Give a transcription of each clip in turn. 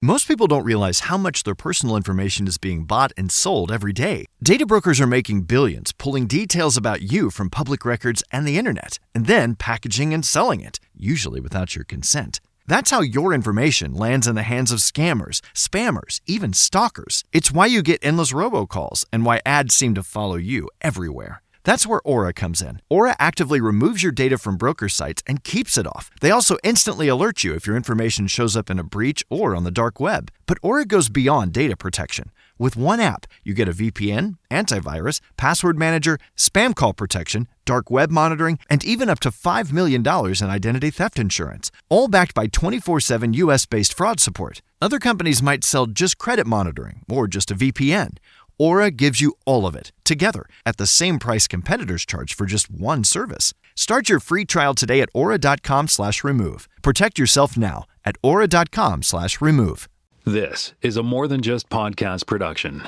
Most people don't realize how much their personal information is being bought and sold every day. Data brokers are making billions, pulling details about you from public records and the internet, and then packaging and selling it, usually without your consent. That's how your information lands in the hands of scammers, spammers, even stalkers. It's why you get endless robocalls and why ads seem to follow you everywhere. That's where Aura comes in. Aura actively removes your data from broker sites and keeps it off. They also instantly alert you if your information shows up in a breach or on the dark web. But Aura goes beyond data protection. With one app, you get a VPN, antivirus, password manager, spam call protection, dark web monitoring, and even up to $5 million in identity theft insurance. All backed by 24/7 US-based fraud support. Other companies might sell just credit monitoring or just a VPN. Aura gives you all of it, together, at the same price competitors charge for just one service. Start your free trial today at aura.com/remove. Protect yourself now at aura.com/remove. This is a More Than Just Podcast production.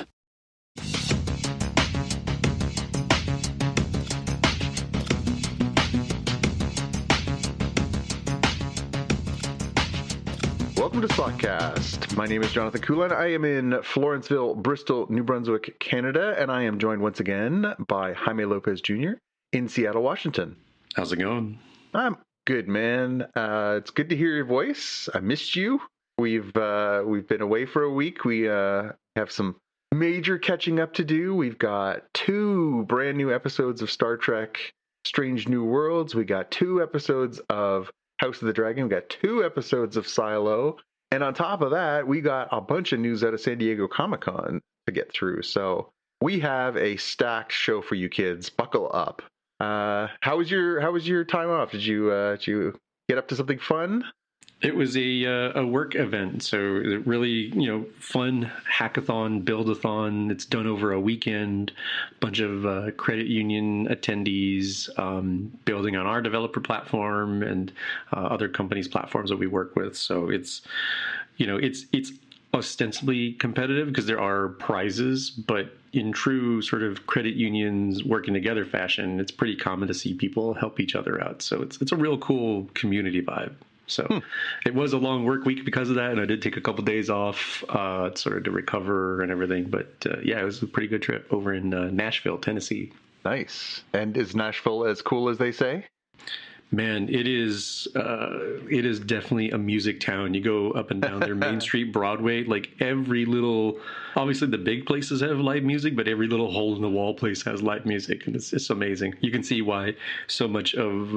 Welcome to Spotcast. My name is Jonathan Kuehlein. I am in Florenceville, Bristol, New Brunswick, Canada, and I am joined once again by Jaime Lopez Jr. in Seattle, Washington. How's it going? I'm good, man. It's good to hear your voice. I missed you. We've been away for a week. We have some major catching up to do. We've got 2 brand new episodes of Star Trek Strange New Worlds. We got 2 episodes of House of the Dragon. We got 2 episodes of Silo. And on top of that, we got a bunch of news out of San Diego Comic-Con to get through. So we have a stacked show for you kids. Buckle up. How was your time off? Did you get up to something fun? It was a work event, so really, fun hackathon, build-a-thon. It's done over a weekend. Bunch of credit union attendees building on our developer platform and other companies' platforms that we work with. So it's ostensibly competitive because there are prizes, but in true sort of credit unions working together fashion, it's pretty common to see people help each other out. So it's a real cool community vibe. So It was a long work week because of that, and I did take a couple days off sort of to recover and everything. But it was a pretty good trip over in Nashville, Tennessee. Nice. And is Nashville as cool as they say? Man, it is definitely a music town. You go up and down their Main Street, Broadway, like every little, obviously the big places have live music, but every little hole in the wall place has live music. And it's amazing. You can see why so much of,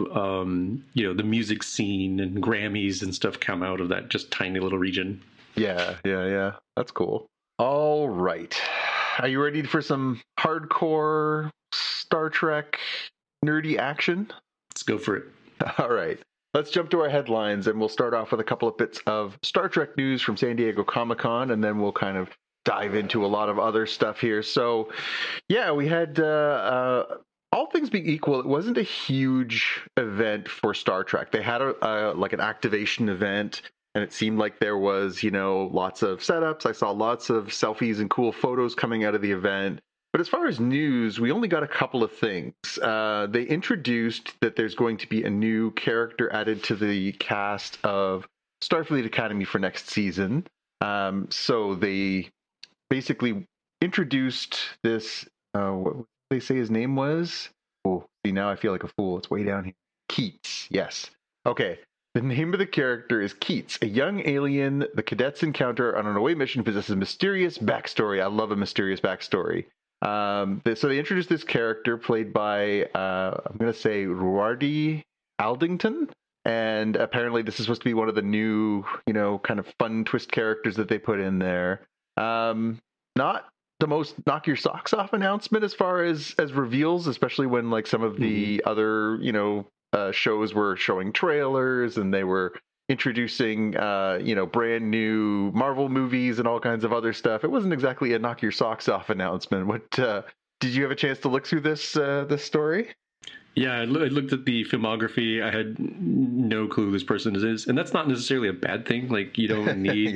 the music scene and Grammys and stuff come out of that just tiny little region. Yeah. That's cool. All right. Are you ready for some hardcore Star Trek nerdy action? Let's go for it. All right. Let's jump to our headlines, and we'll start off with a couple of bits of Star Trek news from San Diego Comic-Con, and then we'll kind of dive into a lot of other stuff here. So, we had, all things being equal, it wasn't a huge event for Star Trek. They had an activation event, and it seemed like there was, lots of setups. I saw lots of selfies and cool photos coming out of the event. But as far as news, we only got a couple of things. They introduced that there's going to be a new character added to the cast of Starfleet Academy for next season. So they basically introduced this, what did they say his name was? Oh, see, now I feel like a fool. It's way down here. Keats, yes. Okay. The name of the character is Keats, a young alien the cadets encounter on an away mission possesses a mysterious backstory. I love a mysterious backstory. So they introduced this character played by, I'm going to say Ruardi Aldington. And apparently this is supposed to be one of the new, kind of fun twist characters that they put in there. Not the most knock your socks off announcement as far as reveals, especially when like some of the other, shows were showing trailers and they were introducing, brand new Marvel movies and all kinds of other stuff. It wasn't exactly a knock your socks off announcement. What did you have a chance to look through this story? Yeah, I looked at the filmography. I had no clue who this person is, and that's not necessarily a bad thing. Like, you don't need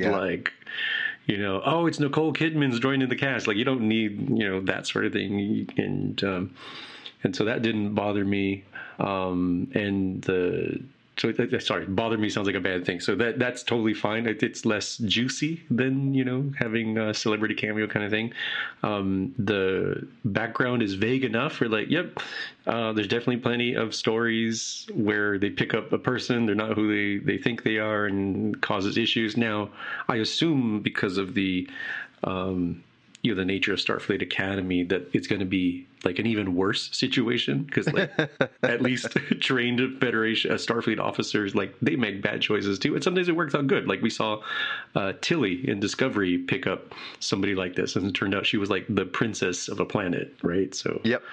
it's Nicole Kidman's joining the cast. Like, you don't need that sort of thing, and so that didn't bother me. And the So sorry, bother me sounds like a bad thing. So that's totally fine. It's less juicy than, having a celebrity cameo kind of thing. The background is vague enough. We're like, yep, there's definitely plenty of stories where they pick up a person, they're not who they think they are, and causes issues. Now, I assume because of the the nature of Starfleet Academy, that it's going to be like an even worse situation, because like at least trained Starfleet officers, like they make bad choices too, and sometimes it works out good. Like we saw Tilly in Discovery pick up somebody like this, and it turned out she was like the princess of a planet, right? So yep.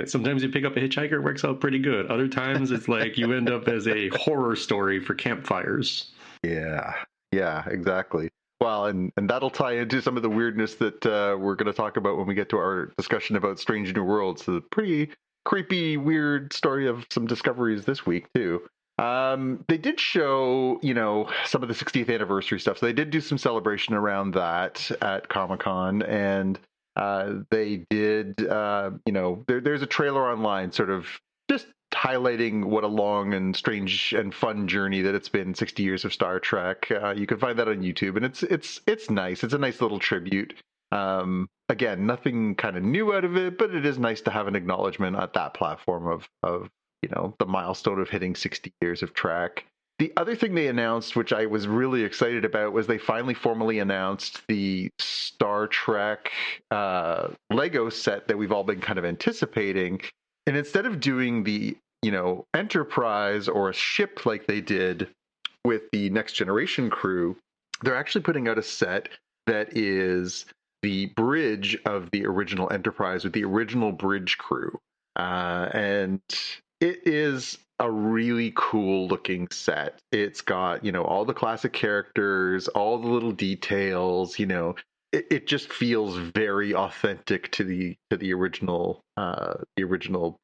Sometimes you pick up a hitchhiker, it works out pretty good. Other times it's like you end up as a horror story for campfires. Yeah, exactly. Well, and that'll tie into some of the weirdness that we're going to talk about when we get to our discussion about Strange New Worlds. So, pretty creepy, weird story of some discoveries this week, too. They did show, some of the 60th anniversary stuff. So they did do some celebration around that at Comic-Con. And they did, there's a trailer online sort of just highlighting what a long and strange and fun journey that it's been, 60 years of Star Trek. You can find that on YouTube, and it's nice. It's a nice little tribute. Again, nothing kind of new out of it, but it is nice to have an acknowledgement at that platform of the milestone of hitting 60 years of Trek. The other thing they announced, which I was really excited about, was they finally formally announced the Star Trek Lego set that we've all been kind of anticipating. And instead of doing the, Enterprise or a ship like they did with the Next Generation crew, they're actually putting out a set that is the bridge of the original Enterprise with the original bridge crew. And it is a really cool looking set. It's got, all the classic characters, all the little details, it just feels very authentic to the original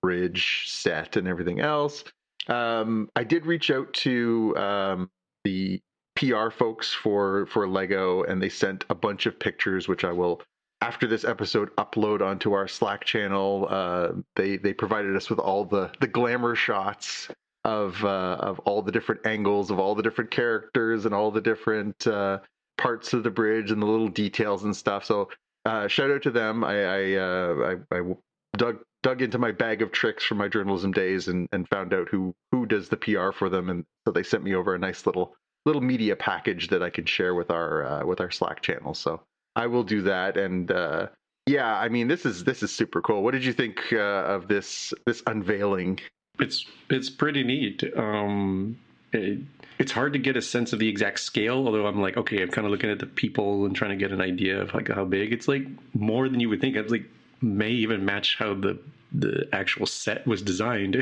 bridge set and everything else. I did reach out to the PR folks for Lego, and they sent a bunch of pictures, which I will, after this episode, upload onto our Slack channel. They provided us with all the glamour shots of all the different angles of all the different characters and all the different parts of the bridge and the little details and stuff. So shout out to them. I dug into my bag of tricks from my journalism days and found out who does the PR for them, and so they sent me over a nice little media package that I can share with our Slack channel. So I will do that. And this is super cool. What did you think of this unveiling? It's pretty neat. It's hard to get a sense of the exact scale, although I'm like, okay, I'm kind of looking at the people and trying to get an idea of like how big. It's like more than you would think. It's like may even match how the actual set was designed,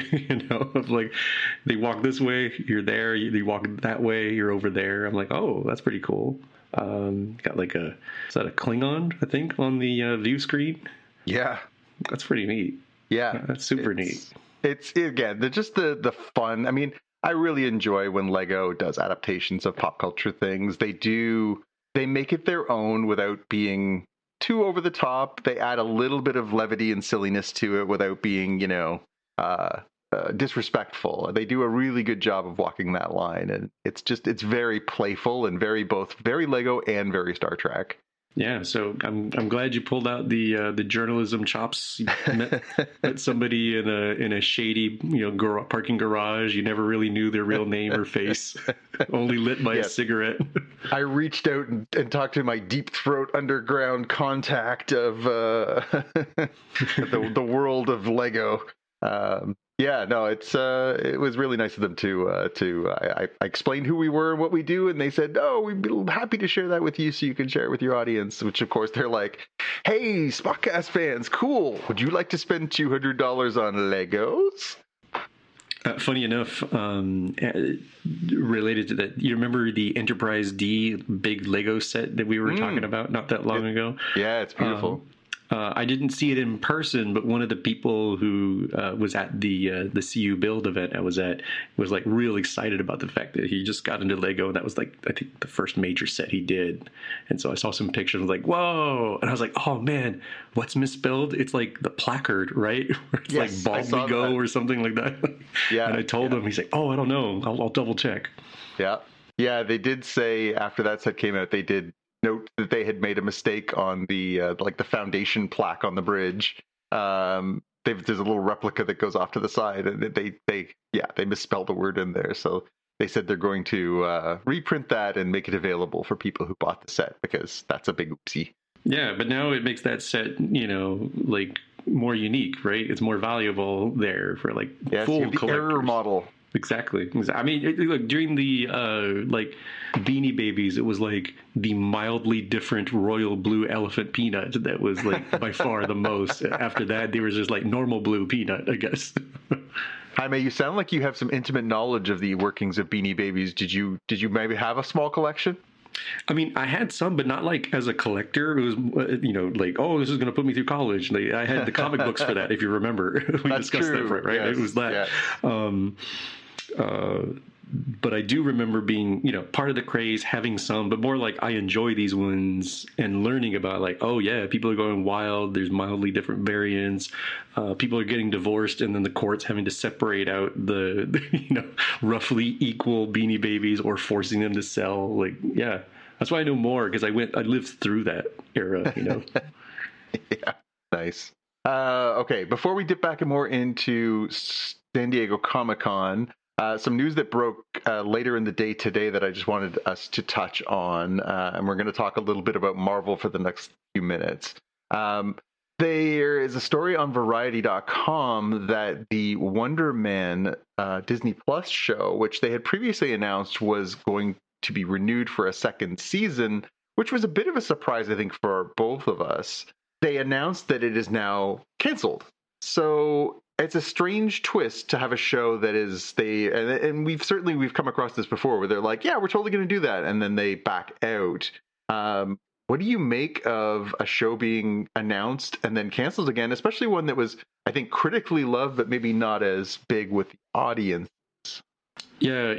of like they walk this way, you're there, they walk that way, you're over there. I'm like, oh, that's pretty cool. Got like is that a Klingon, I think, on the view screen? Yeah. That's pretty neat. Yeah. That's super neat. It's again, the fun. I mean, I really enjoy when Lego does adaptations of pop culture things. They make it their own without being too over the top. They add a little bit of levity and silliness to it without being, disrespectful. They do a really good job of walking that line, and it's very playful and very Lego and very Star Trek. Yeah, so I'm glad you pulled out the journalism chops. You met somebody in a shady parking garage. You never really knew their real name or face, only lit by a cigarette. I reached out and talked to my deep throat underground contact of the world of Lego. It was really nice of them I explained who we were and what we do, and they said, "Oh, we'd be happy to share that with you, so you can share it with your audience." Which, of course, they're like, "Hey, Spockcast fans, cool! Would you like to spend $200 on Legos?" Funny enough, related to that, you remember the Enterprise D big Lego set that we were talking about not that long ago? Yeah, it's beautiful. I didn't see it in person, but one of the people who was at the CU Build event I was at was like real excited about the fact that he just got into Lego, and that was like I think the first major set he did. And so I saw some pictures, and was like, "Whoa!" And I was like, "Oh man, what's misspelled? It's like the placard, right? It's Yes, like boldly go or something like that." Yeah. And I told him, he's like, "Oh, I don't know. I'll double check." Yeah. Yeah, they did say after that set came out, they did note that they had made a mistake on the like the foundation plaque on the bridge. There's a little replica that goes off to the side, and they misspelled the word in there. So they said they're going to reprint that and make it available for people who bought the set, because that's a big oopsie. Yeah, but now it makes that set, like more unique, right? It's more valuable there for like full the error model. Exactly. I mean, look, during the like Beanie Babies, it was like the mildly different royal blue elephant peanut that was like by far the most. After that, there was just like normal blue peanut, I guess. Jaime, you sound like you have some intimate knowledge of the workings of Beanie Babies. Did you maybe have a small collection? I mean, I had some, but not like as a collector. It was, like, oh, this is going to put me through college. I had the comic books for that, if you remember. We discussed that, right? Yes, it was that. Yes. But I do remember being, part of the craze, having some, but more like I enjoy these ones and learning about like, oh yeah, people are going wild. There's mildly different variants. People are getting divorced, and then the court's having to separate out the roughly equal Beanie Babies or forcing them to sell. Like, yeah, that's why I know more, because I lived through that era. Yeah, nice. Okay, before we dip back and more into San Diego Comic-Con. Some news that broke later in the day today that I just wanted us to touch on, and we're going to talk a little bit about Marvel for the next few minutes. There is a story on Variety.com that the Wonder Man Disney Plus show, which they had previously announced was going to be renewed for a second season, which was a bit of a surprise, I think, for both of us. They announced that it is now canceled. So it's a strange twist to have a show that is and we've come across this before, where they're like, yeah, we're totally going to do that, and then they back out. What do you make of a show being announced and then canceled again, especially one that was, I think, critically loved, but maybe not as big with the audience? Yeah,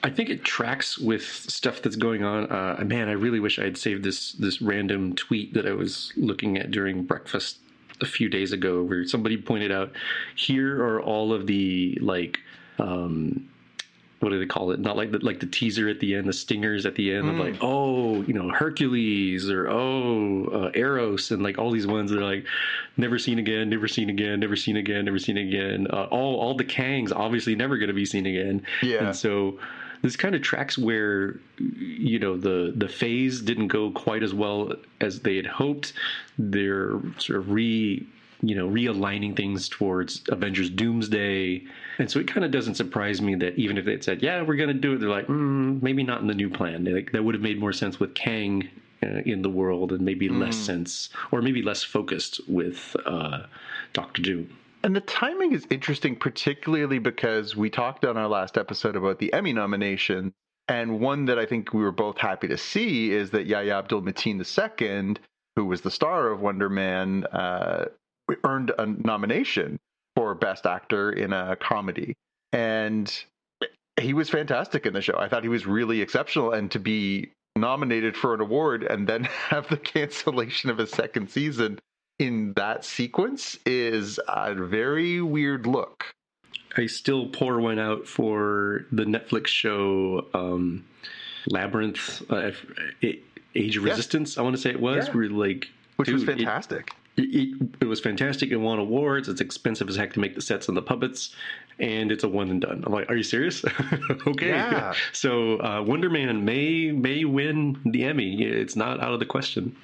I think it tracks with stuff that's going on. Man, I really wish I had saved this random tweet that I was looking at during breakfast a few days ago, where somebody pointed out, here are all of the what do they call it? Not like the teaser at the end, the stingers at the end of like, oh, Hercules, or Eros, and like all these ones that are like never seen again, never seen again, never seen again, never seen again. All the Kangs obviously never going to be seen again. Yeah. And so this kind of tracks where, the phase didn't go quite as well as they had hoped. They're sort of realigning things towards Avengers Doomsday. And so it kind of doesn't surprise me that even if they said, yeah, we're going to do it, they're like, maybe not in the new plan. That would have made more sense with Kang in the world, and maybe less sense, or maybe less focused with Doctor Doom. And the timing is interesting, particularly because we talked on our last episode about the Emmy nomination, and one that I think we were both happy to see is that Yahya Abdul-Mateen II, who was the star of Wonder Man, earned a nomination for Best Actor in a Comedy. And he was fantastic in the show. I thought he was really exceptional, and to be nominated for an award and then have the cancellation of a second season in that sequence is a very weird look. I still pour one out for the Netflix show Labyrinth, Age of Resistance, I want to say it was. Where which was fantastic. It was fantastic. It won awards. It's expensive as heck to make the sets and the puppets, and it's a one and done. I'm like, are you serious? Okay. Yeah. So Wonder Man may win the Emmy. It's not out of the question.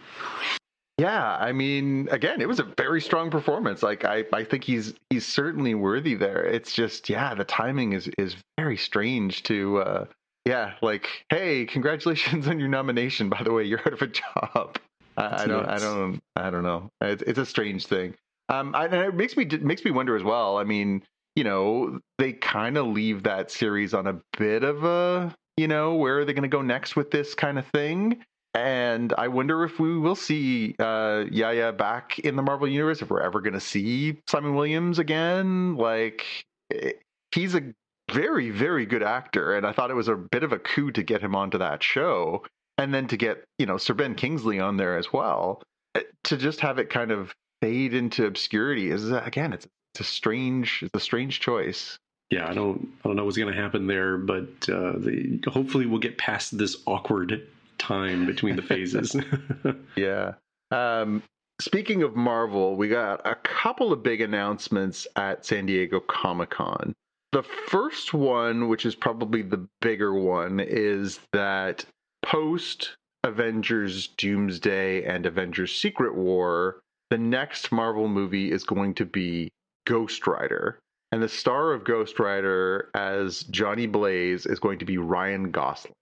Yeah, I mean, again, it was a very strong performance. Like, I think he's certainly worthy there. It's just, the timing is very strange to, hey, congratulations on your nomination. By the way, you're out of a job. I don't know. It's a strange thing. And it makes me wonder as well. I mean, they kind of leave that series on a bit of a, where are they going to go next with this kind of thing? And I wonder if we will see Yaya back in the Marvel Universe, if we're ever going to see Simon Williams again. Like, he's a very, very good actor. And I thought it was a bit of a coup to get him onto that show. And then to get, Sir Ben Kingsley on there as well. To just have it kind of fade into obscurity is, again, it's a strange choice. Yeah, I don't know what's going to happen there, but hopefully we'll get past this awkward time between the phases. Yeah. Speaking of Marvel, we got a couple of big announcements at San Diego Comic-Con. The first one, which is probably the bigger one, is that post Avengers Doomsday and Avengers Secret War, the next Marvel movie is going to be Ghost Rider. And the star of Ghost Rider as Johnny Blaze is going to be Ryan Gosling.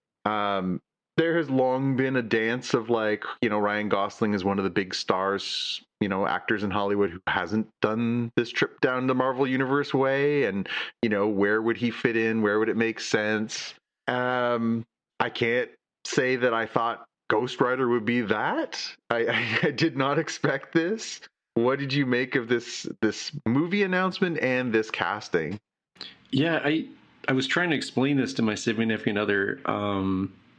There has long been a dance of Ryan Gosling is one of the big stars, actors in Hollywood who hasn't done this trip down the Marvel Universe way. And, where would he fit in? Where would it make sense? I can't say that I thought Ghost Rider would be that. I did not expect this. What did you make of this movie announcement and this casting? Yeah, I was trying to explain this to my significant other,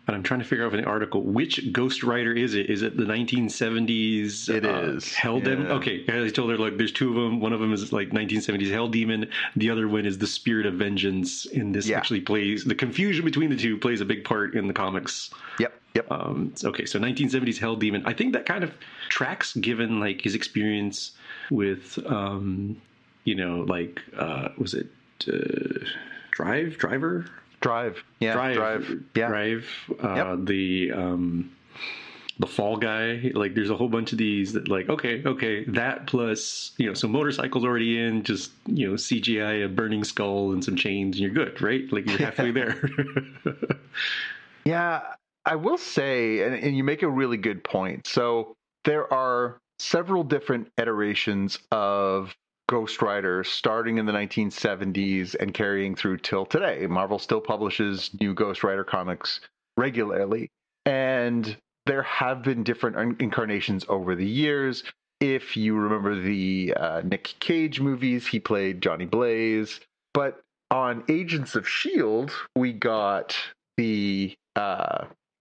and I'm trying to figure out in the article, which Ghost Rider is it? Is it the 1970s? It is. Hell Demon? Okay, I told her, look, there's two of them. One of them is 1970s Hell Demon. The other one is the Spirit of Vengeance. And this actually plays, the confusion between the two plays a big part in the comics. Yep. Okay, so 1970s Hell Demon. I think that kind of tracks given his experience with, was it Driver? Drive. Yeah. Drive. Yeah. Drive. The Fall Guy. There's a whole bunch of these that okay, that plus, some motorcycles already in, just, CGI, a burning skull and some chains, and you're good, right? You're halfway there. Yeah, I will say, and you make a really good point. So there are several different iterations of Ghost Rider starting in the 1970s and carrying through till today. Marvel still publishes new Ghost Rider comics regularly, and there have been different incarnations over the years. If you remember the Nick Cage movies, he played Johnny Blaze. But on Agents of S.H.I.E.L.D., we got the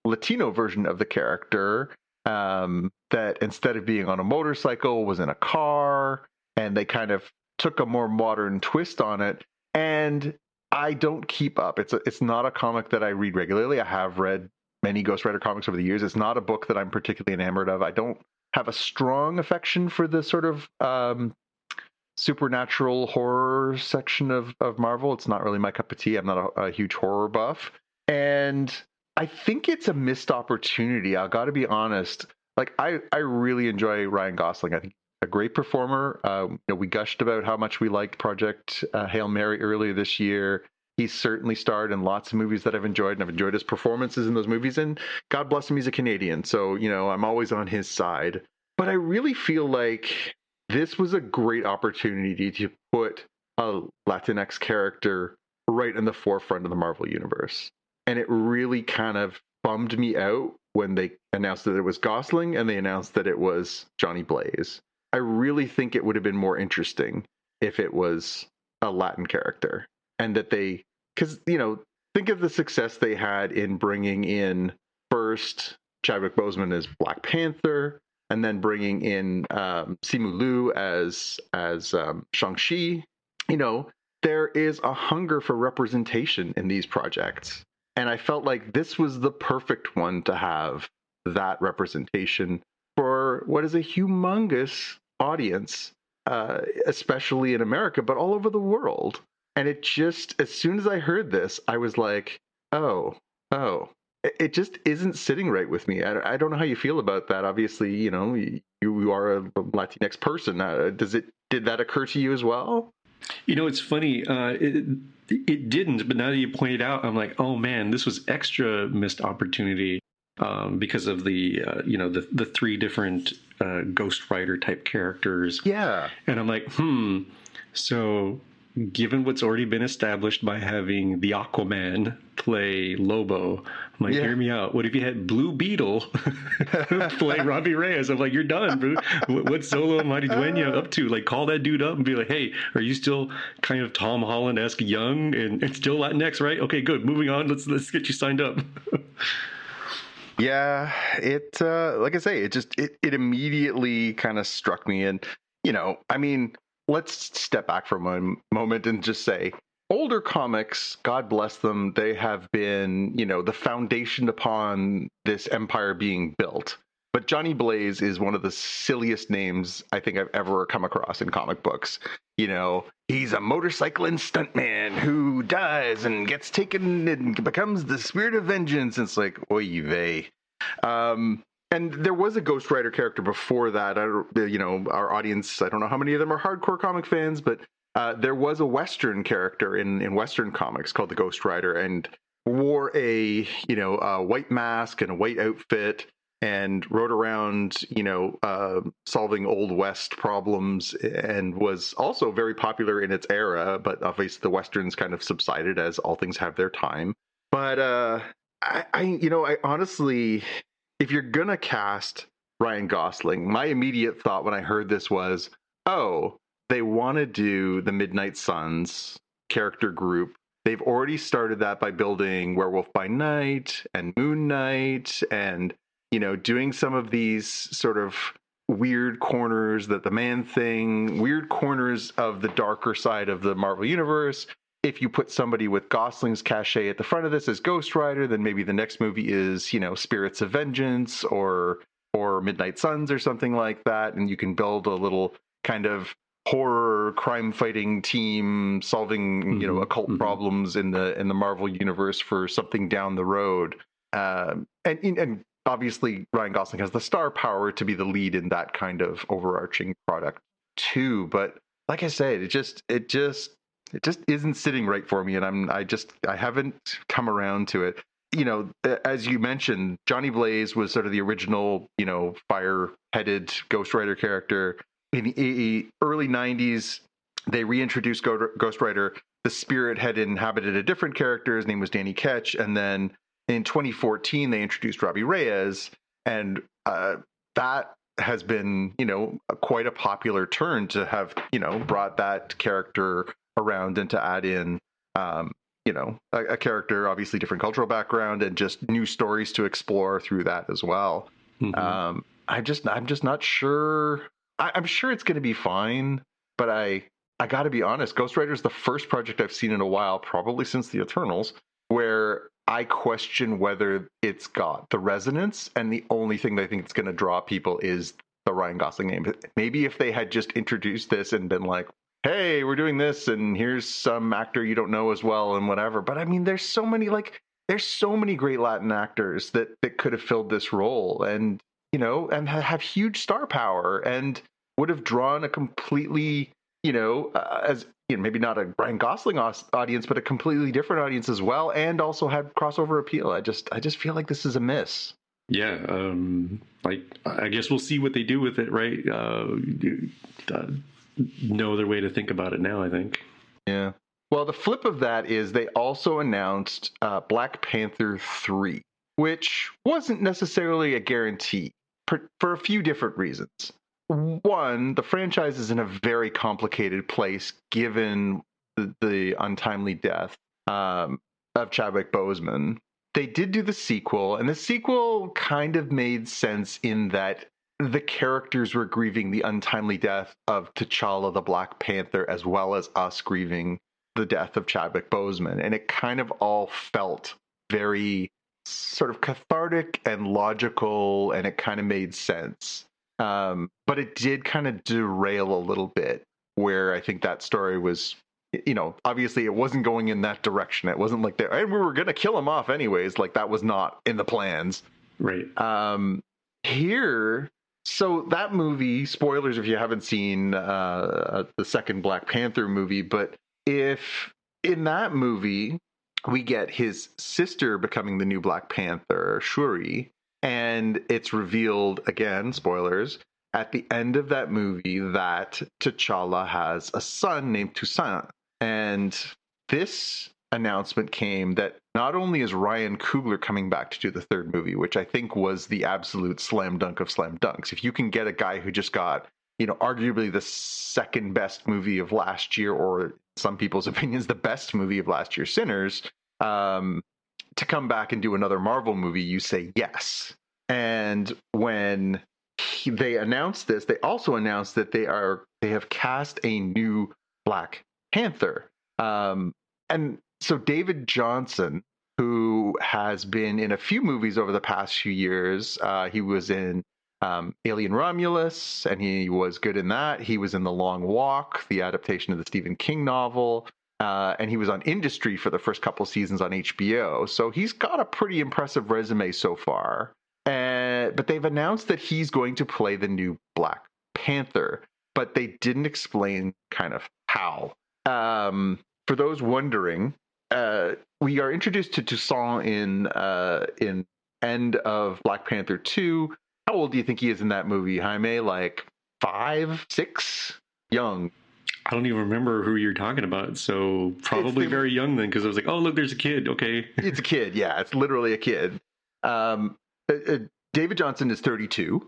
Latino version of the character that instead of being on a motorcycle was in a car. And they kind of took a more modern twist on it. And I don't keep up. It's not a comic that I read regularly. I have read many Ghost Rider comics over the years. It's not a book that I'm particularly enamored of. I don't have a strong affection for the sort of supernatural horror section of Marvel. It's not really my cup of tea. I'm not a huge horror buff. And I think it's a missed opportunity. I got to be honest. I really enjoy Ryan Gosling. I think a great performer. We gushed about how much we liked Project Hail Mary earlier this year. He's certainly starred in lots of movies that I've enjoyed, and I've enjoyed his performances in those movies. And God bless him, he's a Canadian. So, I'm always on his side. But I really feel like this was a great opportunity to put a Latinx character right in the forefront of the Marvel Universe. And it really kind of bummed me out when they announced that it was Gosling and they announced that it was Johnny Blaze. I really think it would have been more interesting if it was a Latin character, and that because think of the success they had in bringing in first Chadwick Boseman as Black Panther, and then bringing in Simu Liu as Shang-Chi. There is a hunger for representation in these projects, and I felt like this was the perfect one to have that representation for what is a humongous audience, especially in America, but all over the world. And it just, as soon as I heard this, I was like, oh, it just isn't sitting right with me. I don't know how you feel about that. Obviously, you are a Latinx person. Did that occur to you as well? It's funny. It didn't, but now that you pointed out, I'm like, oh man, this was extra missed opportunity. Because of the the three different Ghost Rider type characters. Yeah. And I'm like, so given what's already been established by having the Aquaman play Lobo, I'm like, hear me out. What if you had Blue Beetle play Robbie Reyes? I'm like, you're done, bro. What's Solo Maridueña up to? Like, call that dude up and be like, hey, are you still kind of Tom Holland-esque young and still Latinx, right? Okay, good. Moving on. Let's get you signed up. Yeah, it like I say, it immediately kind of struck me. And I mean, let's step back for a moment and just say, older comics, God bless them, they have been, the foundation upon this empire being built. But Johnny Blaze is one of the silliest names I think I've ever come across in comic books. He's a motorcycling stuntman who dies and gets taken and becomes the spirit of vengeance. It's like, oy vey. And there was a Ghost Rider character before that. Our audience, I don't know how many of them are hardcore comic fans, but there was a Western character in Western comics called the Ghost Rider, and wore a white mask and a white outfit, and rode around, solving Old West problems, and was also very popular in its era. But obviously, the Westerns kind of subsided, as all things have their time. But I honestly, if you're gonna cast Ryan Gosling, my immediate thought when I heard this was, oh, they want to do the Midnight Suns character group. They've already started that by building Werewolf by Night and Moon Knight, and doing some of these sort of weird corners, that the Man-Thing, weird corners of the darker side of the Marvel Universe. If you put somebody with Gosling's cachet at the front of this as Ghost Rider, then maybe the next movie is, Spirits of Vengeance or Midnight Suns or something like that. And you can build a little kind of horror crime fighting team solving, occult problems in the Marvel Universe for something down the road. And obviously Ryan Gosling has the star power to be the lead in that kind of overarching product too. But like I said, it just isn't sitting right for me, and I haven't come around to it. As you mentioned, Johnny Blaze was sort of the original, fire-headed Ghost Rider character. In the early 90s, they reintroduced Ghost Rider. The Spirit had inhabited a different character. His name was Danny Ketch. And then in 2014, they introduced Robbie Reyes. And that has been, quite a popular turn to have, brought that character around and to add in, a character, obviously different cultural background, and just new stories to explore through that as well. I'm just not sure. I'm sure it's going to be fine, but I got to be honest. Ghost Rider is the first project I've seen in a while, probably since the Eternals, where I question whether it's got the resonance, and the only thing that I think it's going to draw people is the Ryan Gosling name. Maybe if they had just introduced this and been like, hey, we're doing this, and here's some actor you don't know as well, and whatever. But I mean, there's so many great Latin actors that could have filled this role, and and have huge star power, and would have drawn a completely, as maybe not a Ryan Gosling audience, but a completely different audience as well, and also had crossover appeal. I just feel like this is a miss. Yeah, I guess we'll see what they do with it, right? No other way to think about it now, I think. Yeah. Well, the flip of that is they also announced Black Panther 3, which wasn't necessarily a guarantee for a few different reasons. One, the franchise is in a very complicated place given the untimely death of Chadwick Boseman. They did do the sequel, and the sequel kind of made sense in that the characters were grieving the untimely death of T'Challa the Black Panther, as well as us grieving the death of Chadwick Boseman. And it kind of all felt very sort of cathartic and logical, and it kind of made sense. But it did kind of derail a little bit, where I think that story was, obviously it wasn't going in that direction. It wasn't like that, and we were going to kill him off anyways. Like, that was not in the plans. Right. Here, so that movie, spoilers if you haven't seen the second Black Panther movie, but if in that movie we get his sister becoming the new Black Panther, Shuri, and it's revealed, again, spoilers, at the end of that movie that T'Challa has a son named Toussaint. And this announcement came that not only is Ryan Coogler coming back to do the third movie, which I think was the absolute slam dunk of slam dunks. If you can get a guy who just got, arguably the second best movie of last year, or some people's opinions, the best movie of last year, Sinners, to come back and do another Marvel movie, you say yes. And when they announced this, they also announced that they have cast a new Black Panther. And so David Johnson, who has been in a few movies over the past few years, he was in Alien Romulus, and he was good in that. He was in The Long Walk, the adaptation of the Stephen King novel, and he was on Industry for the first couple seasons on HBO. So he's got a pretty impressive resume so far. But they've announced that he's going to play the new Black Panther, but they didn't explain kind of how. For those wondering, we are introduced to Toussaint in end of Black Panther 2. How old do you think he is in that movie, Jaime? Like 5, 6? Young. I don't even remember who you're talking about. So probably very young then, because I was like, oh, look, there's a kid. Okay. It's a kid. Yeah, it's literally a kid. David Johnson is 32.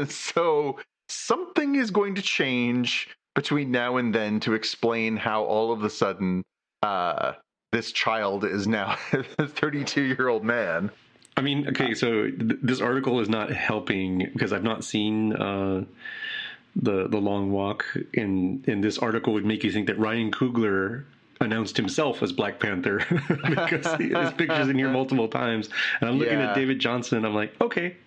So something is going to change between now and then to explain how all of a sudden this child is now a 32-year-old man. I mean, okay, so this article is not helping because I've not seen the Long Walk. In this article would make you think that Ryan Coogler announced himself as Black Panther because his picture's in here multiple times. And I'm looking at David Johnson. I'm like, okay.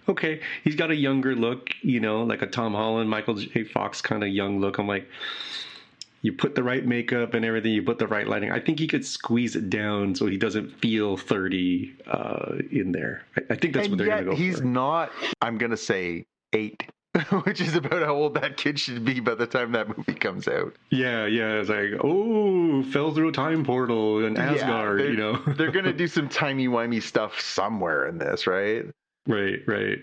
He's got a younger look, like a Tom Holland, Michael J. Fox kind of young look. I'm like, you put the right makeup and everything, you put the right lighting. I think he could squeeze it down so he doesn't feel 30 in there. I think that's what they're going to go for. He's not, I'm going to say 8. Which is about how old that kid should be by the time that movie comes out. Yeah. It's like, fell through a time portal in Asgard, They're going to do some timey-wimey stuff somewhere in this, right? Right.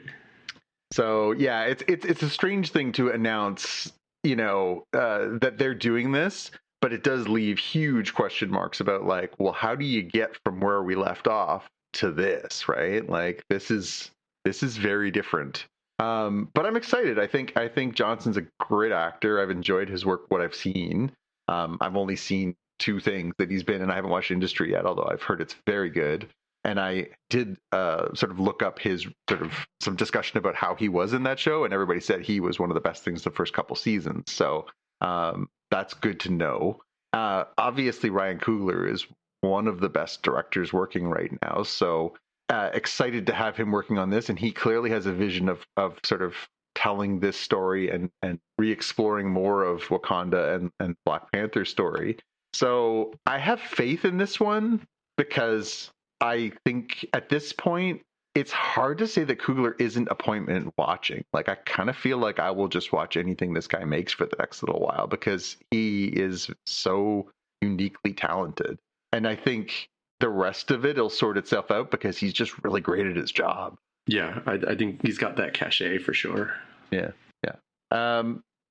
So, yeah, it's a strange thing to announce, that they're doing this, but it does leave huge question marks about, like, well, how do you get from where we left off to this, right? Like, this is very different. But I'm excited. I think Johnson's a great actor. I've enjoyed his work, what I've seen. I've only seen 2 things that he's been in. I haven't watched Industry yet, although I've heard it's very good. And I did sort of look up his sort of some discussion about how he was in that show, and everybody said he was one of the best things the first couple seasons. So that's good to know. Obviously, Ryan Coogler is one of the best directors working right now. So excited to have him working on this, and he clearly has a vision of sort of telling this story and re-exploring more of Wakanda and Black Panther's story. So I have faith in this one because I think at this point it's hard to say that Coogler isn't appointment watching. Like, I kind of feel like I will just watch anything this guy makes for the next little while because he is so uniquely talented. And I think the rest of it'll sort itself out because he's just really great at his job. Yeah, I think he's got that cachet for sure. Yeah.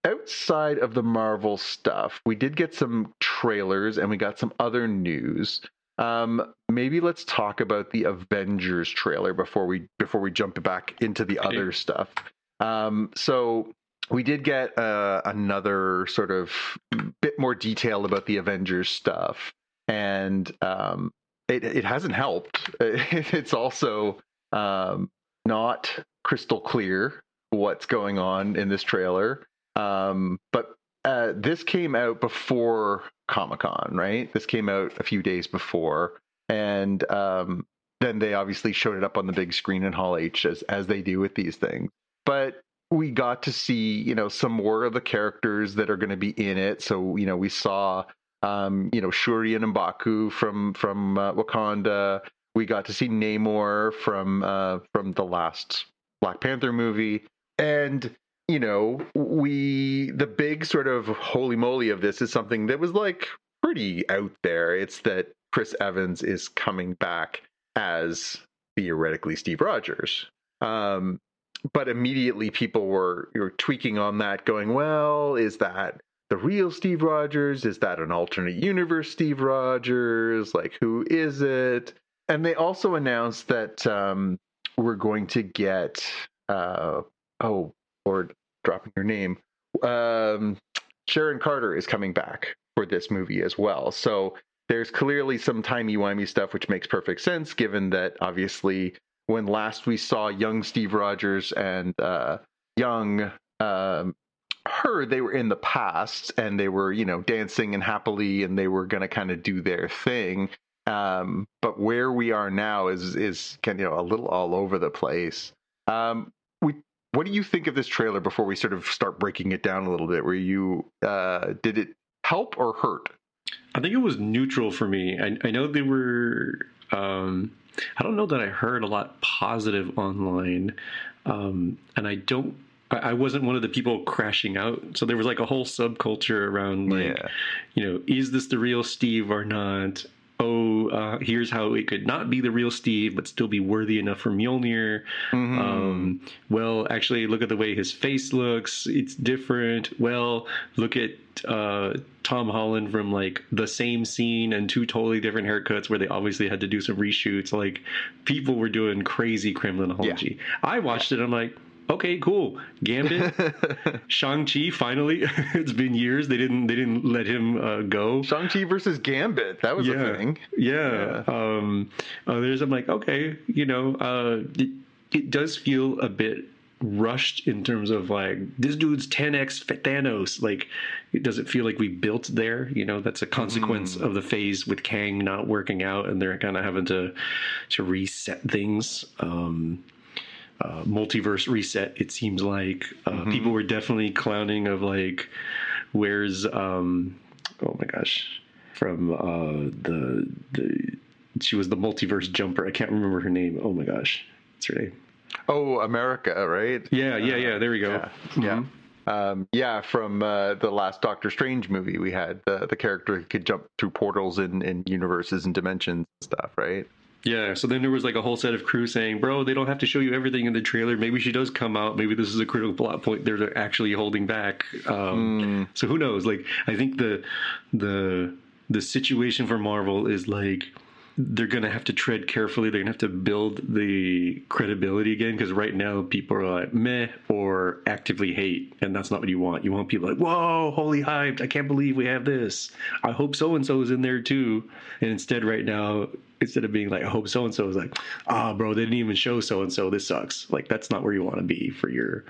Outside of the Marvel stuff, we did get some trailers and we got some other news. Maybe let's talk about the Avengers trailer before we jump back into the other stuff. So we did get another sort of bit more detail about the Avengers stuff, and it hasn't helped. It's also not crystal clear what's going on in this trailer. But this came out before Comic-Con, right? This came out a few days before, and then they obviously showed it up on the big screen in Hall H as they do with these things. But we got to see, some more of the characters that are going to be in it. So, we saw, Shuri and M'Baku from Wakanda. We got to see Namor from the last Black Panther movie, and the big sort of holy moly of this is something that was like pretty out there. It's that Chris Evans is coming back as theoretically Steve Rogers. But immediately people were tweaking on that, going, well, is that the real Steve Rogers? Is that an alternate universe Steve Rogers? Like, who is it? And they also announced that we're going to get, oh, Lord, dropping your name. Sharon Carter is coming back for this movie as well. So there's clearly some timey-wimey stuff, which makes perfect sense, given that obviously when last we saw young Steve Rogers and young her, they were in the past and they were, dancing and happily, and they were going to kind of do their thing. But where we are now is kind of, a little all over the place. What do you think of this trailer before we sort of start breaking it down a little bit? Were you, did it help or hurt? I think it was neutral for me. I know they were, I don't know that I heard a lot positive online. And I wasn't one of the people crashing out. So there was like a whole subculture around like, is this the real Steve or not? Here's how it could not be the real Steve, but still be worthy enough for Mjolnir. Mm-hmm. Well, actually, look at the way his face looks. It's different. Well, look at Tom Holland from like the same scene and two totally different haircuts where they obviously had to do some reshoots. Like, people were doing crazy criminology. Yeah. I watched it. I'm like, okay, cool. Gambit, Shang-Chi. Finally, it's been years. They didn't let him go. Shang-Chi versus Gambit. That was a thing. Yeah. I'm like, okay, it does feel a bit rushed in terms of like, this dude's 10x Thanos. Like, it doesn't feel like we built there. That's a consequence of the phase with Kang not working out, and they're kind of having to reset things. Multiverse reset, it seems like. People were definitely clowning of like, where's oh my gosh, from she was the multiverse jumper. I can't remember her name. Oh my gosh, what's her name? Oh, America, right? Yeah. There we go. Yeah. From the last Doctor Strange movie, we had the character who could jump through portals in universes and dimensions and stuff, right? Yeah, so then there was like a whole set of crew saying, bro, they don't have to show you everything in the trailer. Maybe she does come out. Maybe this is a critical plot point they're actually holding back. So who knows? Like, I think the situation for Marvel is like, they're going to have to tread carefully. They're going to have to build the credibility again, because right now people are like meh or actively hate, and that's not what you want. You want people like, whoa, holy hyped. I can't believe we have this. I hope so-and-so is in there too. And instead right now, instead of being like, I hope so-and-so is like, bro, they didn't even show so-and-so. This sucks. Like, that's not where you want to be for your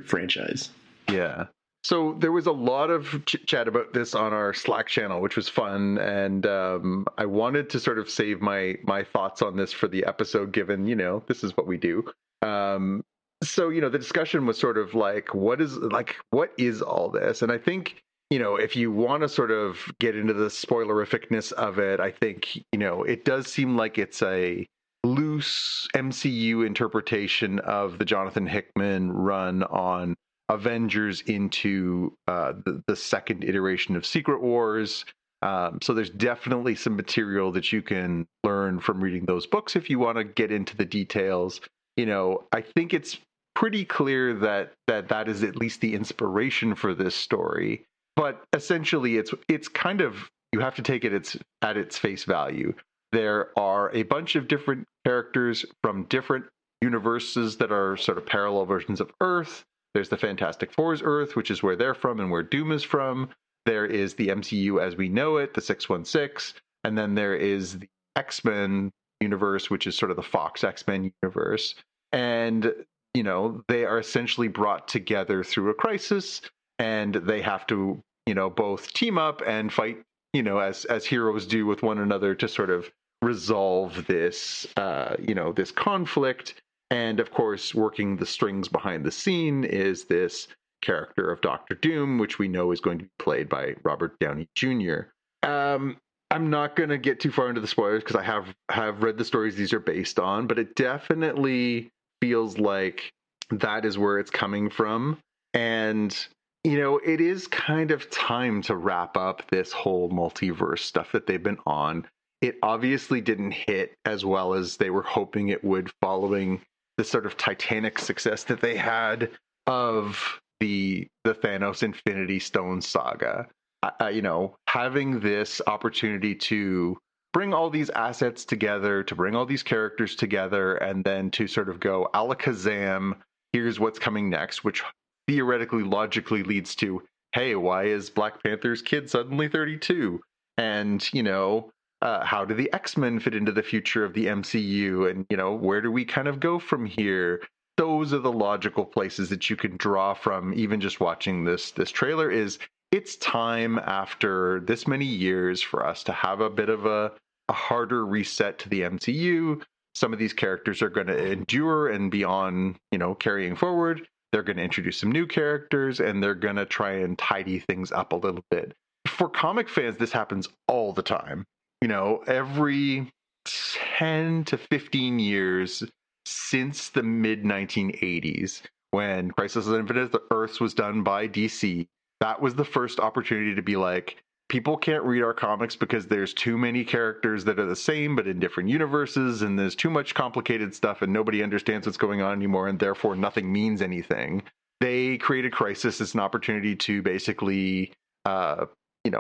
franchise. Yeah. So there was a lot of chit-chat about this on our Slack channel, which was fun. And I wanted to sort of save my thoughts on this for the episode, given, this is what we do. So, the discussion was sort of like, what is all this? And I think, if you want to sort of get into the spoilerificness of it, I think, it does seem like it's a loose MCU interpretation of the Jonathan Hickman run on Avengers into the second iteration of Secret Wars. So there's definitely some material that you can learn from reading those books if you want to get into the details. I think it's pretty clear that is at least the inspiration for this story. But essentially, it's kind of, you have to take it at its face value. There are a bunch of different characters from different universes that are sort of parallel versions of Earth. There's the Fantastic Four's Earth, which is where they're from and where Doom is from. There is the MCU as we know it, the 616. And then there is the X-Men universe, which is sort of the Fox X-Men universe. And, they are essentially brought together through a crisis, and they have to, both team up and fight, as heroes do with one another to sort of resolve this, this conflict. And of course, working the strings behind the scene is this character of Doctor Doom, which we know is going to be played by Robert Downey Jr. I'm not going to get too far into the spoilers because I have read the stories these are based on, but it definitely feels like that is where it's coming from. And, it is kind of time to wrap up this whole multiverse stuff that they've been on. It obviously didn't hit as well as they were hoping it would following the sort of titanic success that they had of the Thanos Infinity Stone saga. Having this opportunity to bring all these assets together, to bring all these characters together, and then to sort of go alakazam, here's what's coming next, which theoretically, logically leads to, hey, why is Black Panther's kid suddenly 32? And, how do the X-Men fit into the future of the MCU? And, where do we kind of go from here? Those are the logical places that you can draw from, even just watching this trailer. It's time after this many years for us to have a bit of a harder reset to the MCU. Some of these characters are going to endure and be on, carrying forward. They're going to introduce some new characters, and they're going to try and tidy things up a little bit. For comic fans, this happens all the time. Every 10 to 15 years since the mid-1980s, when Crisis on Infinite Earths was done by DC, that was the first opportunity to be like, people can't read our comics because there's too many characters that are the same but in different universes, and there's too much complicated stuff, and nobody understands what's going on anymore, and therefore nothing means anything. They created Crisis as an opportunity to basically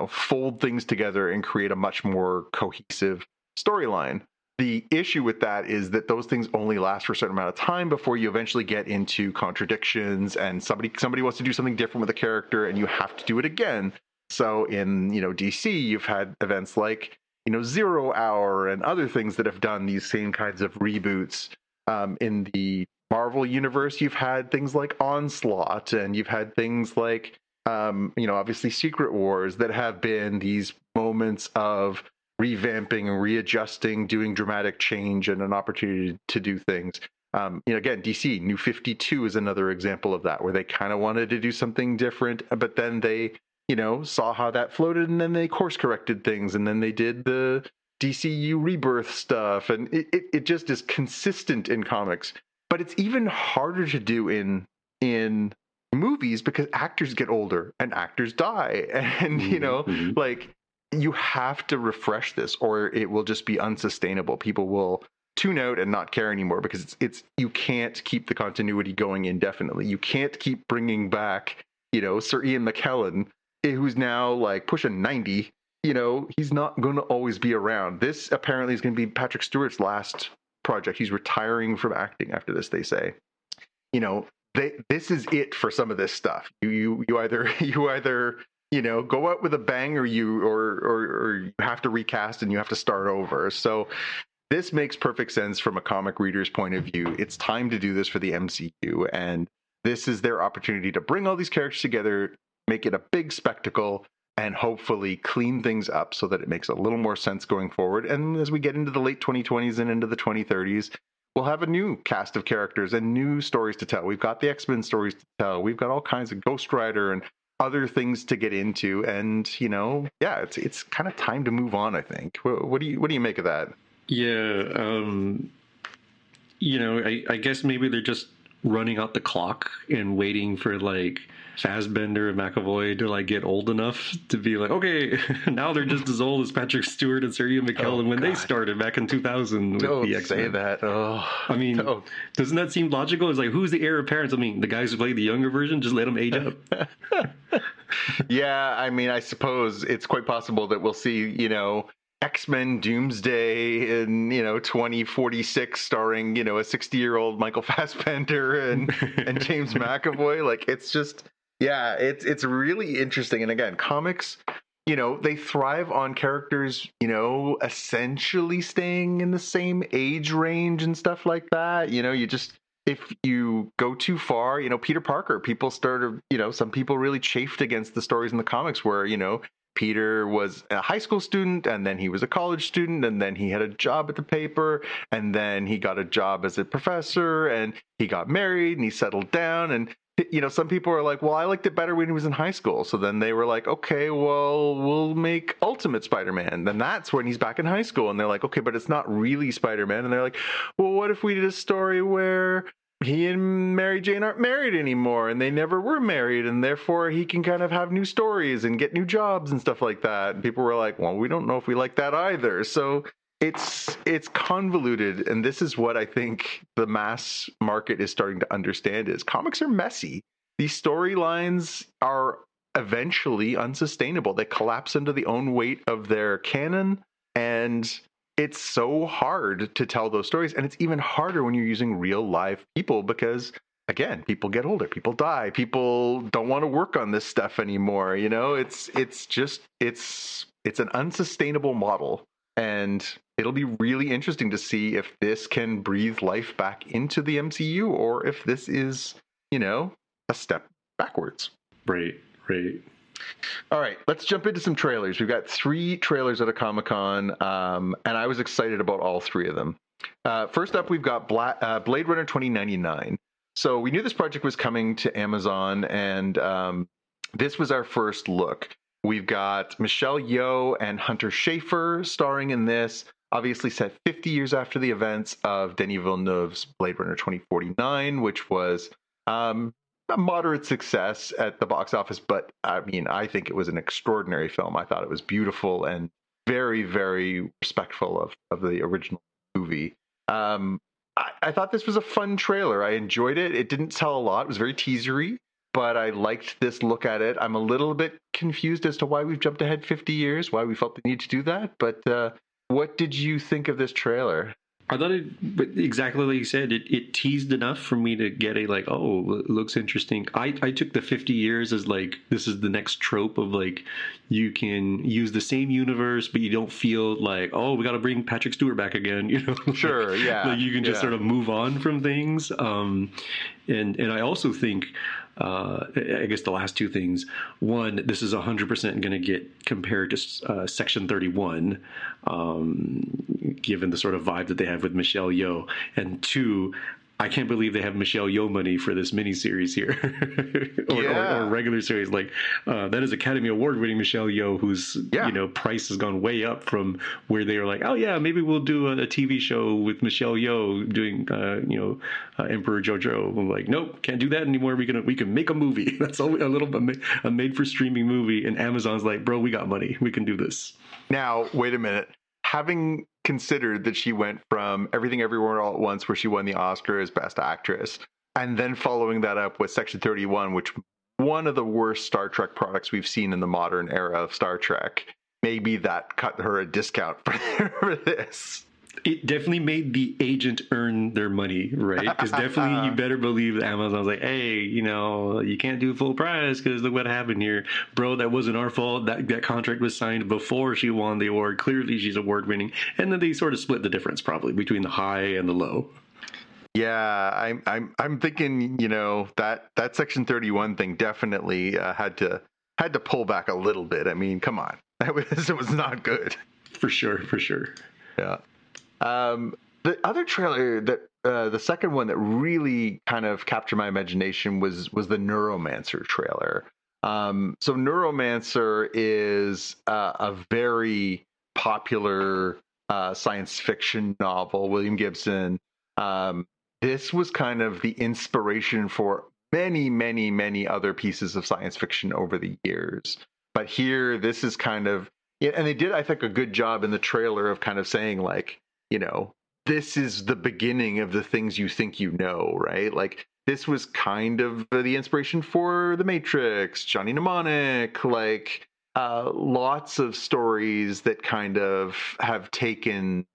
fold things together and create a much more cohesive storyline. The issue with that is that those things only last for a certain amount of time before you eventually get into contradictions, and somebody wants to do something different with a character, and you have to do it again. So in DC, you've had events like 0 Hour and other things that have done these same kinds of reboots. In the Marvel universe, you've had things like Onslaught, and you've had things like obviously Secret Wars that have been these moments of revamping and readjusting, doing dramatic change, and an opportunity to do things. Again, DC New 52 is another example of that, where they kind of wanted to do something different, but then they saw how that floated, and then they course corrected things, and then they did the DCU Rebirth stuff, and it just is consistent in comics. But it's even harder to do in movies because actors get older and actors die, and you have to refresh this, or it will just be unsustainable. People will tune out and not care anymore, because it's you can't keep the continuity going indefinitely. You can't keep bringing back Sir Ian McKellen, who's now pushing 90. He's not going to always be around. This apparently is going to be Patrick Stewart's last project. He's retiring from acting after this, they say. This is it for some of this stuff. You either go out with a bang, or you have to recast and you have to start over. So this makes perfect sense from a comic reader's point of view. It's time to do this for the MCU, and this is their opportunity to bring all these characters together, make it a big spectacle, and hopefully clean things up so that it makes a little more sense going forward. And as we get into the late 2020s and into the 2030s, we'll have a new cast of characters and new stories to tell. We've got the X-Men stories to tell. We've got all kinds of Ghost Rider and other things to get into. And, it's kind of time to move on, I think. What do you make of that? Yeah. I guess maybe they're just running out the clock and waiting for Fassbender and McAvoy to get old enough to be okay, now they're just as old as Patrick Stewart and Sir Ian McKellen when they started back in 2000 with Don't the X-Men. say that. Oh, I mean, doesn't that seem logical? It's who's the heir apparent? I mean, the guys who played the younger version, just let them age up. Yeah, I mean, I suppose it's quite possible that we'll see, X-Men Doomsday in 2046 starring a 60-year-old Michael Fassbender and James McAvoy. It's just it's really interesting. And again, comics, they thrive on characters essentially staying in the same age range and stuff like that. If you go too far, Peter Parker, people started, some people really chafed against the stories in the comics where Peter was a high school student, and then he was a college student, and then he had a job at the paper, and then he got a job as a professor, and he got married, and he settled down. And, some people are like, well, I liked it better when he was in high school. So then they were like, okay, well, we'll make Ultimate Spider-Man. Then that's when he's back in high school. And they're like, okay, but it's not really Spider-Man. And they're like, well, what if we did a story where he and Mary Jane aren't married anymore, and they never were married, and therefore he can kind of have new stories and get new jobs and stuff like that. And people were like, well, we don't know if we like that either. So it's convoluted, and this is what I think the mass market is starting to understand is comics are messy. these storylines are eventually unsustainable. They collapse under the own weight of their canon, and it's so hard to tell those stories. And it's even harder when you're using real live people because, again, people get older, people die, people don't want to work on this stuff anymore. You know, it's an unsustainable model, and it'll be really interesting to see if this can breathe life back into the MCU or if this is, you know, a step backwards. Right. All right, let's jump into some trailers. We've got 3 trailers at a Comic-Con, and I was excited about all 3 of them. First up, we've got Blade Runner 2099. So we knew this project was coming to Amazon, and this was our first look. We've got Michelle Yeoh and Hunter Schafer starring in this, obviously set 50 years after the events of Denis Villeneuve's Blade Runner 2049, which was a moderate success at the box office, but I mean, I think it was an extraordinary film. I thought it was beautiful and very, very respectful of the original movie. I thought this was a fun trailer. I enjoyed it. It didn't tell a lot. It was very teasery, but I liked this look at it. I'm a little bit confused as to why we've jumped ahead 50 years, why we felt the need to do that. But what did you think of this trailer? I thought exactly like you said, it teased enough for me to get a like, oh, it looks interesting. I took the 50 years as like, this is the next trope of like, you can use the same universe, but you don't feel like, oh, we got to bring Patrick Stewart back again, you know? Sure, yeah. Like you can just sort of move on from things. And I also think, I guess the last 2 things. One, this is 100% going to get compared to Section 31, given the sort of vibe that they have with Michelle Yeoh. And 2, I can't believe they have Michelle Yeoh money for this miniseries here, or regular series. Like that is Academy Award winning Michelle Yeoh, whose price has gone way up from where they were like, oh yeah, maybe we'll do a TV show with Michelle Yeoh doing Emperor Jojo. I'm like, nope, can't do that anymore. We can make a movie. That's a made for streaming movie, and Amazon's like, bro, we got money, we can do this. Now wait a minute. Having considered that she went from Everything Everywhere All at Once, where she won the Oscar as Best Actress, and then following that up with Section 31, which one of the worst Star Trek products we've seen in the modern era of Star Trek, maybe that cut her a discount for this. It definitely made the agent earn their money, right? Because definitely you better believe that Amazon's like, hey, you can't do full price because look what happened here. Bro, that wasn't our fault. That contract was signed before she won the award. Clearly she's award winning. And then they sort of split the difference probably between the high and the low. Yeah, I'm thinking, that Section 31 thing definitely had to pull back a little bit. I mean, come on. It was not good. For sure. Yeah. The other trailer that the second one that really kind of captured my imagination was the Neuromancer trailer. So Neuromancer is a very popular science fiction novel, William Gibson. This was kind of the inspiration for many, many, many other pieces of science fiction over the years. But here, this is kind of, and they did, I think, a good job in the trailer of kind of saying like, this is the beginning of the things you think you know, right? Like this was kind of the inspiration for The Matrix, Johnny Mnemonic, like lots of stories that kind of have taken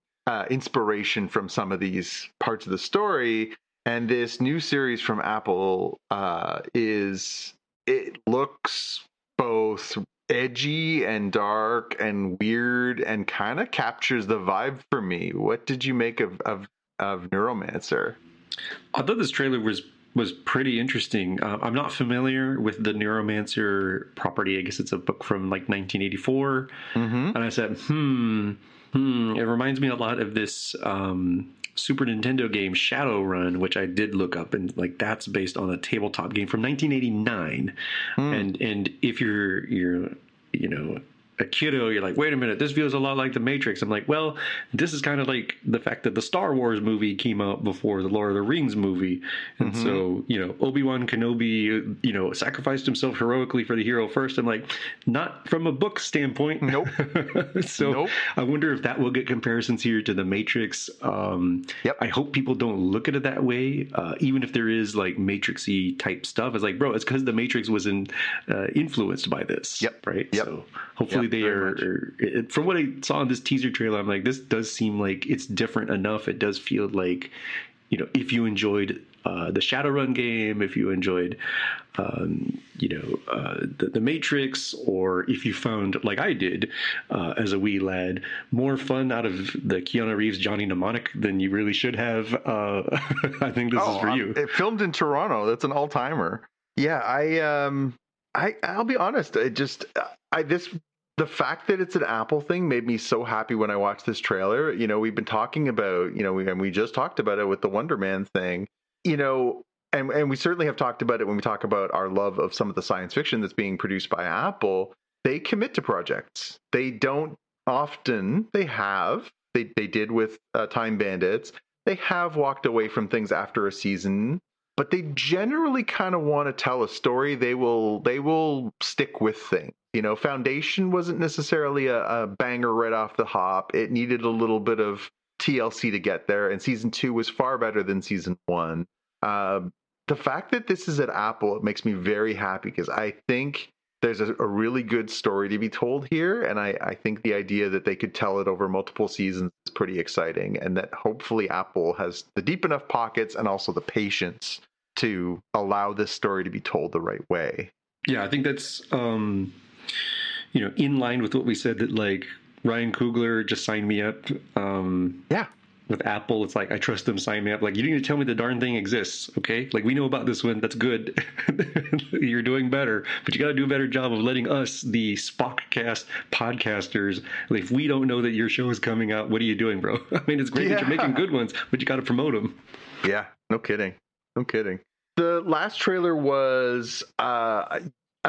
inspiration from some of these parts of the story. And this new series from Apple it looks both edgy and dark and weird and kind of captures the vibe for me. What did you make of Neuromancer? I thought this trailer was pretty interesting. I'm not familiar with the Neuromancer property. I guess it's a book from like 1984. Mm-hmm. And I said, it reminds me a lot of this Super Nintendo game Shadowrun, which I did look up, and like that's based on a tabletop game from 1989. And if you're a kiddo, you're like, wait a minute, this feels a lot like The Matrix. I'm like, well, this is kind of like the fact that the Star Wars movie came out before the Lord of the Rings movie. And so, Obi-Wan Kenobi, sacrificed himself heroically for the hero first. I'm like, not from a book standpoint. Nope. So I wonder if that will get comparisons here to The Matrix. I hope people don't look at it that way, even if there is like Matrix-y type stuff. It's like, bro, it's because The Matrix was influenced by this. Right? So hopefully they are, from what I saw in this teaser trailer, I'm like, this does seem like it's different enough. It does feel like, if you enjoyed the Shadowrun game, if you enjoyed, the Matrix, or if you found, like I did as a wee lad, more fun out of the Keanu Reeves Johnny Mnemonic than you really should have, I think this is for you. It filmed in Toronto. That's an all-timer. Yeah, I'll be honest. The fact that it's an Apple thing made me so happy when I watched this trailer. We've been talking about, and we just talked about it with the Wonder Man thing, and we certainly have talked about it when we talk about our love of some of the science fiction that's being produced by Apple. They commit to projects. They don't often. They did with Time Bandits. They have walked away from things after a season, but they generally kind of want to tell a story. They will stick with things. Foundation wasn't necessarily a banger right off the hop. It needed a little bit of TLC to get there, and season 2 was far better than season 1. The fact that this is at Apple, it makes me very happy, because I think there's a really good story to be told here, and I think the idea that they could tell it over multiple seasons is pretty exciting, and that hopefully Apple has the deep enough pockets and also the patience to allow this story to be told the right way. Yeah, I think that's in line with what we said, that like Ryan Coogler just signed me up. With Apple, it's like, I trust them, sign me up. Like, you didn't even tell me the darn thing exists, okay? Like, we know about this one. That's good. You're doing better. But you got to do a better job of letting us, the Spockcast podcasters, like, if we don't know that your show is coming out, what are you doing, bro? I mean, it's great that you're making good ones, but you got to promote them. Yeah, no kidding. The last trailer was a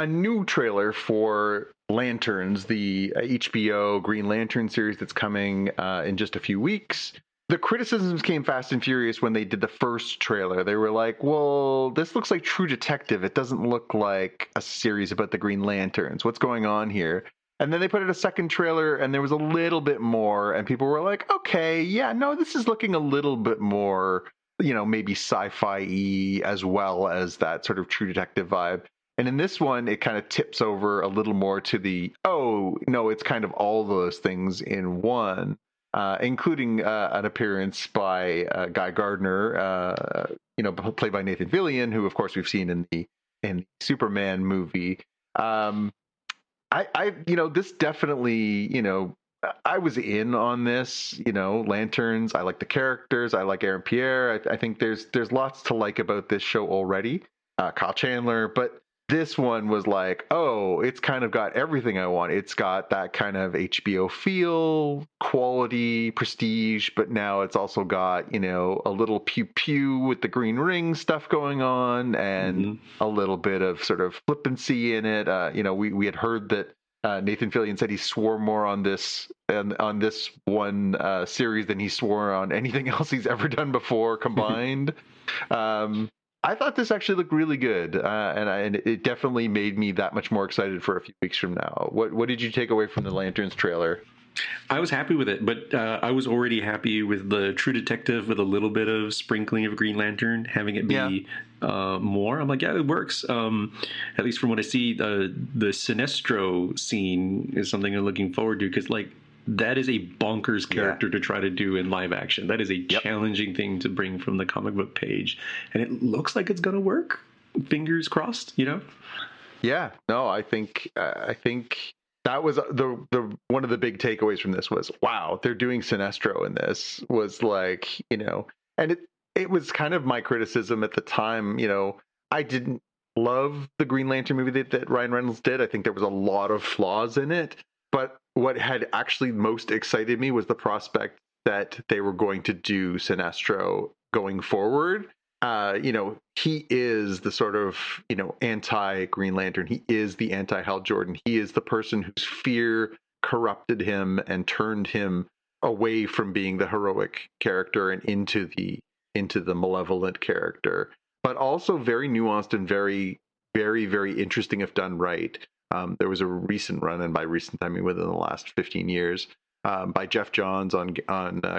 new trailer for Lanterns, the HBO Green Lantern series that's coming in just a few weeks. The criticisms came fast and furious when they did the first trailer. They were like, well, this looks like True Detective. It doesn't look like a series about the Green Lanterns. What's going on here? And then they put out a second trailer, and there was a little bit more, and people were like, okay, yeah, no, this is looking a little bit more, maybe sci-fi-y, as well as that sort of True Detective vibe. And in this one, it kind of tips over a little more to the, oh, no, it's kind of all those things in one. Including an appearance by Guy Gardner, played by Nathan Fillion, who, of course, we've seen in the Superman movie. This definitely, I was in on this. Lanterns. I like the characters. I like Aaron Pierre. I think there's lots to like about this show already. Kyle Chandler, but this one was like, oh, it's kind of got everything I want. It's got that kind of HBO feel, quality, prestige, but now it's also got, a little pew-pew with the green ring stuff going on, and a little bit of sort of flippancy in it. We had heard that Nathan Fillion said he swore more on this one series than he swore on anything else he's ever done before combined. I thought this actually looked really good, and it definitely made me that much more excited for a few weeks from now. What did you take away from the Lanterns trailer? I was happy with it, but I was already happy with the True Detective with a little bit of sprinkling of Green Lantern, having it be more. I'm like, yeah, it works. At least from what I see, the Sinestro scene is something I'm looking forward to, because that is a bonkers character to try to do in live action. That is a challenging thing to bring from the comic book page, and it looks like it's going to work. Fingers crossed, Yeah, no, I think that was the one of the big takeaways from this was, wow, they're doing Sinestro in this. Was like, and it was kind of my criticism at the time. I didn't love the Green Lantern movie that Ryan Reynolds did. I think there was a lot of flaws in it, but what had actually most excited me was the prospect that they were going to do Sinestro going forward. he is the sort of, anti-Green Lantern. He is the anti-Hal Jordan. He is the person whose fear corrupted him and turned him away from being the heroic character and into the malevolent character, but also very nuanced and very, very, very interesting if done right. There was a recent run, and by recent I mean within the last 15 years, by Jeff Johns on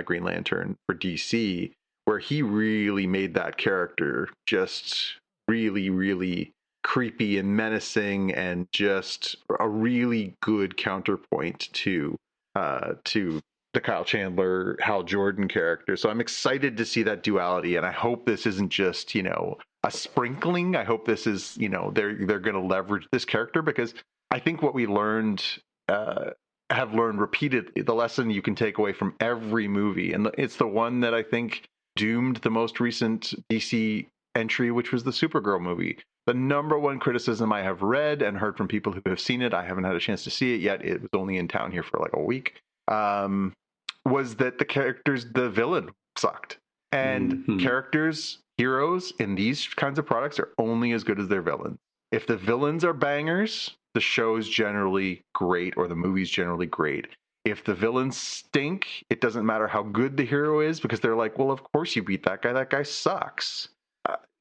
Green Lantern for DC, where he really made that character just really, really creepy and menacing, and just a really good counterpoint to the Kyle Chandler, Hal Jordan character. So I'm excited to see that duality, and I hope this isn't just, a sprinkling. I hope this is, they're going to leverage this character, because I think what we have learned repeatedly, the lesson you can take away from every movie, and it's the one that I think doomed the most recent DC entry, which was the Supergirl movie. The number one criticism I have read and heard from people who have seen it, I haven't had a chance to see it yet, it was only in town here for like a week, was that the villain sucked. And characters, heroes in these kinds of products are only as good as their villains. If the villains are bangers, the show's generally great, or the movie's generally great. If the villains stink, it doesn't matter how good the hero is, because they're like, well, of course you beat that guy. That guy sucks.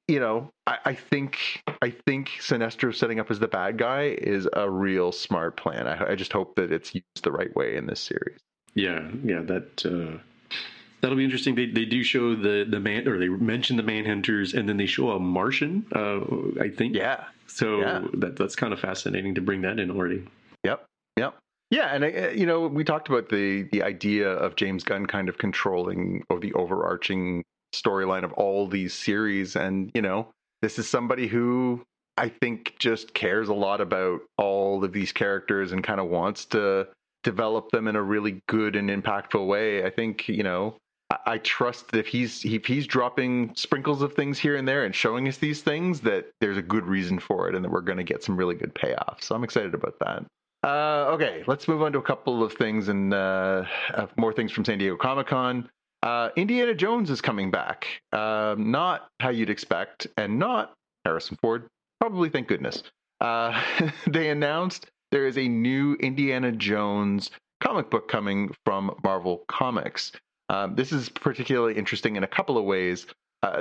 I think Sinestro setting up as the bad guy is a real smart plan. I just hope that it's used the right way in this series. Yeah, that'll be interesting. They do show the man, or they mention the Manhunters, and then they show a Martian, I think. Yeah. So that's kind of fascinating to bring that in already. Yep. Yeah, and we talked about the idea of James Gunn kind of controlling the overarching storyline of all these series, and this is somebody who I think just cares a lot about all of these characters and kind of wants to develop them in a really good and impactful way. I think I trust that if he's dropping sprinkles of things here and there and showing us these things, that there's a good reason for it, and that we're going to get some really good payoff. So I'm excited about that. Okay, let's move on to a couple of things, and more things from San Diego Comic-Con. Indiana Jones is coming back. Not how you'd expect, and not Harrison Ford. Probably, thank goodness. They announced there is a new Indiana Jones comic book coming from Marvel Comics. This is particularly interesting in a couple of ways.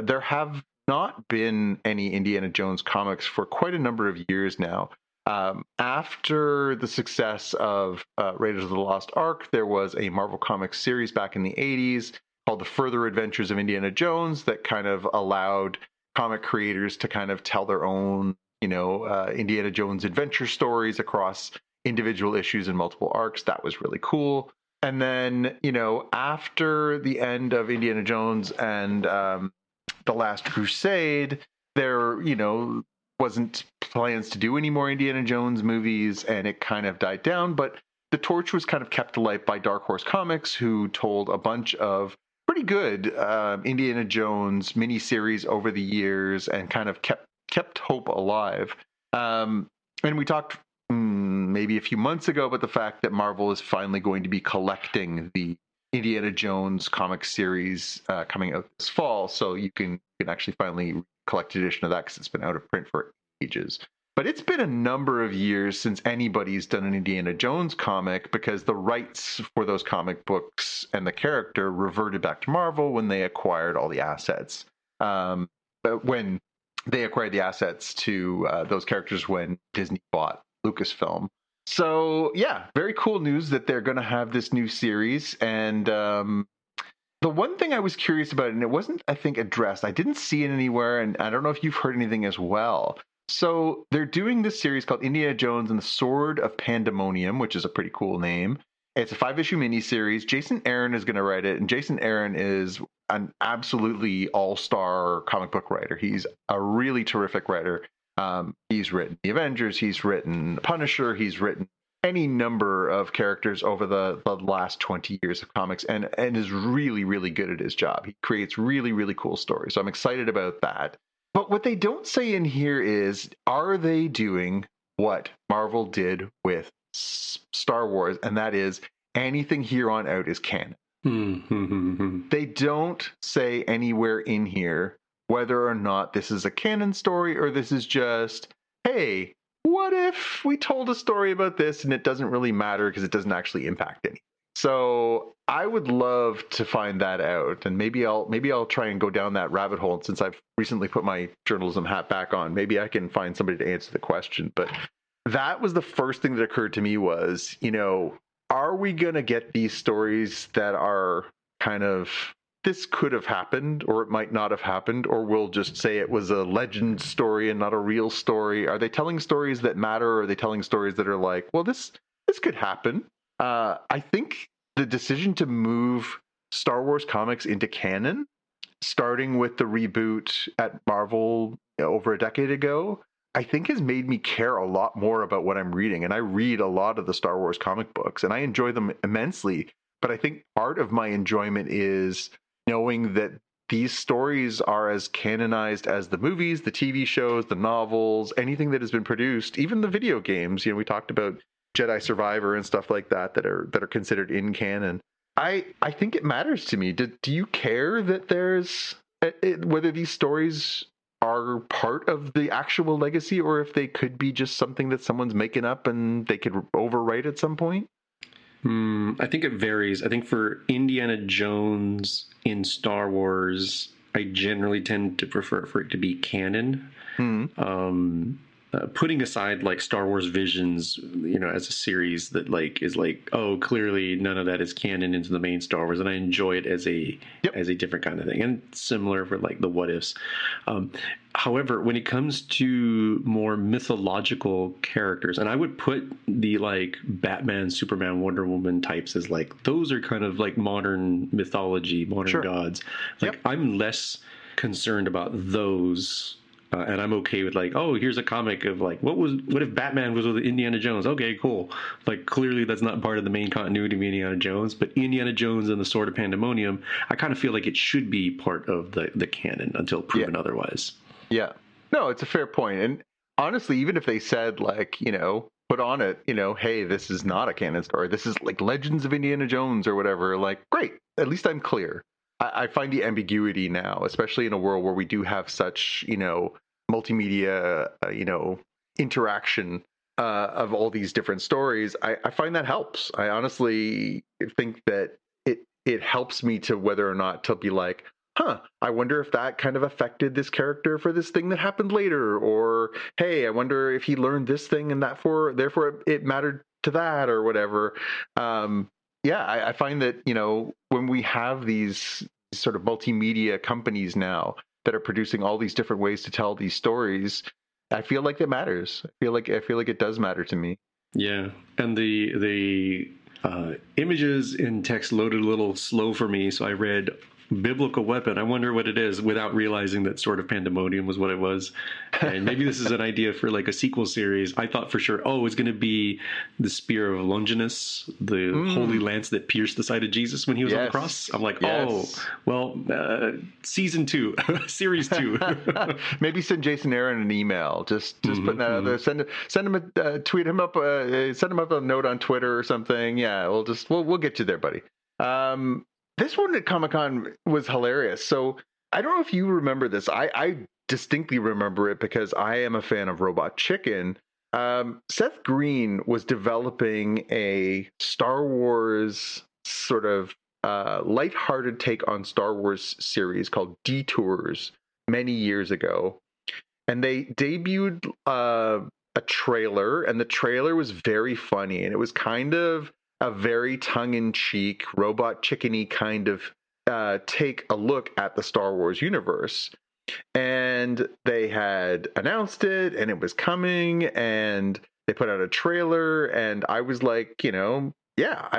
There have not been any Indiana Jones comics for quite a number of years now. After the success of Raiders of the Lost Ark, there was a Marvel Comics series back in the 80s called The Further Adventures of Indiana Jones that kind of allowed comic creators to kind of tell their own, Indiana Jones adventure stories across individual issues and multiple arcs. That was really cool. And then, after the end of Indiana Jones and The Last Crusade, there, wasn't plans to do any more Indiana Jones movies, and it kind of died down. But the torch was kind of kept alight by Dark Horse Comics, who told a bunch of pretty good Indiana Jones miniseries over the years and kind of kept hope alive. And we talked maybe a few months ago about the fact that Marvel is finally going to be collecting the Indiana Jones comic series coming out this fall, so you can actually finally collect an edition of that, because it's been out of print for ages. But it's been a number of years since anybody's done an Indiana Jones comic, because the rights for those comic books and the character reverted back to Marvel when they acquired all the assets. But when they acquired the assets to those characters when Disney bought Lucasfilm. So yeah, very cool news that they're going to have this new series. And the one thing I was curious about, and it wasn't, I think, addressed, I didn't see it anywhere, and I don't know if you've heard anything as well. So they're doing this series called Indiana Jones and the Sword of Pandemonium, which is a pretty cool name. It's a 5-issue miniseries. Jason Aaron is going to write it, and Jason Aaron is an absolutely all-star comic book writer. He's a really terrific writer. He's written The Avengers, he's written Punisher, he's written any number of characters over the last 20 years of comics, and is really, really good at his job. He creates really, really cool stories. So I'm excited about that. But what they don't say in here is, are they doing what Marvel did with Star Wars? And that is, anything here on out is canon. They don't say anywhere in here whether or not this is a canon story or this is just, hey, what if we told a story about this and it doesn't really matter because it doesn't actually impact anything. So I would love to find that out, and maybe I'll try and go down that rabbit hole. And since I've recently put my journalism hat back on, maybe I can find somebody to answer the question. But that was the first thing that occurred to me was, are we going to get these stories that are kind of, this could have happened or it might not have happened, or we'll just say it was a legend story and not a real story? Are they telling stories that matter, or are they telling stories that are like, well, this could happen? I think the decision to move Star Wars comics into canon, starting with the reboot at Marvel over a decade ago, I think has made me care a lot more about what I'm reading. And I read a lot of the Star Wars comic books and I enjoy them immensely. But I think part of my enjoyment is knowing that these stories are as canonized as the movies, the TV shows, the novels, anything that has been produced, even the video games. We talked about Jedi Survivor and stuff like that that are considered in canon. I think it matters to me. Do you care that there's whether these stories are part of the actual legacy or if they could be just something that someone's making up and they could overwrite at some point? I think it varies. I think for Indiana Jones in Star Wars, I generally tend to prefer for it to be canon. Putting aside like Star Wars Visions, as a series that is oh, clearly none of that is canon into the main Star Wars, and I enjoy it as a different kind of thing, and similar for like the What Ifs. However, when it comes to more mythological characters, and I would put the like Batman, Superman, Wonder Woman types as like those are kind of like modern mythology, modern gods. Like I'm less concerned about those. And I'm okay with like, oh, here's a comic of like, what if Batman was with Indiana Jones? Okay, cool. Like clearly that's not part of the main continuity of Indiana Jones, but Indiana Jones and the Sword of Pandemonium, I kind of feel like it should be part of the canon until proven otherwise. Yeah. No, it's a fair point. And honestly, even if they said like, put on it, hey, this is not a canon story. This is like Legends of Indiana Jones or whatever. Like, great. At least I'm clear. I find the ambiguity now, especially in a world where we do have such, multimedia, interaction of all these different stories. I find that helps. I honestly think that it helps me to whether or not to be like, I wonder if that kind of affected this character for this thing that happened later, or hey, I wonder if he learned this thing and therefore it mattered to that or whatever. I find that, when we have these sort of multimedia companies now that are producing all these different ways to tell these stories, I feel like it matters. I feel like it does matter to me. Yeah. And the images in text loaded a little slow for me. So I read biblical weapon. I wonder what it is without realizing that Sword of Pandemonium was what it was. And maybe this is an idea for like a sequel series. I thought for sure, it's going to be the spear of Longinus, the holy lance that pierced the side of Jesus when he was on the cross. I'm like, season 2, series 2. Maybe send Jason Aaron an email. Just putting that out there. Send him tweet him up, send him up a note on Twitter or something. Yeah, we'll get you there, buddy. This one at Comic-Con was hilarious. So I don't know if you remember this. I distinctly remember it because I am a fan of Robot Chicken. Seth Green was developing a Star Wars sort of lighthearted take on Star Wars series called Detours many years ago. And they debuted a trailer, and the trailer was very funny. And it was kind of a very tongue-in-cheek, Robot Chicken-y kind of take a look at the Star Wars universe. And they had announced it, and it was coming, and they put out a trailer, and I was like, I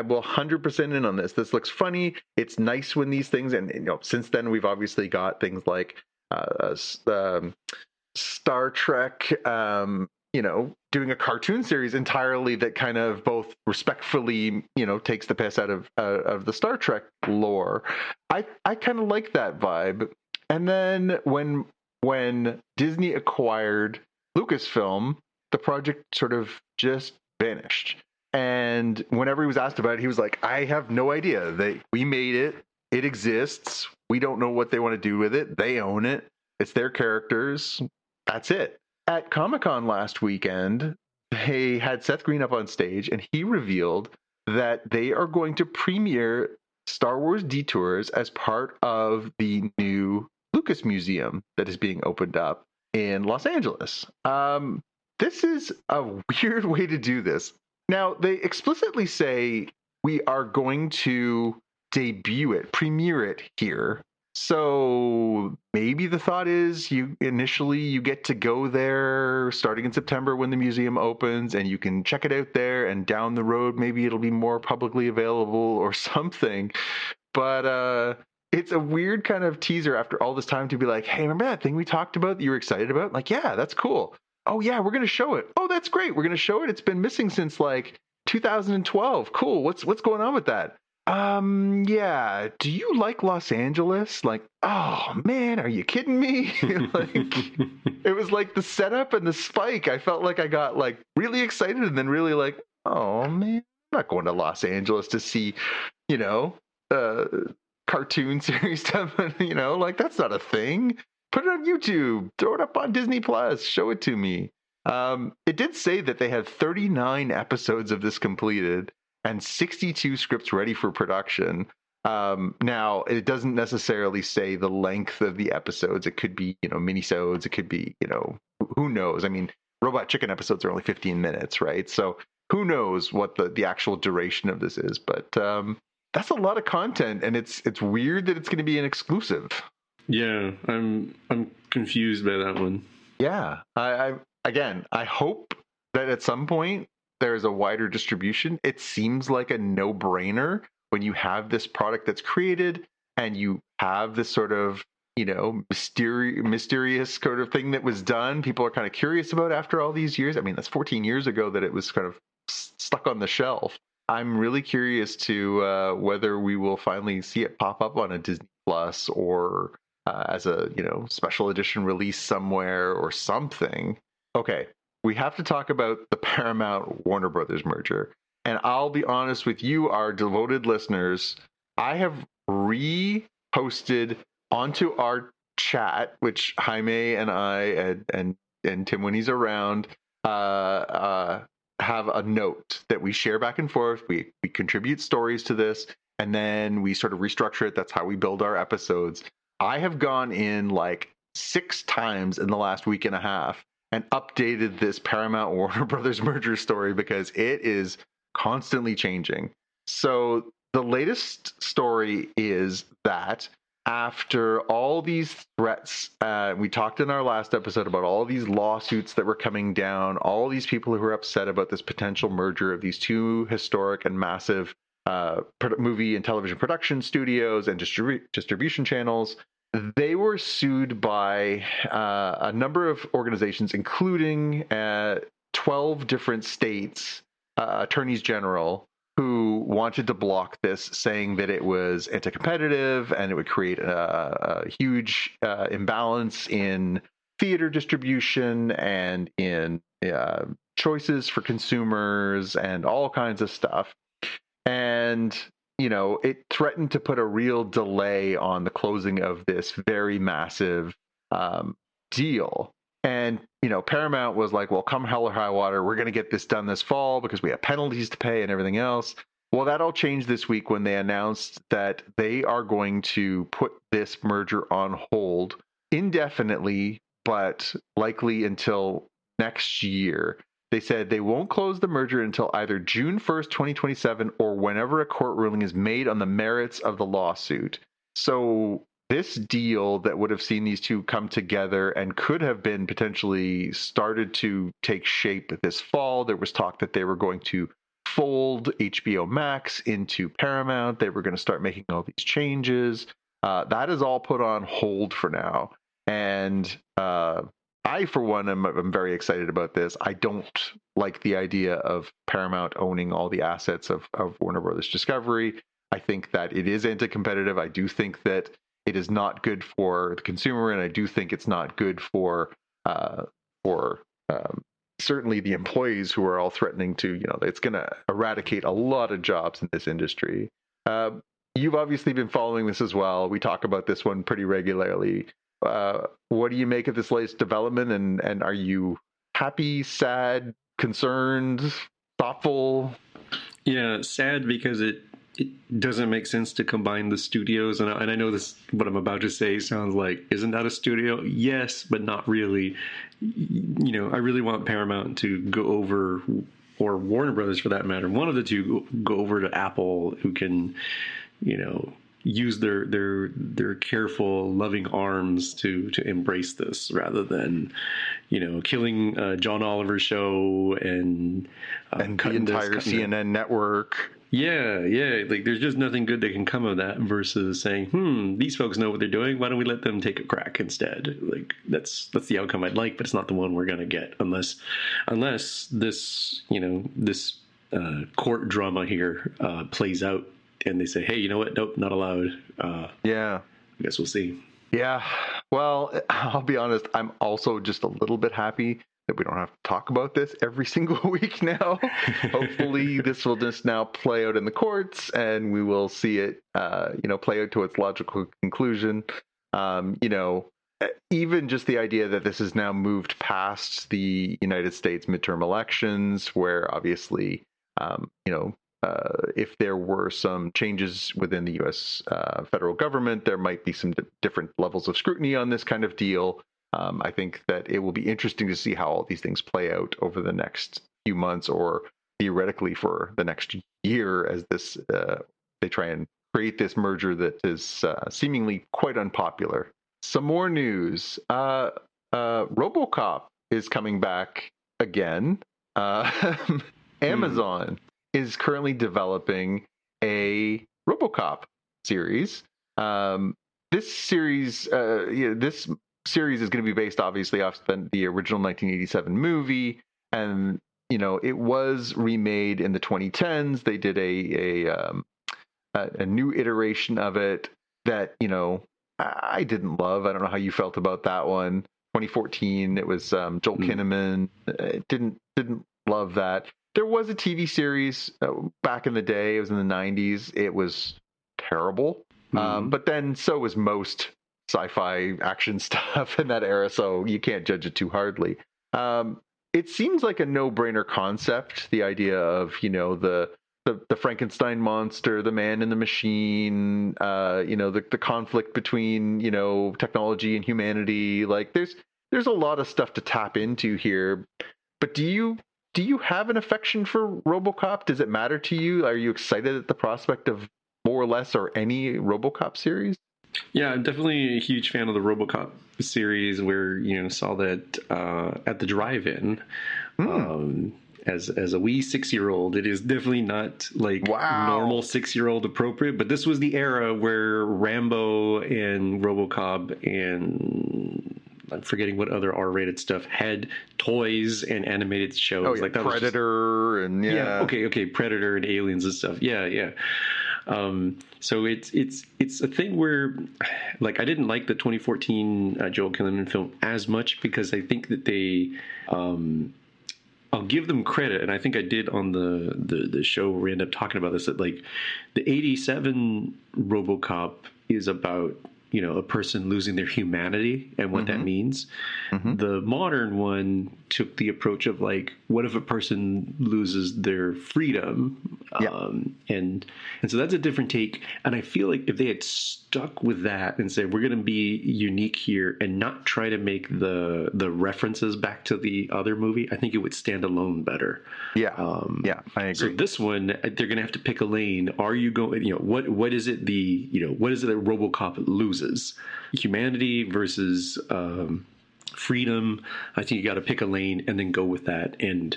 will 100% in on this. This looks funny. It's nice when these things, and since then we've obviously got things like Star Trek, doing a cartoon series entirely that kind of both respectfully, takes the piss out of the Star Trek lore. I kind of like that vibe. And then when Disney acquired Lucasfilm, the project sort of just vanished. And whenever he was asked about it, he was like, I have no idea. We made it. It exists. We don't know what they want to do with it. They own it. It's their characters. That's it. At Comic-Con last weekend, they had Seth Green up on stage, and he revealed that they are going to premiere Star Wars Detours as part of the new Lucas Museum that is being opened up in Los Angeles. This is a weird way to do this. Now, they explicitly say we are going to premiere it here. So maybe the thought is you get to go there starting in September when the museum opens, and you can check it out there, and down the road maybe it'll be more publicly available or something. But it's a weird kind of teaser after all this time to be like, hey, remember that thing we talked about that you were excited about? Like, yeah, that's cool. Oh yeah, we're going to show it. Oh, that's great. We're going to show it. It's been missing since like 2012. Cool. What's going on with that? Yeah. Do you like Los Angeles? Like, oh man, are you kidding me? Like, it was like the setup and the spike. I felt like I got like really excited and then really like, oh man, I'm not going to Los Angeles to see, cartoon series stuff. Like that's not a thing. Put it on YouTube, throw it up on Disney Plus, show it to me. It did say that they had 39 episodes of this completed and 62 scripts ready for production. Now, it doesn't necessarily say the length of the episodes. It could be, minisodes. It could be, who knows? I mean, Robot Chicken episodes are only 15 minutes, right? So who knows what the actual duration of this is? But that's a lot of content, and it's weird that it's going to be an exclusive. Yeah, I'm confused by that one. Yeah, I hope that at some point there's a wider distribution. It seems like a no-brainer when you have this product that's created and you have this sort of, mysterious sort of thing that was done. People are kind of curious about after all these years. I mean, that's 14 years ago that it was kind of stuck on the shelf. I'm really curious to whether we will finally see it pop up on a Disney Plus or as a special edition release somewhere or something. Okay, we have to talk about the Paramount Warner Brothers merger. And I'll be honest with you, our devoted listeners, I have reposted onto our chat, which Jaime and I and Tim when he's around have a note that we share back and forth. We contribute stories to this, and then we sort of restructure it. That's how we build our episodes. I have gone in like 6 times in the last week and a half and updated this Paramount Warner Brothers merger story because it is constantly changing. So the latest story is that after all these threats, we talked in our last episode about all these lawsuits that were coming down, all these people who were upset about this potential merger of these two historic and massive movie and television production studios and distribution channels. They were sued by a number of organizations, including 12 different states, attorneys general, who wanted to block this, saying that it was anti-competitive and it would create a huge imbalance in theater distribution and in choices for consumers and all kinds of stuff. And it threatened to put a real delay on the closing of this very massive deal. And, Paramount was like, well, come hell or high water, we're going to get this done this fall because we have penalties to pay and everything else. Well, that all changed this week when they announced that they are going to put this merger on hold indefinitely, but likely until next year. They said they won't close the merger until either June 1st, 2027, or whenever a court ruling is made on the merits of the lawsuit. So this deal that would have seen these two come together and could have been potentially started to take shape this fall. There was talk that they were going to fold HBO Max into Paramount. They were going to start making all these changes. That is all put on hold for now. And I, for one, I'm very excited about this. I don't like the idea of Paramount owning all the assets of Warner Brothers Discovery. I think that it is anti-competitive. I do think that it is not good for the consumer, and I do think it's not good for certainly the employees who are all threatening to, it's going to eradicate a lot of jobs in this industry. You've obviously been following this as well. We talk about this one pretty regularly. what do you make of this latest development? And are you happy, sad, concerned, thoughtful? Yeah, sad because it doesn't make sense to combine the studios. And I know this, what I'm about to say sounds like, isn't that a studio? Yes, but not really. I really want Paramount to go over, or Warner Brothers for that matter, one of the two, go over to Apple, who can, use their careful, loving arms to embrace this, rather than, killing John Oliver's show and the entire CNN network. Yeah. Like, there's just nothing good that can come of that, versus saying, these folks know what they're doing. Why don't we let them take a crack instead? Like, that's the outcome I'd like, but it's not the one we're going to get unless this, this court drama here plays out and they say, hey, you know what? Nope, not allowed. I guess we'll see. Yeah. Well, I'll be honest. I'm also just a little bit happy that we don't have to talk about this every single week now. Hopefully this will just now play out in the courts and we will see it, play out to its logical conclusion. Even just the idea that this has now moved past the United States midterm elections, where obviously, if there were some changes within the U.S. Federal government, there might be some different levels of scrutiny on this kind of deal. I think that it will be interesting to see how all these things play out over the next few months, or theoretically for the next year, as this they try and create this merger that is seemingly quite unpopular. Some more news. RoboCop is coming back again. Amazon is currently developing a RoboCop series. This series is going to be based obviously off the original 1987 movie, and it was remade in the 2010s. They did a new iteration of it that I didn't love. I don't know how you felt about that one. 2014, it was Joel Kinnaman. Didn't love that. There was a TV series back in the day. It was in the 90s. It was terrible. But then so was most sci-fi action stuff in that era, so you can't judge it too hardly. It seems like a no-brainer concept, the idea of, the Frankenstein monster, the man in the machine, the conflict between, technology and humanity. Like, there's a lot of stuff to tap into here. But do you have an affection for RoboCop? Does it matter to you? Are you excited at the prospect of more or less or any RoboCop series? Yeah, I'm definitely a huge fan of the RoboCop series, where saw that at the drive-in. As a wee 6-year-old, it is definitely not like normal 6-year-old appropriate, but this was the era where Rambo and RoboCop and I'm forgetting what other R-rated stuff had toys and animated shows. Oh, yeah, like that Predator and okay, Predator and Aliens and stuff. Yeah. So it's a thing where, like, I didn't like the 2014 Joel Kinnaman film as much, because I think that they I'll give them credit, and I think I did on the show where we end up talking about this, that like the 87 RoboCop is about a person losing their humanity and what that means. The modern one took the approach of like, what if a person loses their freedom? And so that's a different take. And I feel like if they had stuck with that and said, we're going to be unique here and not try to make the references back to the other movie, I think it would stand alone better. I agree. So this one, they're going to have to pick a lane. Are you going, what is it what is it that RoboCop loses? Humanity versus freedom. I think you got to pick a lane and then go with that. And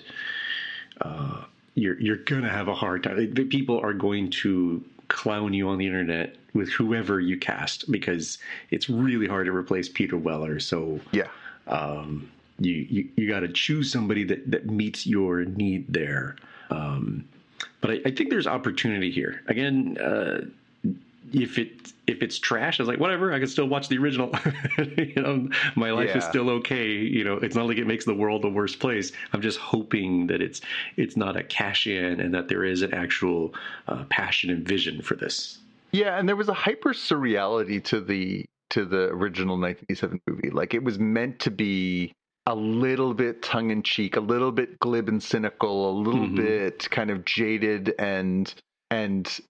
you're going to have a hard time. People are going to clown you on the internet with whoever you cast, because it's really hard to replace Peter Weller. So you got to choose somebody that meets your need there. But I think there's opportunity here. Again, if it's trash, I was like, whatever, I can still watch the original. My life is still okay. It's not like it makes the world a worse place. I'm just hoping that it's not a cash in, and that there is an actual passion and vision for this. Yeah, and there was a hyper surreality to the to the original 1987 movie. Like, it was meant to be a little bit tongue-in-cheek, a little bit glib and cynical, a little bit kind of jaded, and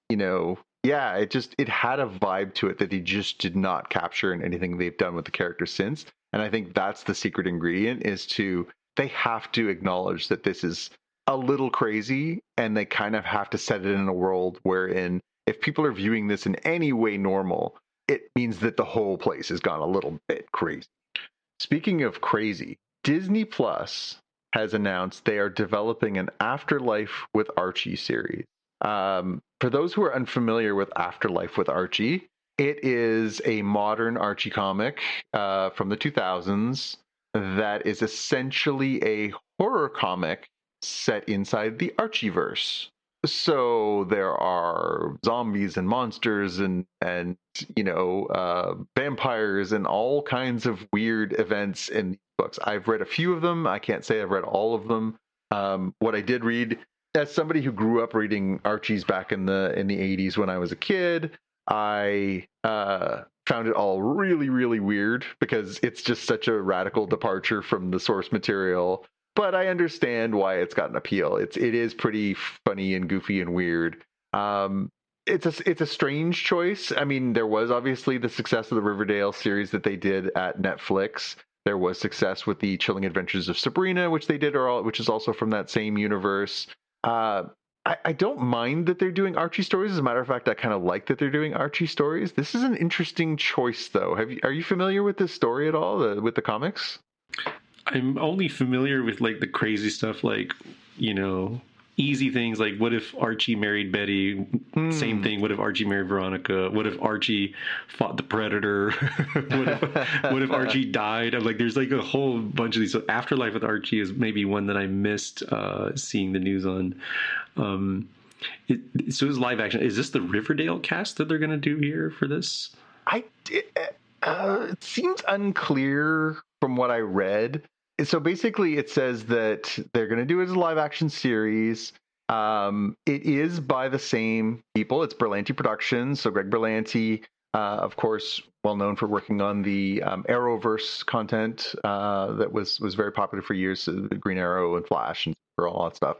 you know, yeah, it had a vibe to it that they just did not capture in anything they've done with the character since. And I think that's the secret ingredient, is they have to acknowledge that this is a little crazy, and they kind of have to set it in a world wherein if people are viewing this in any way normal, it means that the whole place has gone a little bit crazy. Speaking of crazy, Disney Plus has announced they are developing an Afterlife with Archie series. For those who are unfamiliar with Afterlife with Archie, it is a modern Archie comic from the 2000s that is essentially a horror comic set inside the Archieverse. So there are zombies and monsters and you know, vampires and all kinds of weird events in these books. I've read a few of them. I can't say I've read all of them. What I did read, as somebody who grew up reading Archies back in the 80s when I was a kid, I found it all really, really weird because it's just such a radical departure from the source material. But I understand why it's got an appeal. It is pretty funny and goofy and weird. It's a strange choice. I mean, there was obviously the success of the Riverdale series that they did at Netflix. There was success with the Chilling Adventures of Sabrina, which they did, which is also from that same universe. I don't mind that they're doing Archie stories. As a matter of fact, I kind of like that they're doing Archie stories. This is an interesting choice, though. Are you familiar with this story at all, with the comics? I'm only familiar with like the crazy stuff, like, you know, easy things like what if Archie married Betty? Same thing. What if Archie married Veronica? What if Archie fought the Predator? what if Archie died? I'm like, there's like a whole bunch of these. So Afterlife with Archie is maybe one that I missed seeing the news on. So it's live action. Is this the Riverdale cast that they're going to do here for this? It seems unclear from what I read. So basically, it says that they're going to do it as a live action series. It is by the same people. It's Berlanti Productions. So Greg Berlanti, of course, well known for working on the Arrowverse content that was very popular for years. So Green Arrow and Flash and all that stuff.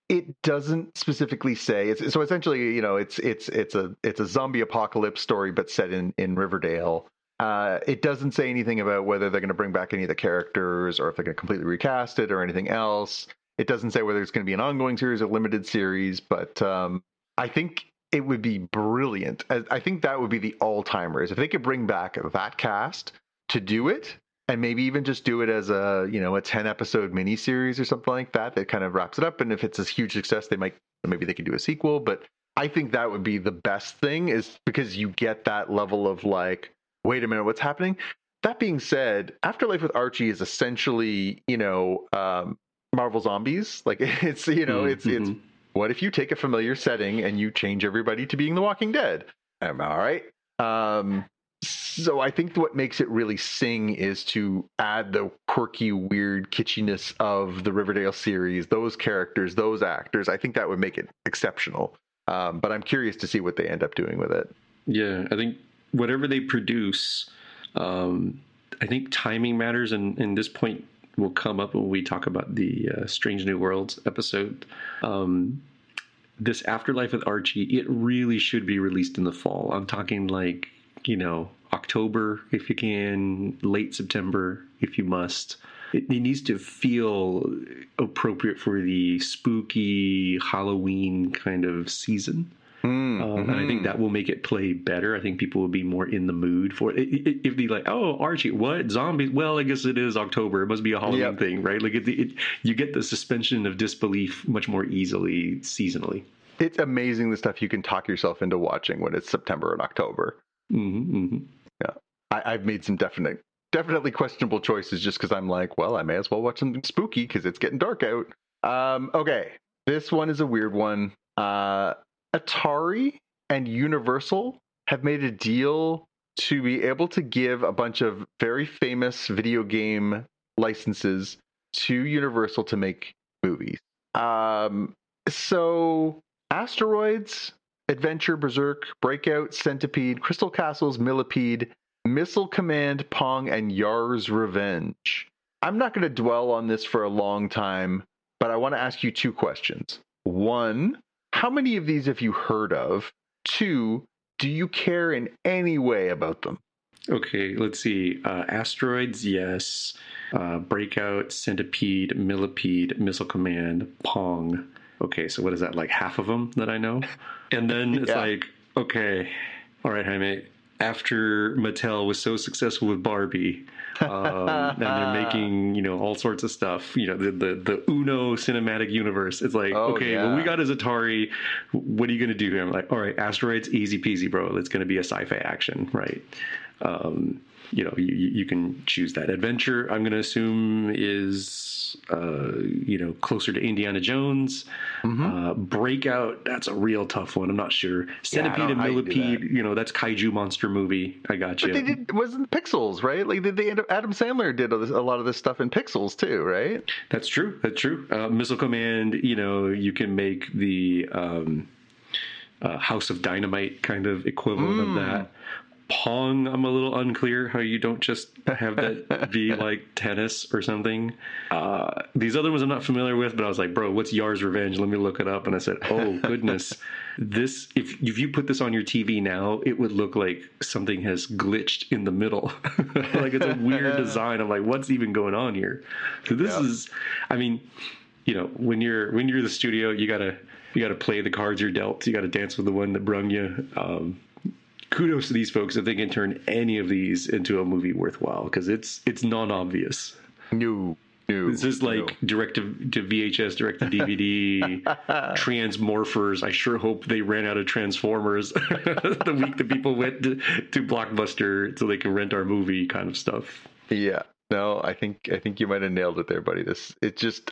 It doesn't specifically say. So essentially, you know, it's a zombie apocalypse story, but set in Riverdale. It doesn't say anything about whether they're going to bring back any of the characters or if they're going to completely recast it or anything else. It doesn't say whether it's going to be an ongoing series or limited series, but I think it would be brilliant. I think that would be the all-timers. If they could bring back that cast to do it, and maybe even just do it as a 10-episode miniseries or something like that kind of wraps it up. And if it's a huge success, maybe they could do a sequel. But I think that would be the best thing, is because you get that level of like, wait a minute, what's happening? That being said, Afterlife with Archie is essentially, Marvel Zombies. Like, it's, it's what if you take a familiar setting and you change everybody to being The Walking Dead? Am I all right? So I think what makes it really sing is to add the quirky, weird kitschiness of the Riverdale series, those characters, those actors. I think that would make it exceptional. But I'm curious to see what they end up doing with it. Yeah, I think whatever they produce, I think timing matters. And this point will come up when we talk about the Strange New Worlds episode. This Afterlife with Archie, it really should be released in the fall. I'm talking like, October if you can, late September if you must. It needs to feel appropriate for the spooky Halloween kind of season. And I think that will make it play better. I think people will be more in the mood for it. If they like, oh, Archie, what? Zombies? Well, I guess it is October. It must be a Halloween thing, right? Like you get the suspension of disbelief much more easily seasonally. It's amazing the stuff you can talk yourself into watching when it's September and October. Yeah, I've made some definitely questionable choices just because I'm like, well, I may as well watch something spooky because it's getting dark out. Okay, this one is a weird one. Atari and Universal have made a deal to be able to give a bunch of very famous video game licenses to Universal to make movies. So Asteroids Adventure, Berserk, Breakout, Centipede, Crystal Castles, Millipede, Missile Command, Pong, and Yar's Revenge. I'm not going to dwell on this for a long time, but I want to ask you two questions. One, how many of these have you heard of? Two, do you care in any way about them? Okay, let's see. Asteroids, yes. Breakout, Centipede, Millipede, Missile Command, Pong. Okay, so what is that, like half of them that I know? And then it's like, okay, all right, Jaime, after Mattel was so successful with Barbie, and they're making, all sorts of stuff, the Uno cinematic universe. It's like, what we got is Atari. What are you going to do here? I'm like, all right, Asteroids, easy peasy, bro. It's going to be a sci-fi action, right? You can choose that. Adventure, I'm going to assume, is closer to Indiana Jones. Breakout, that's a real tough one. I'm not sure. Centipede and Millipede, that's kaiju monster movie. I got you. But it wasn't Pixels, right? Like Adam Sandler did a lot of this stuff in Pixels too, right? That's true. Missile Command, you can make the House of Dynamite kind of equivalent of that. Pong, I'm a little unclear how you don't just have that be like tennis or something. These other ones I'm not familiar with, but I was like, bro, what's Yar's Revenge? Let me look it up. And I said, oh, goodness. This, if you put this on your TV now, it would look like something has glitched in the middle. Like it's a weird design. I'm like, what's even going on here? So this is, I mean, when you're the studio, you gotta play the cards you're dealt. You gotta dance with the one that brung you. Kudos to these folks if they can turn any of these into a movie worthwhile, because it's non-obvious. No. This is like direct to VHS, direct to DVD, Transmorphers. I sure hope they ran out of Transformers the week that people went to Blockbuster so they can rent our movie kind of stuff. Yeah. No, I think you might have nailed it there, buddy.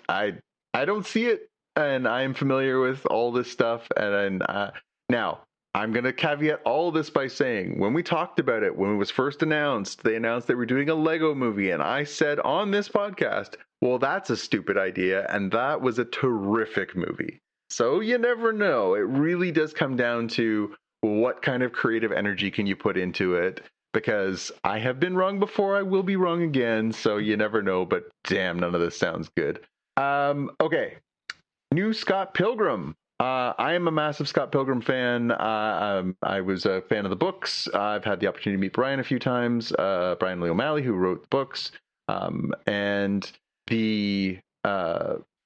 I don't see it, and I'm familiar with all this stuff, and now I'm going to caveat all this by saying, when we talked about it, when it was first announced, they announced they were doing a Lego movie. And I said on this podcast, well, that's a stupid idea. And that was a terrific movie. So you never know. It really does come down to what kind of creative energy can you put into it? Because I have been wrong before. I will be wrong again. So you never know. But damn, none of this sounds good. Okay. New Scott Pilgrim. I am a massive Scott Pilgrim fan. I was a fan of the books. I've had the opportunity to meet Brian a few times. Brian Lee O'Malley, who wrote the books. And the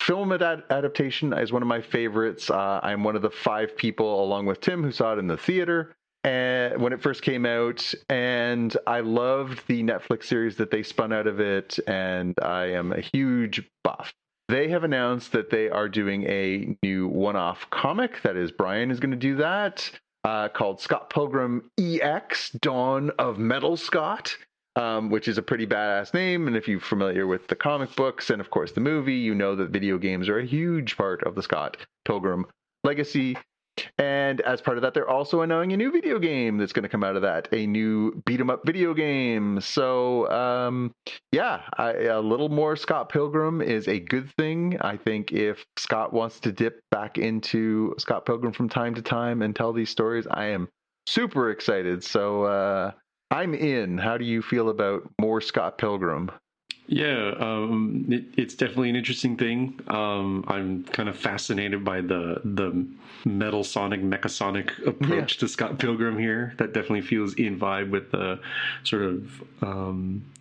film adaptation is one of my favorites. I'm one of the 5 people, along with Tim, who saw it in the theater when it first came out. And I loved the Netflix series that they spun out of it. And I am a huge buff. They have announced that they are doing a new one-off comic. That is, Brian is going to do that, called Scott Pilgrim EX, Dawn of Metal Scott, which is a pretty badass name. And if you're familiar with the comic books and, of course, the movie, you know that video games are a huge part of the Scott Pilgrim legacy. And as part of that, they're also announcing a new video game that's going to come out of that, a new beat-em-up video game. So, a little more Scott Pilgrim is a good thing. I think if Scott wants to dip back into Scott Pilgrim from time to time and tell these stories, I am super excited. So I'm in. How do you feel about more Scott Pilgrim? Yeah, it's definitely an interesting thing. I'm kind of fascinated by the metal sonic, mechasonic approach to Scott Pilgrim here. That definitely feels in vibe with the sort of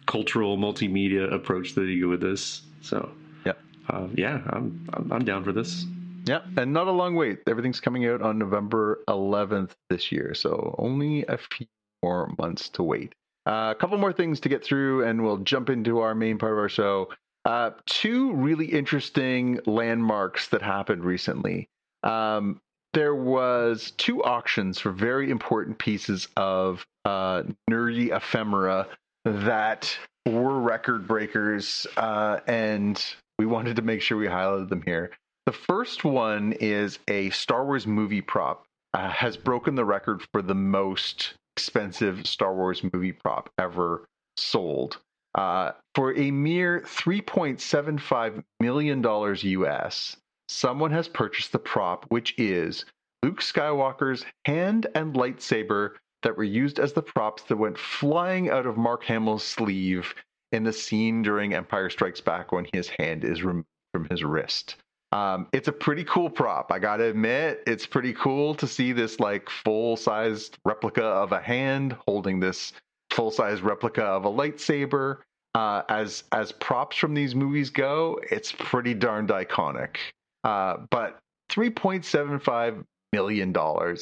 cultural multimedia approach that you go with this. So, I'm down for this. Yeah, and not a long wait. Everything's coming out on November 11th this year, so only a few more months to wait. A couple more things to get through, and we'll jump into our main part of our show. 2 really interesting landmarks that happened recently. There was 2 auctions for very important pieces of nerdy ephemera that were record breakers, and we wanted to make sure we highlighted them here. The first one is a Star Wars movie prop. Has broken the record for the most expensive Star Wars movie prop ever sold. For a mere $3.75 million US, someone has purchased the prop, which is Luke Skywalker's hand and lightsaber that were used as the props that went flying out of Mark Hamill's sleeve in the scene during Empire Strikes Back when his hand is removed from his wrist. It's a pretty cool prop. I gotta admit, it's pretty cool to see this like full-sized replica of a hand holding this full-sized replica of a lightsaber. As props from these movies go, it's pretty darned iconic. But $3.75 million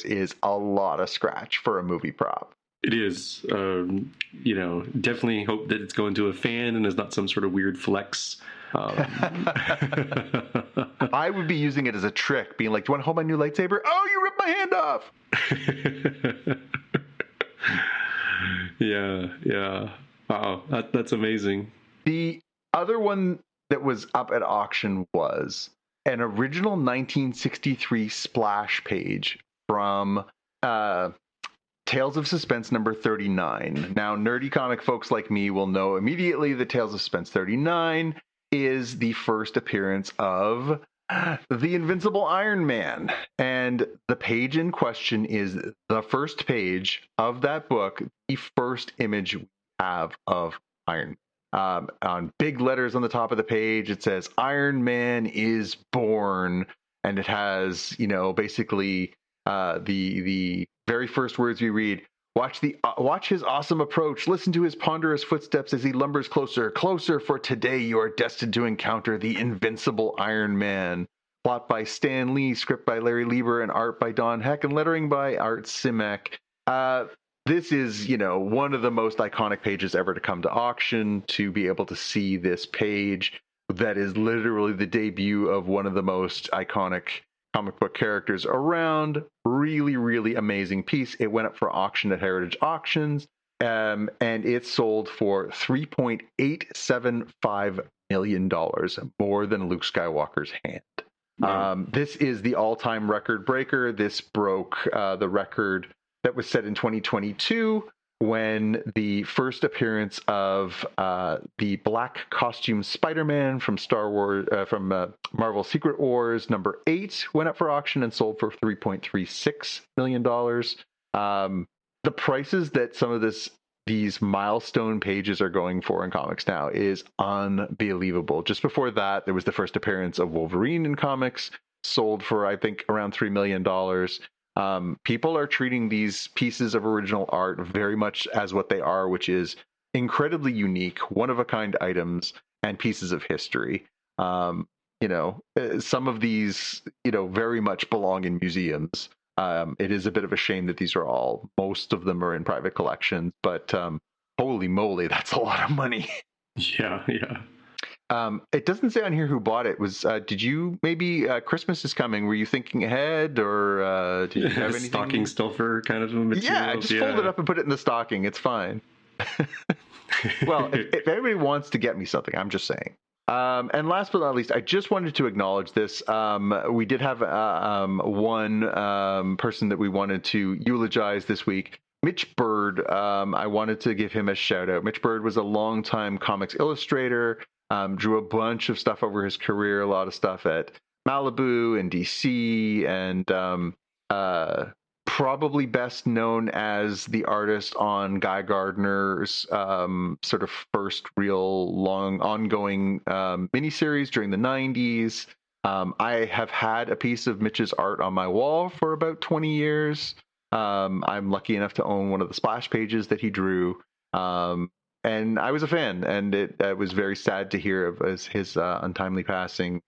is a lot of scratch for a movie prop. It is. Definitely hope that it's going to a fan and is not some sort of weird flex. I would be using it as a trick, being like, "Do you want to hold my new lightsaber? Oh, you ripped my hand off!" Yeah. Wow, that's amazing. The other one that was up at auction was an original 1963 splash page from Tales of Suspense number 39. Now, nerdy comic folks like me will know immediately that Tales of Suspense 39 is the first appearance of the Invincible Iron Man. And the page in question is the first page of that book, the first image we have of Iron Man. On big letters on the top of the page, it says, "Iron Man is born." And it has, basically the very first words we read: Watch his awesome approach. Listen to his ponderous footsteps as he lumbers closer, for today you are destined to encounter the Invincible Iron Man. Plot by Stan Lee, script by Larry Lieber, and art by Don Heck, and lettering by Art Simek. This is, one of the most iconic pages ever to come to auction. To be able to see this page, that is literally the debut of one of the most iconic comic book characters around. Really, really amazing piece. It went up for auction at Heritage Auctions, and it sold for $3.875 million, more than Luke Skywalker's hand. Wow. This is the all-time record breaker. This broke the record that was set in 2022 when the first appearance of the black costume Spider-Man from Marvel Secret Wars number 8 went up for auction and sold for $3.36 million. The prices that some of these milestone pages are going for in comics now is unbelievable. Just before that, there was the first appearance of Wolverine in comics, sold for, I think, around $3 million. People are treating these pieces of original art very much as what they are, which is incredibly unique, one-of-a-kind items and pieces of history. Some of these, very much belong in museums. It is a bit of a shame that most of them are in private collections, but holy moly, that's a lot of money. Yeah. It doesn't say on here who bought it. Did you maybe Christmas is coming? Were you thinking ahead, or did you have anything? Stocking stuffer kind of material? Yeah, just fold it up and put it in the stocking. It's fine. Well, if anybody wants to get me something, I'm just saying. And last but not least, I just wanted to acknowledge this. We did have one person that we wanted to eulogize this week. Mitch Bird. I wanted to give him a shout out. Mitch Bird was a longtime comics illustrator. Drew a bunch of stuff over his career, a lot of stuff at Malibu and DC, and probably best known as the artist on Guy Gardner's sort of first real long ongoing miniseries during the 90s. I have had a piece of Mitch's art on my wall for about 20 years. I'm lucky enough to own one of the splash pages that he drew. And I was a fan, and it was very sad to hear of his untimely passing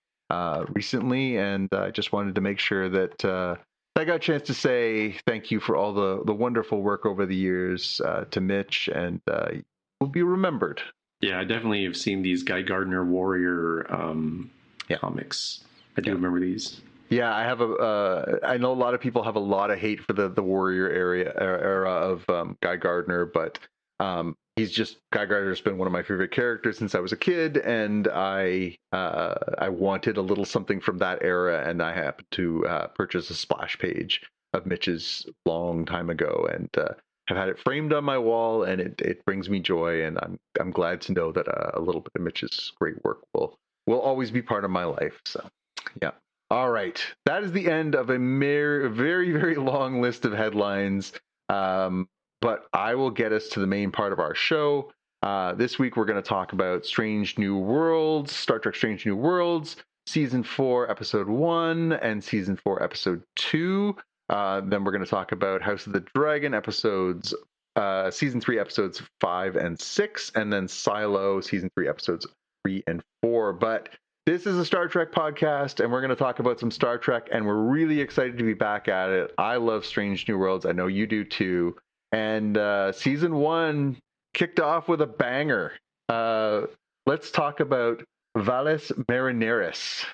recently. And I just wanted to make sure that I got a chance to say thank you for all the wonderful work over the years to Mitch, and will be remembered. Yeah, I definitely have seen these Guy Gardner Warrior comics. I do remember these. Yeah, I have I know a lot of people have a lot of hate for the Warrior era of Guy Gardner, but Guy Gardner's been one of my favorite characters since I was a kid, and I wanted a little something from that era, and I happened to purchase a splash page of Mitch's long time ago, and have had it framed on my wall, and it brings me joy, and I'm glad to know that a little bit of Mitch's great work will always be part of my life. So, yeah. All right. That is the end of a very, very long list of headlines. But I will get us to the main part of our show. This week, we're going to talk about Strange New Worlds, Star Trek Strange New Worlds, Season 4, Episode 1, and Season 4, Episode 2. Then we're going to talk about House of the Dragon Season 3, Episodes 5 and 6, and then Silo, Season 3, Episodes 3 and 4. But this is a Star Trek podcast, and we're going to talk about some Star Trek, and we're really excited to be back at it. I love Strange New Worlds. I know you do too. And Season 1 kicked off with a banger. Let's talk about Valles Marineris.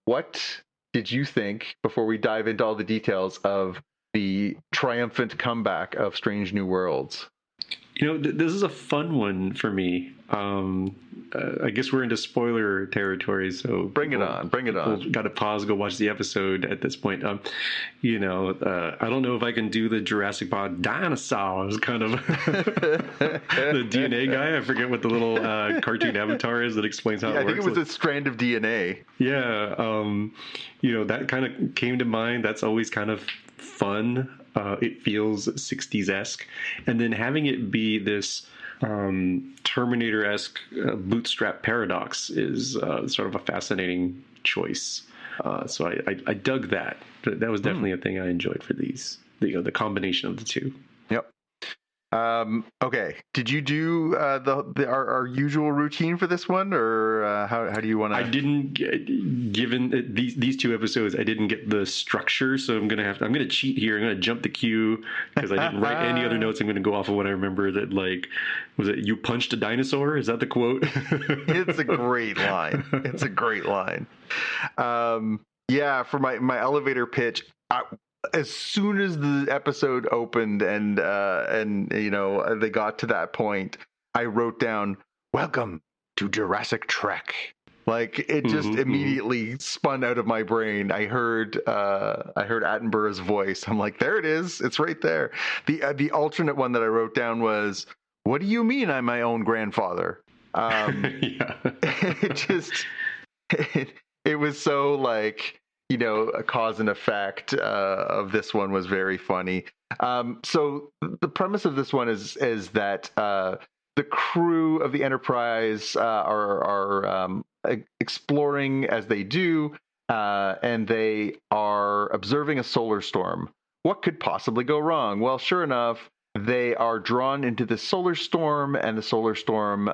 What did you think, before we dive into all the details of the triumphant comeback of Strange New Worlds? This is a fun one for me. I guess we're into spoiler territory, so bring it on. Got to pause, go watch the episode at this point. I don't know if I can do the Jurassic Park dinosaurs kind of the DNA guy. I forget what the little cartoon avatar is that explains how it works. I think it was a strand of DNA. Yeah, that kind of came to mind. That's always kind of fun. It feels 60s-esque. And then having it be this Terminator-esque bootstrap paradox is sort of a fascinating choice. So I dug that. That was definitely a thing I enjoyed for these, the combination of the two. Yep. Okay. Did you do our usual routine for this one, or how do you want to? I didn't. Given these two episodes, I didn't get the structure, so I'm gonna cheat here. I'm gonna jump the queue because I didn't write any other notes. I'm gonna go off of what I remember. That was it? You punched a dinosaur? Is that the quote? It's a great line. It's a great line. Yeah. For my elevator pitch. As soon as the episode opened and they got to that point, I wrote down, "Welcome to Jurassic Trek." Like, it just immediately spun out of my brain. I heard Attenborough's voice. I'm like, there it is. It's right there. The alternate one that I wrote down was, "What do you mean I'm my own grandfather?" Yeah. It was so like, a cause and effect of this one was very funny. So the premise of this one is that the crew of the Enterprise are exploring as they do, and they are observing a solar storm. What could possibly go wrong? Well, sure enough, they are drawn into the solar storm, and the solar storm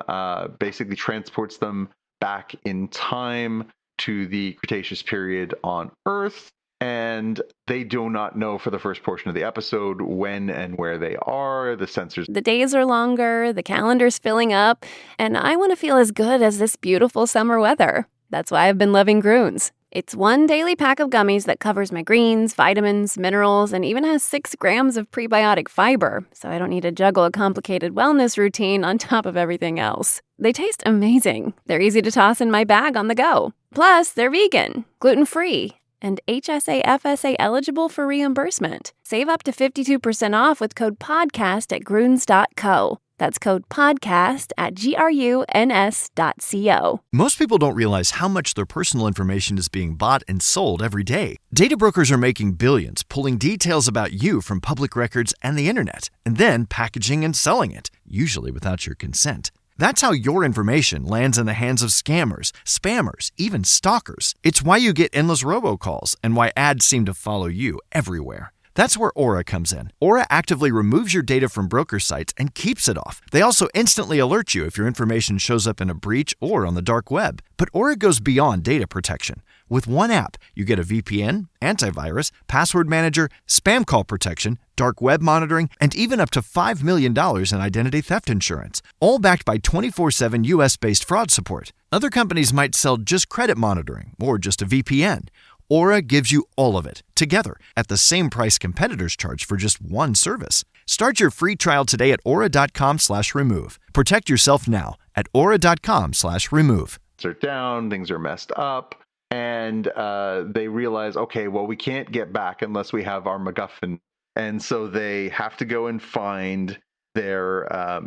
basically transports them back in time to the Cretaceous period on Earth, and they do not know for the first portion of the episode when and where they are. The sensors. The days are longer, the calendar's filling up, and I want to feel as good as this beautiful summer weather. That's why I've been loving Groons. It's one daily pack of gummies that covers my greens, vitamins, minerals, and even has 6 grams of prebiotic fiber, so I don't need to juggle a complicated wellness routine on top of everything else. They taste amazing. They're easy to toss in my bag on the go. Plus, they're vegan, gluten-free, and HSA/FSA eligible for reimbursement. Save up to 52% off with code PODCAST at Gruns.co. That's code PODCAST at GRUNS.co. Most people don't realize how much their personal information is being bought and sold every day. Data brokers are making billions pulling details about you from public records and the internet, and then packaging and selling it, usually without your consent. That's how your information lands in the hands of scammers, spammers, even stalkers. It's why you get endless robocalls and why ads seem to follow you everywhere. That's where Aura comes in. Aura actively removes your data from broker sites and keeps it off. They also instantly alert you if your information shows up in a breach or on the dark web. But Aura goes beyond data protection. With one app, you get a VPN, antivirus, password manager, spam call protection, dark web monitoring, and even up to $5 million in identity theft insurance, all backed by 24/7 US-based fraud support. Other companies might sell just credit monitoring or just a VPN. Aura gives you all of it, together, at the same price competitors charge for just one service. Start your free trial today at aura.com/remove. Protect yourself now at aura.com/remove. They're down, things are messed up, and they realize, okay, well, we can't get back unless we have our MacGuffin. And so they have to go and find their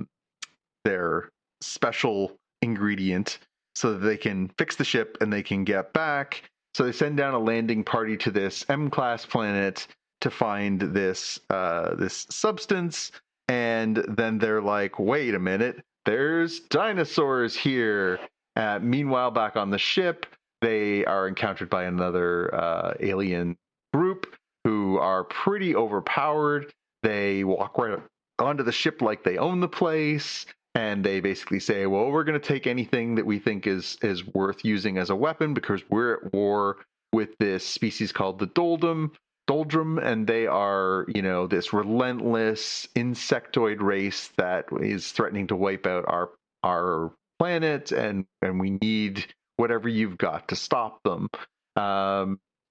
special ingredient so that they can fix the ship and they can get back. So they send down a landing party to this M-class planet to find this this substance, and then they're like, wait a minute, there's dinosaurs here. Meanwhile, back on the ship, they are encountered by another alien group who are pretty overpowered. They walk right onto the ship like they own the place, and they basically say, well, we're going to take anything that we think is worth using as a weapon because we're at war with this species called the Doldrum, and they are, this relentless insectoid race that is threatening to wipe out our planet, and we need whatever you've got to stop them.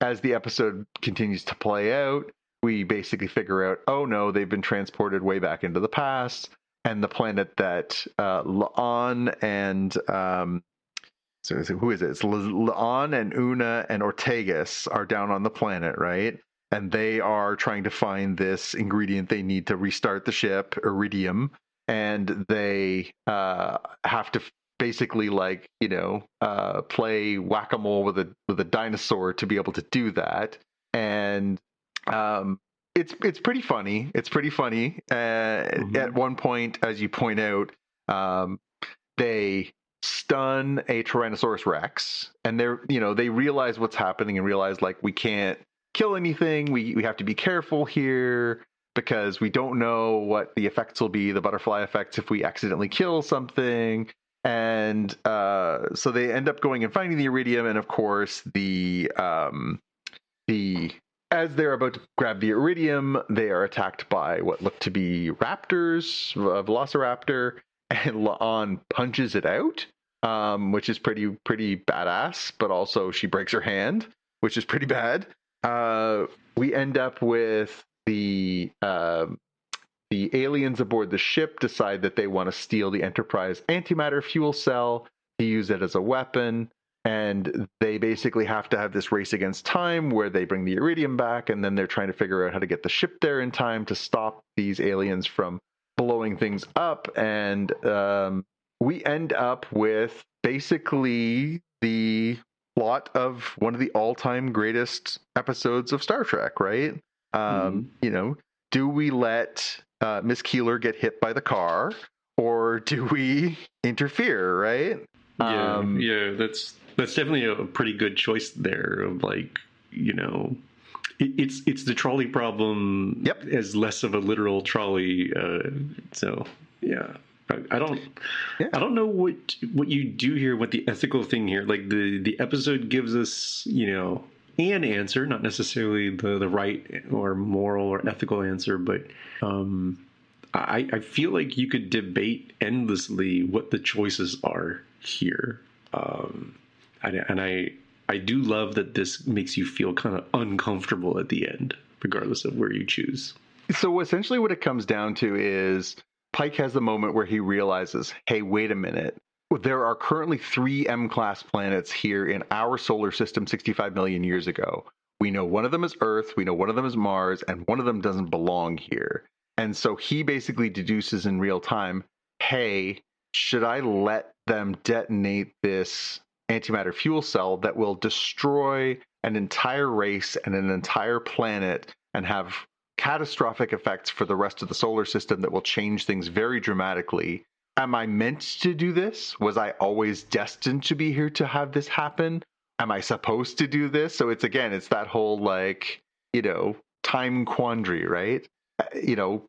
As the episode continues to play out, we basically figure out, oh no, they've been transported way back into the past, and the planet that Laan and so who is it? It's Laan and Una and Ortegas are down on the planet, right? And they are trying to find this ingredient they need to restart the ship, iridium, and they have to basically play whack-a-mole with a dinosaur to be able to do that. And it's pretty funny. It's pretty funny. At one point, as you point out, they stun a Tyrannosaurus Rex, and they realize what's happening and realize we can't kill anything. We have to be careful here because we don't know what the effects will be, the butterfly effects, if we accidentally kill something. And so they end up going and finding the iridium, and of course as they're about to grab the iridium, they are attacked by what look to be raptors, a velociraptor, and Laan punches it out, which is pretty badass, but also she breaks her hand, which is pretty bad. We end up with the aliens aboard the ship decide that they want to steal the Enterprise antimatter fuel cell to use it as a weapon, and they basically have to have this race against time where they bring the iridium back, and then they're trying to figure out how to get the ship there in time to stop these aliens from blowing things up. And we end up with basically the plot of one of the all-time greatest episodes of Star Trek, right? Do we let Miss Keeler get hit by the car, or do we interfere, right? Yeah, that's definitely a pretty good choice there of it's the trolley problem. Yep. As less of a literal trolley. So yeah. I don't know what you do here, what the ethical thing here. The episode gives us, an answer, not necessarily the right or moral or ethical answer, but I feel like you could debate endlessly what the choices are here. And I do love that this makes you feel kind of uncomfortable at the end, regardless of where you choose. So essentially what it comes down to is Pike has the moment where he realizes, hey, wait a minute. There are currently 3 M-class planets here in our solar system 65 million years ago. We know one of them is Earth, we know one of them is Mars, and one of them doesn't belong here. And so he basically deduces in real time, hey, should I let them detonate this antimatter fuel cell that will destroy an entire race and an entire planet and have catastrophic effects for the rest of the solar system that will change things very dramatically? Am I meant to do this? Was I always destined to be here to have this happen? Am I supposed to do this? So it's that whole time quandary, right?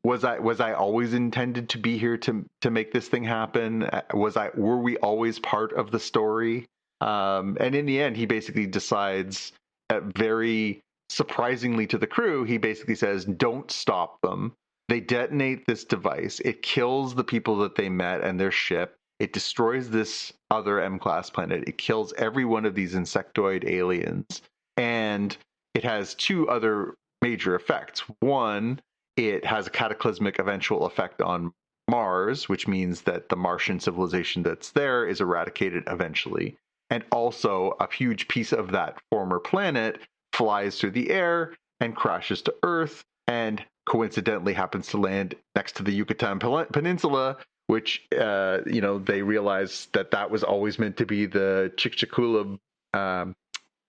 Was I always intended to be here to make this thing happen? Were we always part of the story? And in the end, he basically decides, very surprisingly to the crew, he basically says, don't stop them. They detonate this device. It kills the people that they met and their ship. It destroys this other M-class planet. It kills every one of these insectoid aliens. And it has 2 other major effects. One, it has a cataclysmic eventual effect on Mars, which means that the Martian civilization that's there is eradicated eventually. And also, a huge piece of that former planet flies through the air and crashes to Earth, and coincidentally happens to land next to the Yucatan Peninsula, which, they realize that was always meant to be the Chicxulub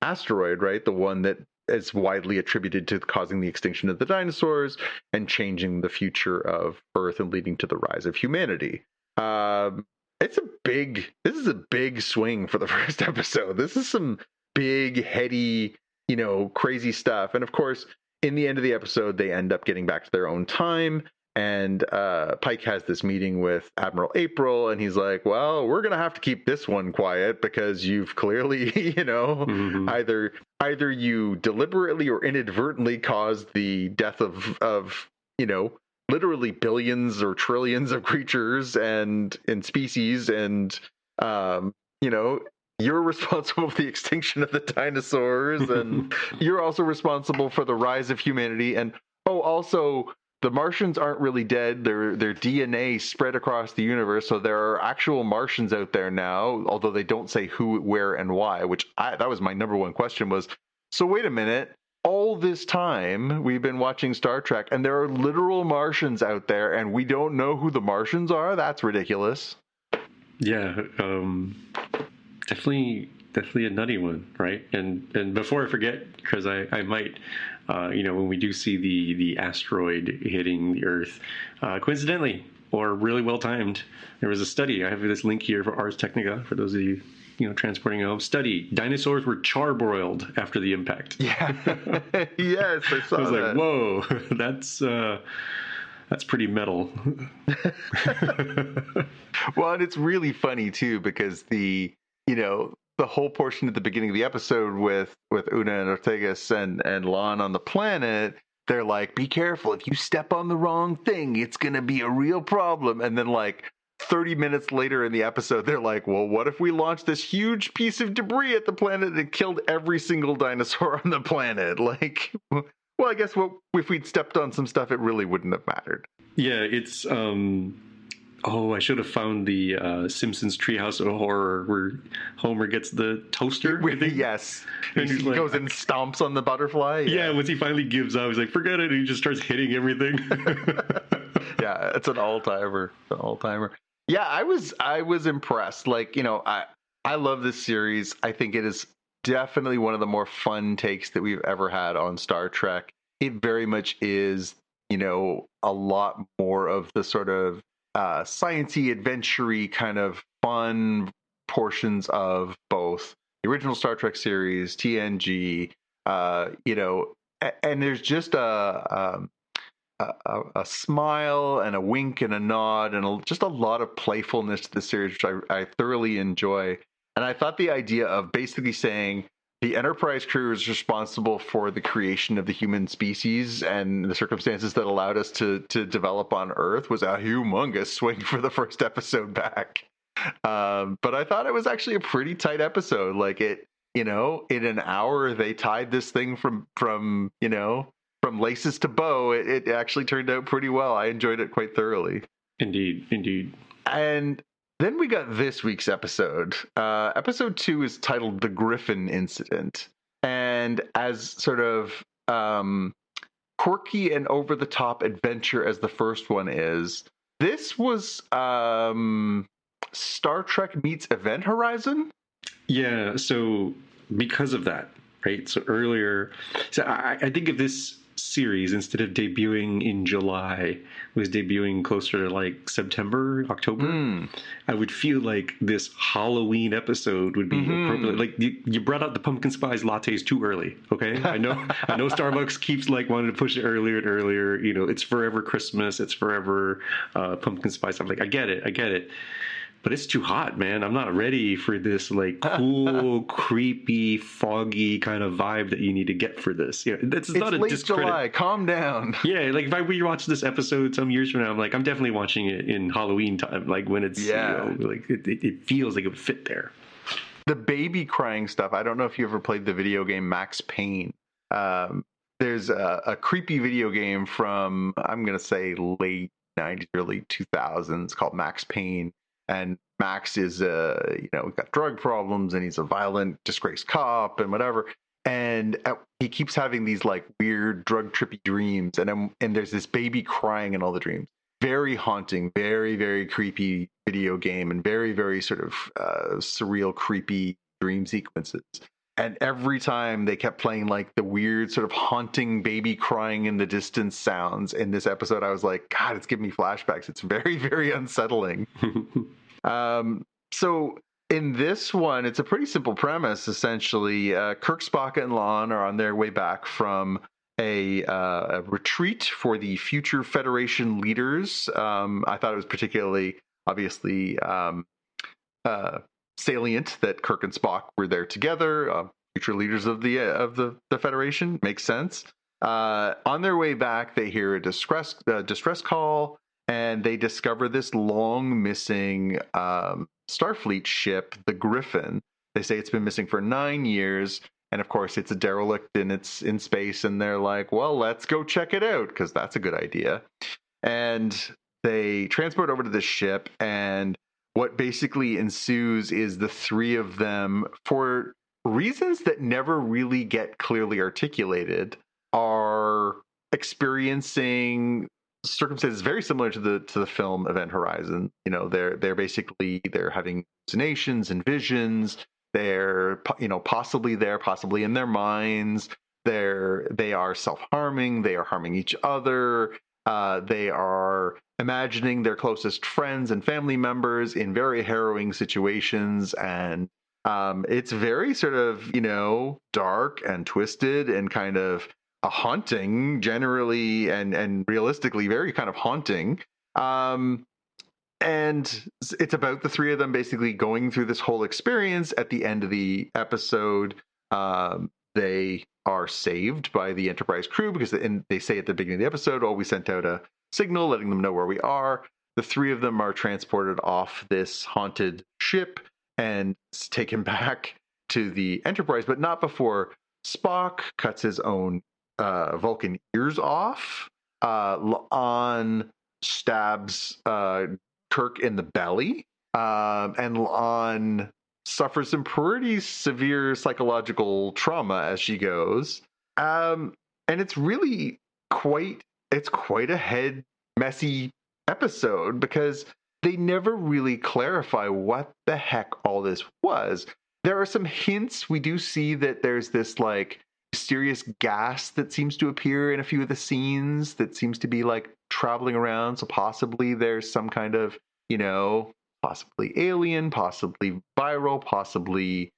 asteroid, right? The one that is widely attributed to causing the extinction of the dinosaurs and changing the future of Earth and leading to the rise of humanity. This is a big swing for the first episode. This is some big, heady, crazy stuff. And of course, in the end of the episode, they end up getting back to their own time. And Pike has this meeting with Admiral April, and he's like, well, we're going to have to keep this one quiet because you've clearly, either you deliberately or inadvertently caused the death of literally billions or trillions of creatures and species. And, you're responsible for the extinction of the dinosaurs, and you're also responsible for the rise of humanity. And, also, the Martians aren't really dead. Their DNA spread across the universe, so there are actual Martians out there now, although they don't say who, where, and why, that was my number one question was, so wait a minute, all this time we've been watching Star Trek, and there are literal Martians out there, and we don't know who the Martians are? That's ridiculous. Yeah, definitely a nutty one, right? And before I forget, because I might, when we do see the asteroid hitting the Earth, coincidentally or really well timed, there was a study. I have this link here for Ars Technica for those of you transporting home. Study: dinosaurs were charbroiled after the impact. Yeah, yes, I saw that. I was like, whoa, that's pretty metal. Well, and it's really funny too because the whole portion at the beginning of the episode with Una and Ortegas and Lon on the planet, they're like, be careful, if you step on the wrong thing, it's going to be a real problem. And then like 30 minutes later in the episode, they're like, well, what if we launched this huge piece of debris at the planet and killed every single dinosaur on the planet? Like, well, I guess if we'd stepped on some stuff, it really wouldn't have mattered. Yeah, it's I should have found the Simpsons Treehouse of Horror where Homer gets the toaster. Yes. And he goes and stomps on the butterfly. Yeah, once he finally gives up, he's like, forget it. And he just starts hitting everything. Yeah, it's an all-timer. Yeah, I was impressed. Like, I love this series. I think it is definitely one of the more fun takes that we've ever had on Star Trek. It very much is, a lot more of the sort of science-y, adventure-y kind of fun portions of both the original Star Trek series, TNG, and there's just a smile and a wink and a nod and just a lot of playfulness to the series, which I thoroughly enjoy. And I thought the idea of basically saying the Enterprise crew is responsible for the creation of the human species and the circumstances that allowed us to develop on Earth was a humongous swing for the first episode back. But I thought it was actually a pretty tight episode. Like it, in an hour, they tied this thing from laces to bow. It actually turned out pretty well. I enjoyed it quite thoroughly. Indeed. And then we got this week's episode. Episode 2 is titled The Griffin Incident. And as sort of quirky and over-the-top adventure as the first one is, this was Star Trek meets Event Horizon? Yeah, so because of that, right? So earlier, I think of this series, instead of debuting in July, was debuting closer to like September, October. I would feel like this Halloween episode would be appropriate. Like you brought out the pumpkin spice lattes too early. Okay, I know Starbucks keeps like wanting to push it earlier and earlier. It's forever Christmas. It's forever pumpkin spice. I'm like, I get it. But it's too hot, man. I'm not ready for this like cool, creepy, foggy kind of vibe that you need to get for this. It's not a late discredit. July. Calm down. Yeah, like if I rewatch this episode some years from now, I'm definitely watching it in Halloween time. Like when it's like it feels like it would fit there. The baby crying stuff. I don't know if you ever played the video game Max Payne. There's a creepy video game from I'm gonna say late 90s, early 2000s called Max Payne. And Max is, got drug problems and he's a violent, disgraced cop and whatever. And he keeps having these like weird drug trippy dreams. And there's this baby crying in all the dreams. Very haunting, very, very creepy video game and very, very sort of surreal, creepy dream sequences. And every time they kept playing like the weird sort of haunting baby crying in the distance sounds in this episode. I was like, God, it's giving me flashbacks. It's very, very unsettling. So in this one, it's a pretty simple premise, essentially. Kirk, Spock, and Lon are on their way back from a retreat for the future Federation leaders. I thought it was particularly, obviously, salient that Kirk and Spock were there together, future leaders of the Federation. Makes sense. On their way back, they hear a distress call, and they discover this long missing Starfleet ship, the Griffin. They say it's been missing for 9 years, and of course it's a derelict and it's in space, and they're like, well, let's go check it out, because that's a good idea. And they transport over to this ship, and what basically ensues is the three of them, for reasons that never really get clearly articulated, are experiencing circumstances very similar to the film Event Horizon. You know, they're having hallucinations and visions. They're possibly in their minds. They are self-harming. They are harming each other. They are imagining their closest friends and family members in very harrowing situations, and it's very sort of dark and twisted and kind of a haunting, generally and realistically very kind of haunting. And it's about the three of them basically going through this whole experience. At the end of the episode, they are saved by the Enterprise crew, because they say at the beginning of the episode, we sent out a signal letting them know where we are. The three of them are transported off this haunted ship and taken back to the Enterprise, but not before Spock cuts his own Vulcan ears off. Lon stabs Kirk in the belly, and Lon suffers some pretty severe psychological trauma as she goes. And it's really quite a messy episode, because they never really clarify what the heck all this was. There are some hints. We do see that there's this like mysterious gas that seems to appear in a few of the scenes that seems to be like traveling around. So possibly there's some kind of, possibly alien, possibly viral, possibly,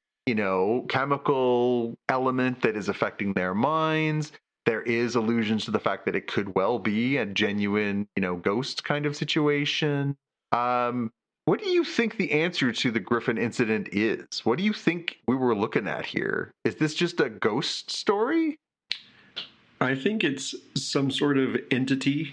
chemical element that is affecting their minds. There is allusions to the fact that it could well be a genuine, ghost kind of situation. What do you think the answer to the Griffin incident is? What do you think we were looking at here? Is this just a ghost story? I think it's some sort of entity,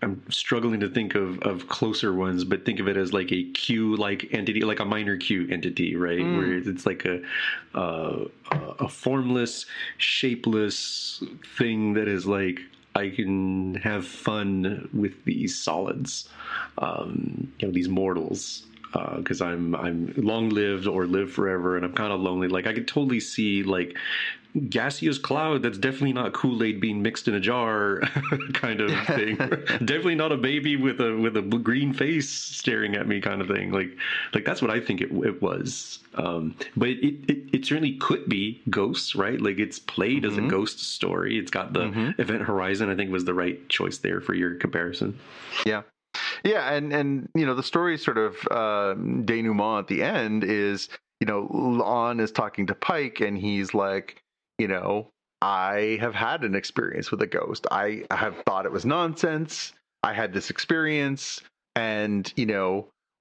I'm struggling to think of closer ones, but think of it as like a Q-like entity, like a minor Q entity, right? Where it's like a formless, shapeless thing that is like, I can have fun with these solids, these mortals, because I'm long lived or live forever, and I'm kind of lonely. Like I could totally see like gaseous cloud that's definitely not Kool-Aid being mixed in a jar kind of thing. Definitely not a baby with a green face staring at me kind of thing. Like that's what I think it was. But it certainly could be ghosts, right? Like it's played as a ghost story. It's got the Event Horizon, I think, was the right choice there for your comparison. Yeah. Yeah, and the story sort of denouement at the end is, Lon is talking to Pike, and he's like, I have had an experience with a ghost. I have thought it was nonsense. I had this experience, and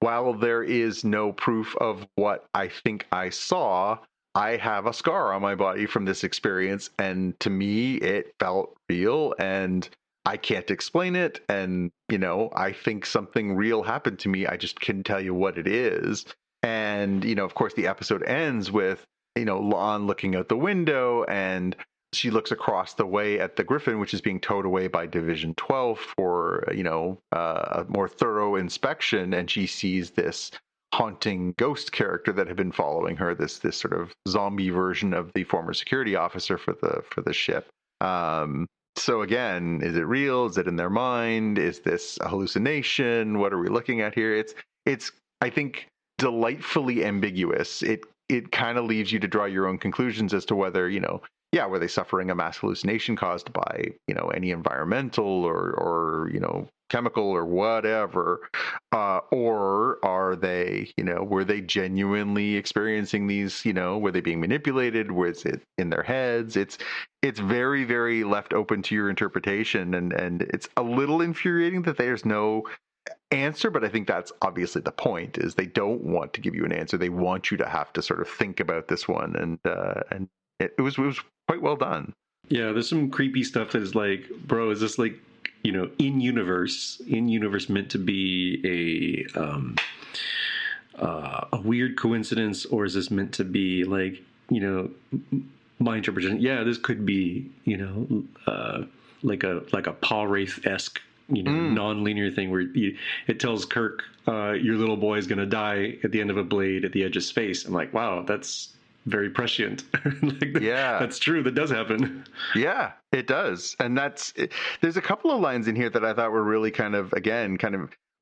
while there is no proof of what I think I saw, I have a scar on my body from this experience, and to me it felt real, and I can't explain it. And, I think something real happened to me. I just couldn't tell you what it is. And, of course, the episode ends with, Lon looking out the window, and she looks across the way at the Griffin, which is being towed away by Division 12 for, a more thorough inspection. And she sees this haunting ghost character that had been following her, this sort of zombie version of the former security officer for the ship. So again, is it real? Is it in their mind? Is this a hallucination? What are we looking at here? It's I think delightfully ambiguous. It kind of leaves you to draw your own conclusions as to whether, were they suffering a mass hallucination caused by, any environmental or chemical or whatever, or are they, were they genuinely experiencing these, were they being manipulated? Was it in their heads? It's very, very left open to your interpretation, and it's a little infuriating that there's no answer, but I think that's obviously the point, is they don't want to give you an answer. They want you to have to sort of think about this one, and it was quite well done. Yeah, there's some creepy stuff that is like, bro, is this like, in universe meant to be a weird coincidence, or is this meant to be like, my interpretation? Yeah, this could be, like a Paul Wraith-esque, non-linear thing where it tells Kirk, your little boy is going to die at the end of a blade at the edge of space. I'm like, wow, that's very prescient. That's true. That does happen. Yeah, it does. And there's a couple of lines in here that I thought were really kind of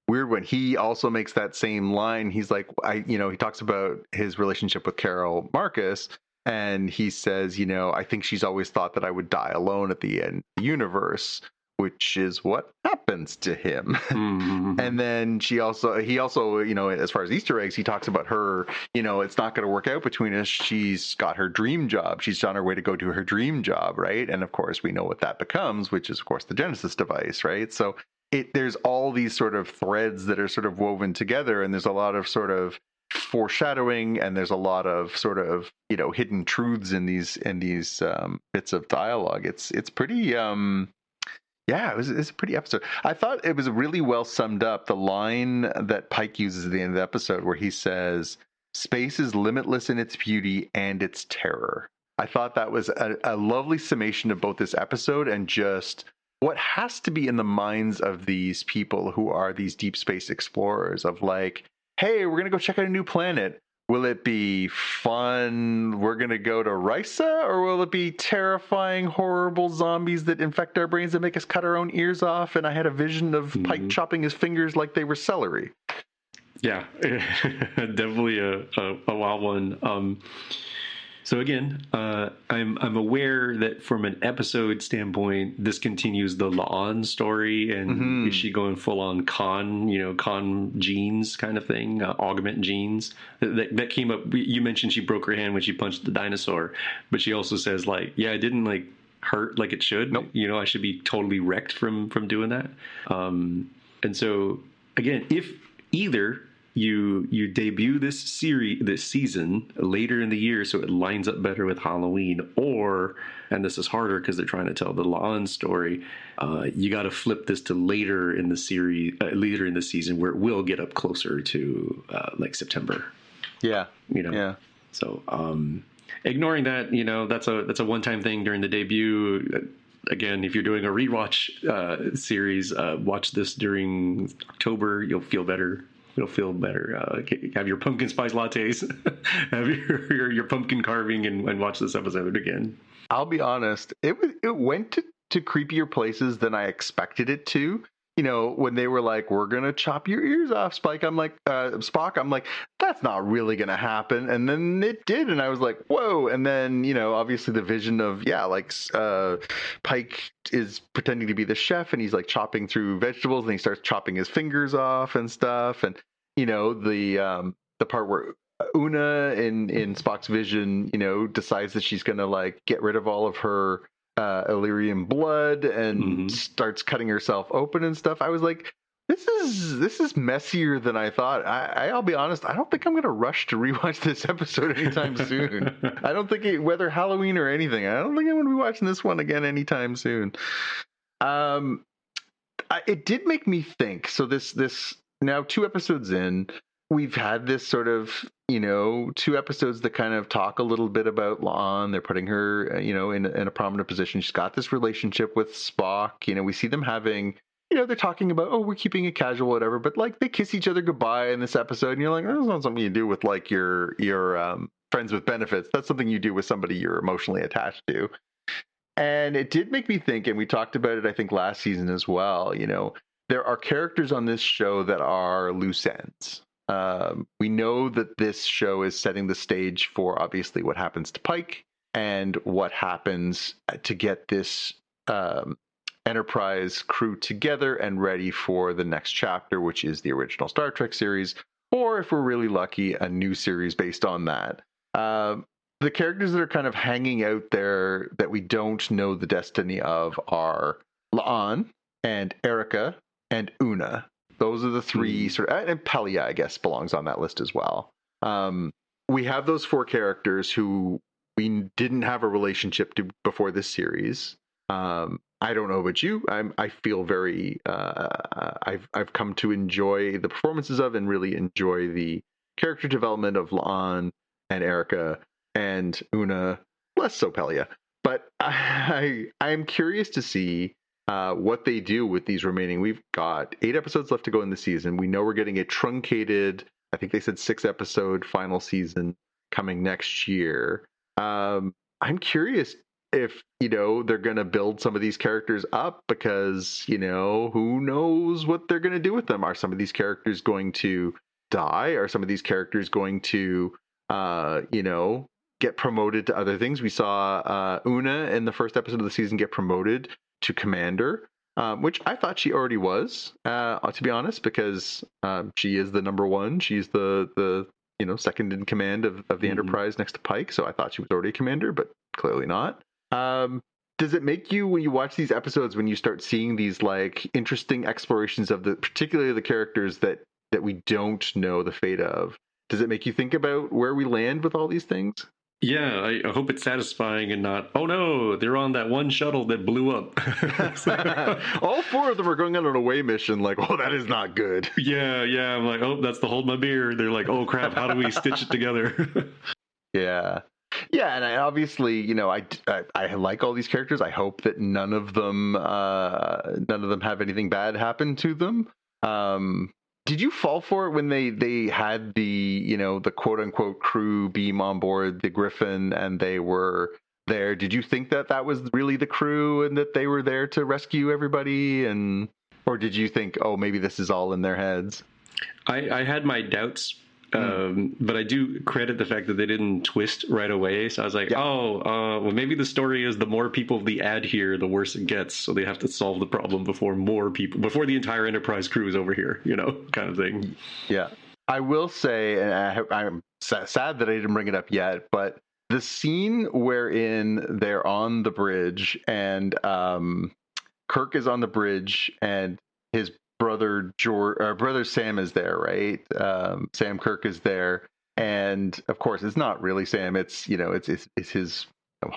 weird when he also makes that same line. He's like, he talks about his relationship with Carol Marcus, and he says, I think she's always thought that I would die alone at the end of the universe, which is what happens to him. Mm-hmm. And then he also, as far as Easter eggs, he talks about her, it's not going to work out between us. She's got her dream job. She's on her way to go do her dream job, right? And of course, we know what that becomes, which is, of course, the Genesis device, right? So there's all these sort of threads that are sort of woven together, and there's a lot of sort of foreshadowing, and there's a lot of sort of, hidden truths in these bits of dialogue. It's pretty... it's a pretty episode. I thought it was really well summed up. The line that Pike uses at the end of the episode where he says, "Space is limitless in its beauty and its terror." I thought that was a lovely summation of both this episode and just what has to be in the minds of these people who are these deep space explorers, of like, hey, we're going to go check out a new planet. Will it be fun? We're going to go to Risa, or will it be terrifying, horrible zombies that infect our brains and make us cut our own ears off? And I had a vision of Pike chopping his fingers like they were celery. Yeah, definitely a wild one. So again, I'm aware that from an episode standpoint, this continues the La'an story, and is she going full on Khan genes kind of thing, augment genes? That came up. You mentioned she broke her hand when she punched the dinosaur, but she also says like, yeah, it didn't like hurt like it should. Nope. I should be totally wrecked from doing that. And so again, if either you debut this season later in the year so it lines up better with Halloween, or, and this is harder because they're trying to tell the La'an story, you got to flip this to later in the season where it will get up closer to like September. Yeah. So ignoring that, that's a one-time thing during the debut. Again, if you're doing a rewatch series, watch this during October. You'll feel better. It'll feel better. Have your pumpkin spice lattes, have your pumpkin carving, and watch this episode again. I'll be honest, it went to creepier places than I expected it to. When they were like, "We're gonna chop your ears off, Spike," I'm like, Spock, I'm like, that's not really gonna happen. And then it did, and I was like, whoa. And then obviously the vision of Pike is pretending to be the chef, and he's like chopping through vegetables, and he starts chopping his fingers off and stuff. And the part where Una in Spock's vision, decides that she's gonna like get rid of all of her Illyrian blood and starts cutting herself open and stuff. I was like, this is messier than I thought. I'll be honest, I don't think I'm gonna rush to rewatch this episode anytime soon. I don't think whether Halloween or anything, I don't think I'm gonna be watching this one again anytime soon. It did make me think. So this now 2 episodes in, we've had this sort of 2 episodes that kind of talk a little bit about La'an. They're putting her in a prominent position. She's got this relationship with Spock. We see them having, they're talking about, oh, we're keeping it casual, whatever, but like they kiss each other goodbye in this episode, and you're like, that's not something you do with like your friends with benefits. That's something you do with somebody you're emotionally attached to. And it did make me think, and we talked about it I think last season as well, there are characters on this show that are loose ends. We know that this show is setting the stage for obviously what happens to Pike and what happens to get this Enterprise crew together and ready for the next chapter, which is the original Star Trek series, or if we're really lucky, a new series based on that. The characters that are kind of hanging out there that we don't know the destiny of are La'an and Erica and Una. Those are the three sort of, and Pelia, I guess, belongs on that list as well. We have those four characters who we didn't have a relationship to before this series. I don't know about you. I feel very. I've come to enjoy the performances of and really enjoy the character development of La'an and Erica and Una. Less so Pelia, but I'm curious to see what they do with these remaining. We've got 8 episodes left to go in the season. We know we're getting a truncated, I think they said 6-episode final season coming next year. I'm curious if, they're going to build some of these characters up because, who knows what they're going to do with them. Are some of these characters going to die? Are some of these characters going to, get promoted to other things? We saw Una in the first episode of the season get promoted to commander, which I thought she already was, to be honest, because she is the number one. She's the second in command of the Enterprise next to Pike. So I thought she was already a commander, but clearly not. Does it make you, when you watch these episodes, when you start seeing these like interesting explorations of particularly the characters that we don't know the fate of, does it make you think about where we land with all these things? Yeah, I hope it's satisfying and not, oh no, they're on that one shuttle that blew up. All 4 of them are going on an away mission like, oh, that is not good. Yeah, I'm like, oh, that's the hold my beer. They're like, oh crap, how do we stitch it together? Yeah, and I obviously, I like all these characters. I hope that none of them have anything bad happen to them. Did you fall for it when they had the the quote unquote crew beam on board the Griffin and they were there? Did you think that was really the crew and that they were there to rescue everybody, or did you think, oh, maybe this is all in their heads? I had my doubts. But I do credit the fact that they didn't twist right away. So I was like, well, maybe the story is the more people they add here, the worse it gets. So they have to solve the problem before the entire Enterprise crew is over here, kind of thing. Yeah. I will say, and I'm sad that I didn't bring it up yet, but the scene wherein they're on the bridge and Kirk is on the bridge and his brother Sam is there, right? Sam Kirk is there, and of course it's not really Sam. It's it's his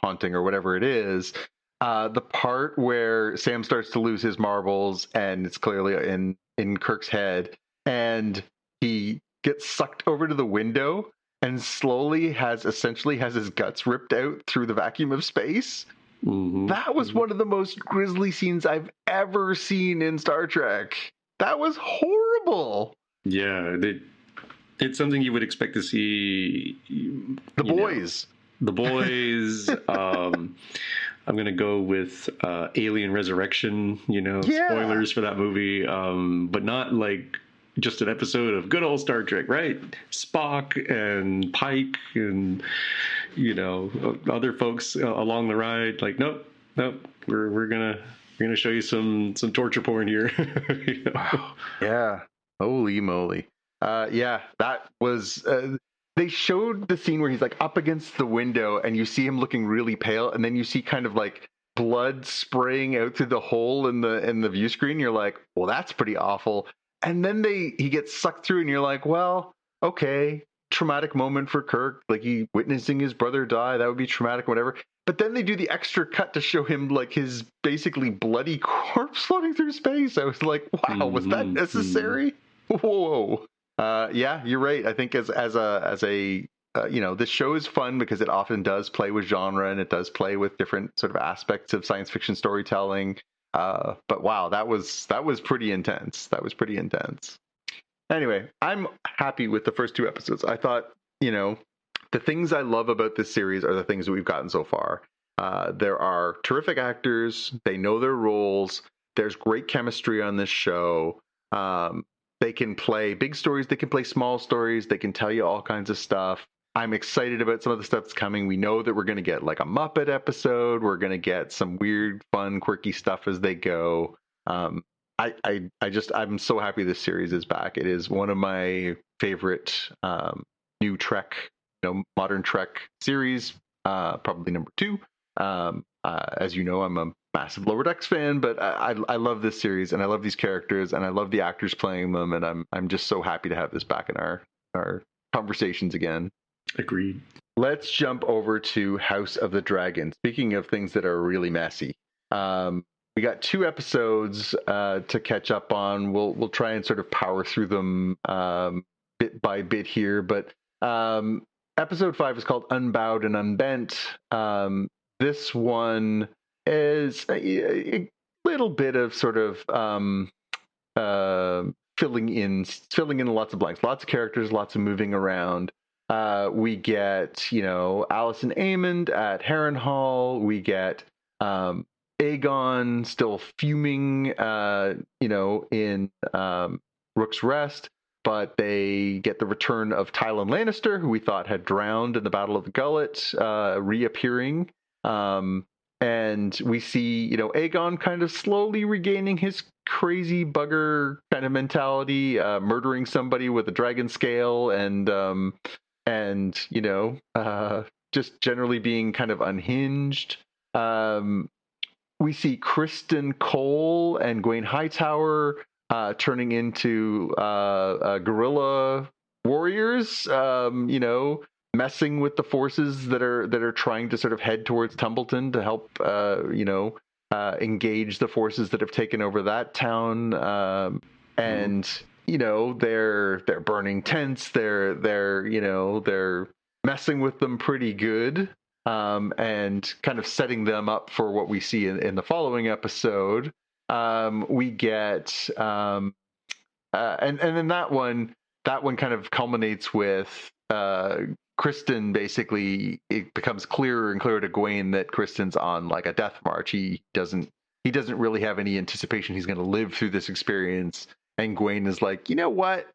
haunting or whatever it is. The part where Sam starts to lose his marbles, and it's clearly in Kirk's head, and he gets sucked over to the window, and slowly has his guts ripped out through the vacuum of space. Mm-hmm. That was one of the most grisly scenes I've ever seen in Star Trek. That was horrible. Yeah, it's something you would expect to see. The boys. I'm going to go with Alien Resurrection, spoilers for that movie, but not like just an episode of good old Star Trek, right? Spock and Pike and other folks along the ride. Like, nope, we're gonna show you some torture porn here. Wow. Yeah, holy moly. That was they showed the scene where he's like up against the window and you see him looking really pale, and then you see kind of like blood spraying out through the hole in the view screen. You're like, well, that's pretty awful. And then he gets sucked through, and you're like, well, okay, traumatic moment for Kirk, like he witnessing his brother die, that would be traumatic, whatever. But then they do the extra cut to show him like his basically bloody corpse floating through space. I was like, wow, was that necessary? Whoa. Yeah, you're right. I think as a this show is fun because it often does play with genre and it does play with different sort of aspects of science fiction storytelling. But wow, that was pretty intense. Anyway, I'm happy with the first 2 episodes. I thought, the things I love about this series are the things that we've gotten so far. There are terrific actors. They know their roles. There's great chemistry on this show. They can play big stories, they can play small stories, they can tell you all kinds of stuff. I'm excited about some of the stuff that's coming. We know that we're going to get like a Muppet episode. We're going to get some weird, fun, quirky stuff as they go. I'm so happy this series is back. It is one of my favorite new Trek, modern Trek series, probably number 2. As you know, I'm a massive Lower Decks fan, but I love this series and I love these characters and I love the actors playing them, and I'm just so happy to have this back in our conversations again. Agreed. Let's jump over to House of the Dragon. Speaking of things that are really messy, we got 2 episodes to catch up on. We'll try and sort of power through them bit by bit here, but episode 5 is called Unbowed and Unbent. This one is a little bit of sort of filling in lots of blanks, lots of characters, lots of moving around. We get, Alison Amond at Harrenhal. We get Aegon still fuming, in Rook's Rest. But they get the return of Tywin Lannister, who we thought had drowned in the Battle of the Gullet, reappearing. And we see, Aegon kind of slowly regaining his crazy bugger kind of mentality, murdering somebody with a dragon scale and just generally being kind of unhinged. We see Criston Cole and Gwaine Hightower turning into guerrilla warriors, messing with the forces that are trying to sort of head towards Tumbleton to help, engage the forces that have taken over that town. And they're burning tents. They're messing with them pretty good, and kind of setting them up for what we see in the following episode. We get and then that one kind of culminates with Criston. Basically, it becomes clearer and clearer to Gwaine that Criston's on like a death march. He doesn't really have any anticipation he's going to live through this experience. And Gwaine is like, you know what?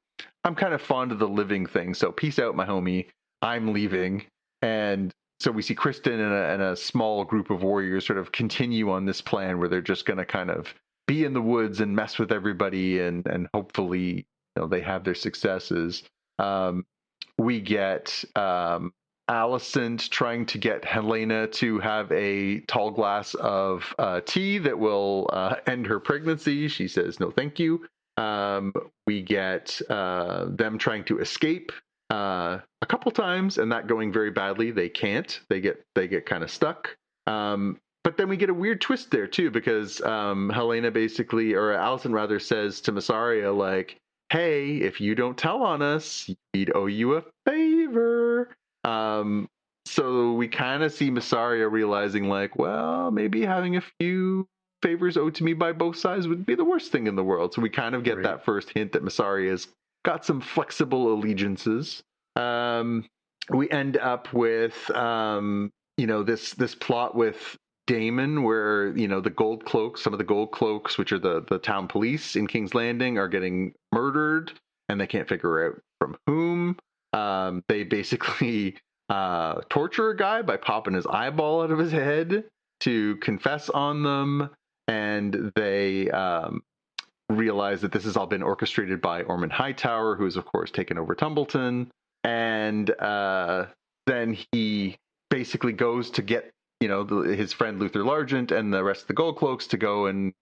I'm kind of fond of the living thing. So peace out, my homie. I'm leaving. And so we see Criston and a small group of warriors sort of continue on this plan where they're just going to kind of be in the woods and mess with everybody, and hopefully they have their successes. We get Alicent trying to get Helena to have a tall glass of tea that will end her pregnancy. She says no thank you. We get them trying to escape a couple times and that going very badly. They can't. They get kind of stuck. But then we get a weird twist there too, because Helena basically, or Alicent rather, says to Mysaria, like, hey, if you don't tell on us, we'd owe you a favor. So we kind of see Mysaria realizing, like, well, maybe having a few favors owed to me by both sides would be the worst thing in the world. So we kind of get that first hint that Myssaria's got some flexible allegiances. We end up with, this plot with Daemon, where the gold cloaks, some of the gold cloaks, which are the town police in King's Landing, are getting murdered, and they can't figure out from whom. They basically torture a guy by popping his eyeball out of his head to confess on them, and they realize that this has all been orchestrated by Ormond Hightower, who is of course taken over Tumbleton, and then he basically goes to get his friend Luther Largent and the rest of the Gold Cloaks to go and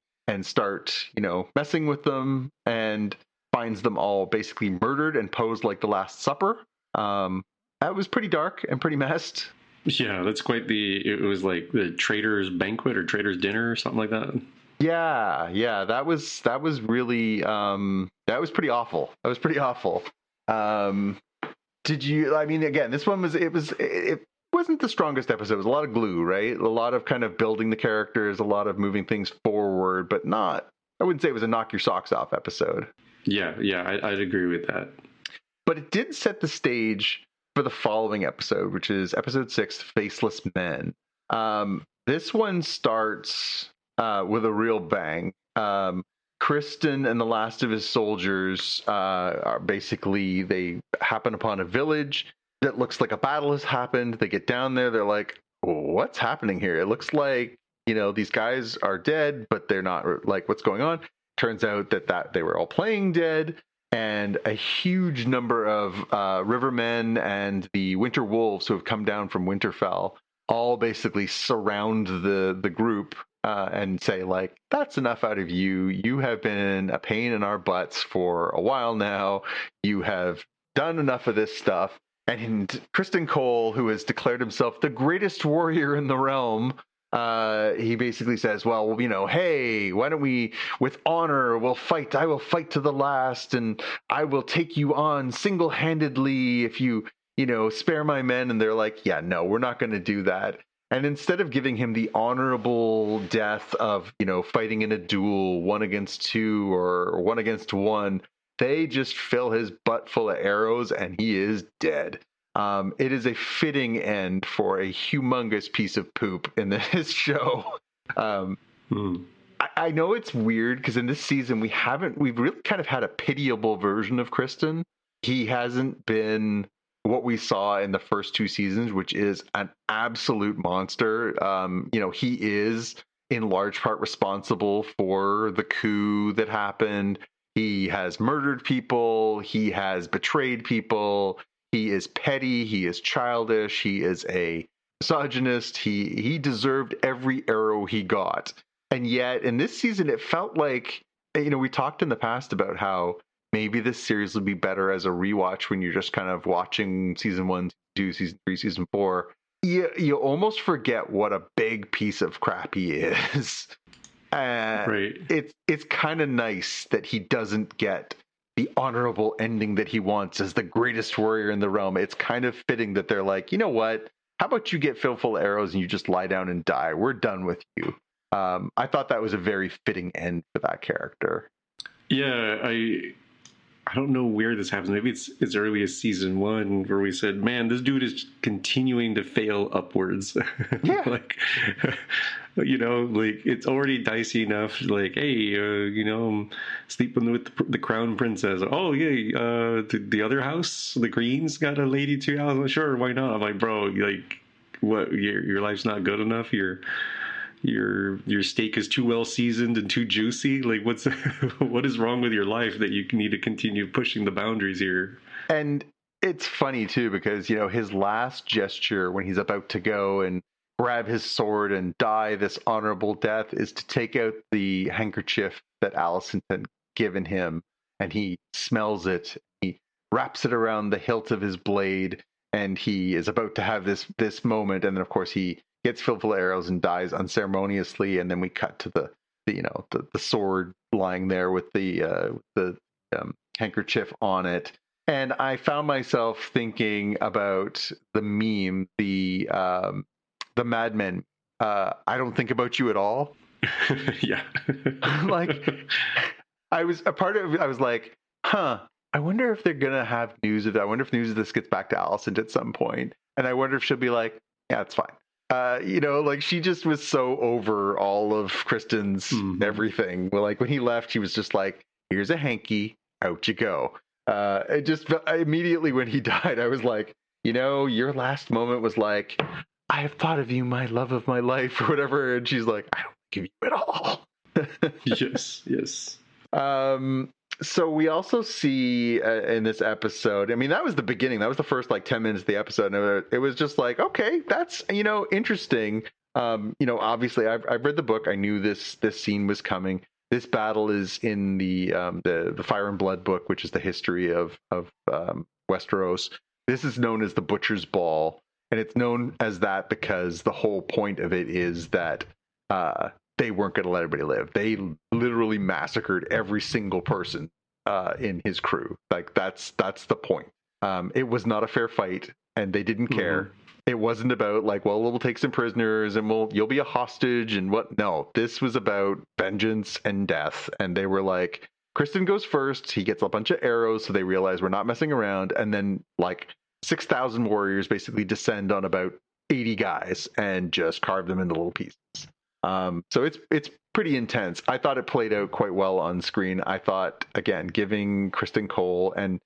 start messing with them, and finds them all basically murdered and posed like the Last Supper. That was pretty dark and pretty messed. Yeah, that's quite it was like the Trader's Banquet or Trader's Dinner or something like that. Yeah, that was really that was pretty awful. Did you? I mean, again, this one was it wasn't the strongest episode. It was a lot of glue, right? A lot of kind of building the characters, a lot of moving things forward, but not. I wouldn't say it was a knock your socks off episode. Yeah, I'd agree with that. But it did set the stage for the following episode, which is episode 6, Faceless Men. This one starts with a real bang. Kristen and the last of his soldiers are basically, they happen upon a village that looks like a battle has happened. They get down there. They're like, what's happening here? It looks like, these guys are dead, but they're not. Like, what's going on? Turns out that they were all playing dead. And a huge number of rivermen and the winter wolves who have come down from Winterfell all basically surround the group and say, like, that's enough out of you. You have been a pain in our butts for a while now. You have done enough of this stuff. And Kristen Cole, who has declared himself the greatest warrior in the realm, he basically says, well, hey, why don't we, with honor, we'll fight. I will fight to the last, and I will take you on single-handedly if you, spare my men. And they're like, yeah, no, we're not going to do that. And instead of giving him the honorable death of, fighting in a duel 1 against 2 or 1 against 1, they just fill his butt full of arrows and he is dead. It is a fitting end for a humongous piece of poop in this show. I know it's weird because in this season we've really kind of had a pitiable version of Kristen. He hasn't been what we saw in the first 2 seasons, which is an absolute monster. He is in large part responsible for the coup that happened. He has murdered people. He has betrayed people. He is petty. He is childish. He is a misogynist. He deserved every arrow he got. And yet in this season, it felt like, we talked in the past about how maybe this series would be better as a rewatch when you're just kind of watching season 1, 2, season 3, season 4. You almost forget what a big piece of crap he is. Right. It's kind of nice that he doesn't get the honorable ending that he wants as the greatest warrior in the realm. It's kind of fitting that they're like, you know what? How about you get filled full of arrows and you just lie down and die? We're done with you. I thought that was a very fitting end for that character. Yeah, I don't know where this happens. Maybe it's as early as season 1 where we said, man, this dude is continuing to fail upwards. Yeah. It's already dicey enough. Like, hey, I'm sleeping with the crown princess. Oh, yeah, the other house, the Greens, got a lady too. Well, sure, why not? I'm like, bro, what? Your life's not good enough. Your steak is too well seasoned and too juicy. Like, what is wrong with your life that you need to continue pushing the boundaries here? And it's funny too, because his last gesture when he's about to go and grab his sword and die this honorable death is to take out the handkerchief that Alicent had given him, and he smells it. He wraps it around the hilt of his blade, and he is about to have this moment, and then of course he gets filled full of arrows and dies unceremoniously. And then we cut to the sword lying there with the handkerchief on it. And I found myself thinking about the meme, the Mad Men. I don't think about you at all. Yeah. I was a part of it. I was like, I wonder if they're gonna have news of that. I wonder if news of this gets back to Alicent at some point, and I wonder if she'll be like, yeah, it's fine. She just was so over all of Kristen's everything. Well, like when he left, she was just like, here's a hanky, out you go. Immediately when he died, I was like, your last moment was like, I have thought of you, my love of my life, or whatever. And she's like, I don't give you at all. Yes. So we also see in this episode, I mean, that was the beginning. That was the first 10 minutes of the episode. And it was just like, okay, that's, interesting. Obviously I've read the book. I knew this scene was coming. This battle is in the Fire and Blood book, which is the history of Westeros. This is known as the Butcher's Ball. And it's known as that because the whole point of it is that they weren't going to let everybody live. They literally massacred every single person in his crew. That's the point. It was not a fair fight, and they didn't care. It wasn't about we'll take some prisoners and you'll be a hostage and what. No, this was about vengeance and death. And they were like, Kristen goes first. He gets a bunch of arrows, so they realize we're not messing around. And then 6,000 warriors basically descend on about 80 guys and just carve them into little pieces. So it's pretty intense. I thought it played out quite well on screen. I thought, again, giving Kristen Cole and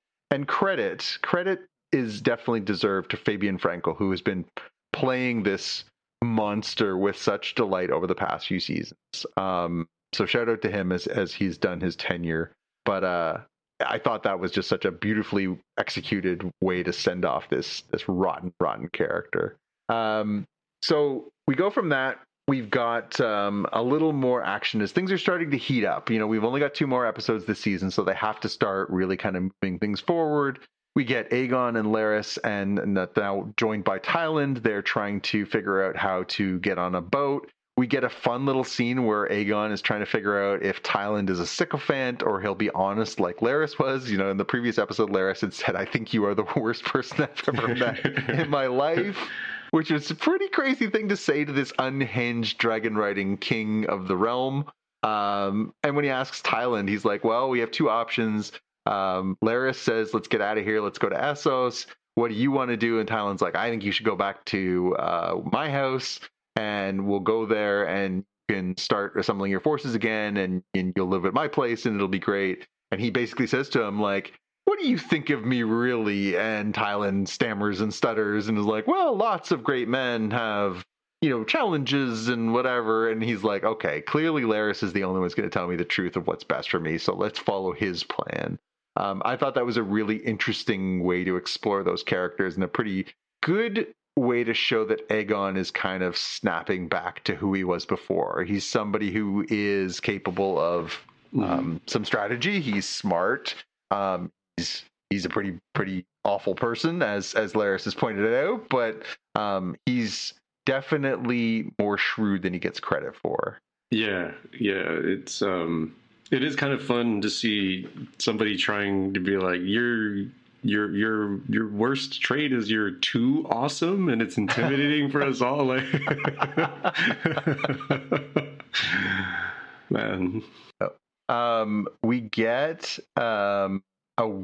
credit is definitely deserved to Fabian Frankel, who has been playing this monster with such delight over the past few seasons. So shout out to him as he's done his tenure. But I thought that was just such a beautifully executed way to send off this rotten character. So we go from that. We've got a little more action as things are starting to heat up. We've only got 2 more episodes this season, so they have to start really kind of moving things forward. We get Aegon and Larys, and now joined by Thailand. They're trying to figure out how to get on a boat. We get a fun little scene where Aegon is trying to figure out if Thailand is a sycophant or he'll be honest like Larys was. In the previous episode, Larys had said, "I think you are the worst person I've ever met in my life," which is a pretty crazy thing to say to this unhinged dragon riding king of the realm. And when he asks Thailand, he's like, well, we have 2 options. Larys says, let's get out of here. Let's go to Essos. What do you want to do? And Thailand's like, I think you should go back to my house, and we'll go there and you can start assembling your forces again, and you'll live at my place and it'll be great. And he basically says to him, like, what do you think of me, really? And Thailand stammers and stutters and is like, well, lots of great men have, challenges and whatever. And he's like, okay, clearly Larys is the only one who's going to tell me the truth of what's best for me. So let's follow his plan. I thought that was a really interesting way to explore those characters, and a pretty good way to show that Aegon is kind of snapping back to who he was before. He's somebody who is capable of some strategy. He's smart. He's a pretty awful person, as Larys has pointed out, but he's definitely more shrewd than he gets credit for. Yeah. It is kind of fun to see somebody trying to be like, your worst trait is you're too awesome, and it's intimidating for us all. Like, man. We get a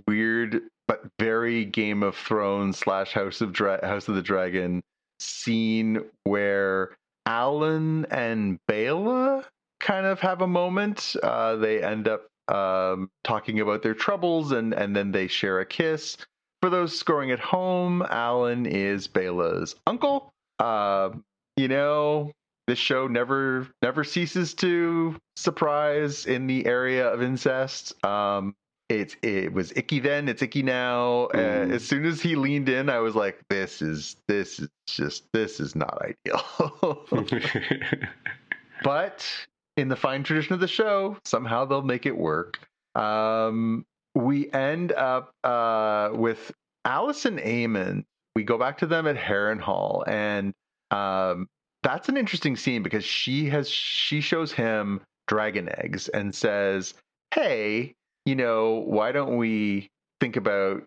weird but very Game of Thrones / House of the Dragon scene where Alan and Bela kind of have a moment. They end up talking about their troubles, and then they share a kiss. For those scoring at home, Alan is Bela's uncle. This show never ceases to surprise in the area of incest. It was icky then, it's icky now. As soon as he leaned in, I was like, this is not ideal. But in the fine tradition of the show, somehow they'll make it work. We end up with Alice and Eamon. We go back to them at Harrenhal, and that's an interesting scene because she shows him dragon eggs and says, hey, why don't we think about,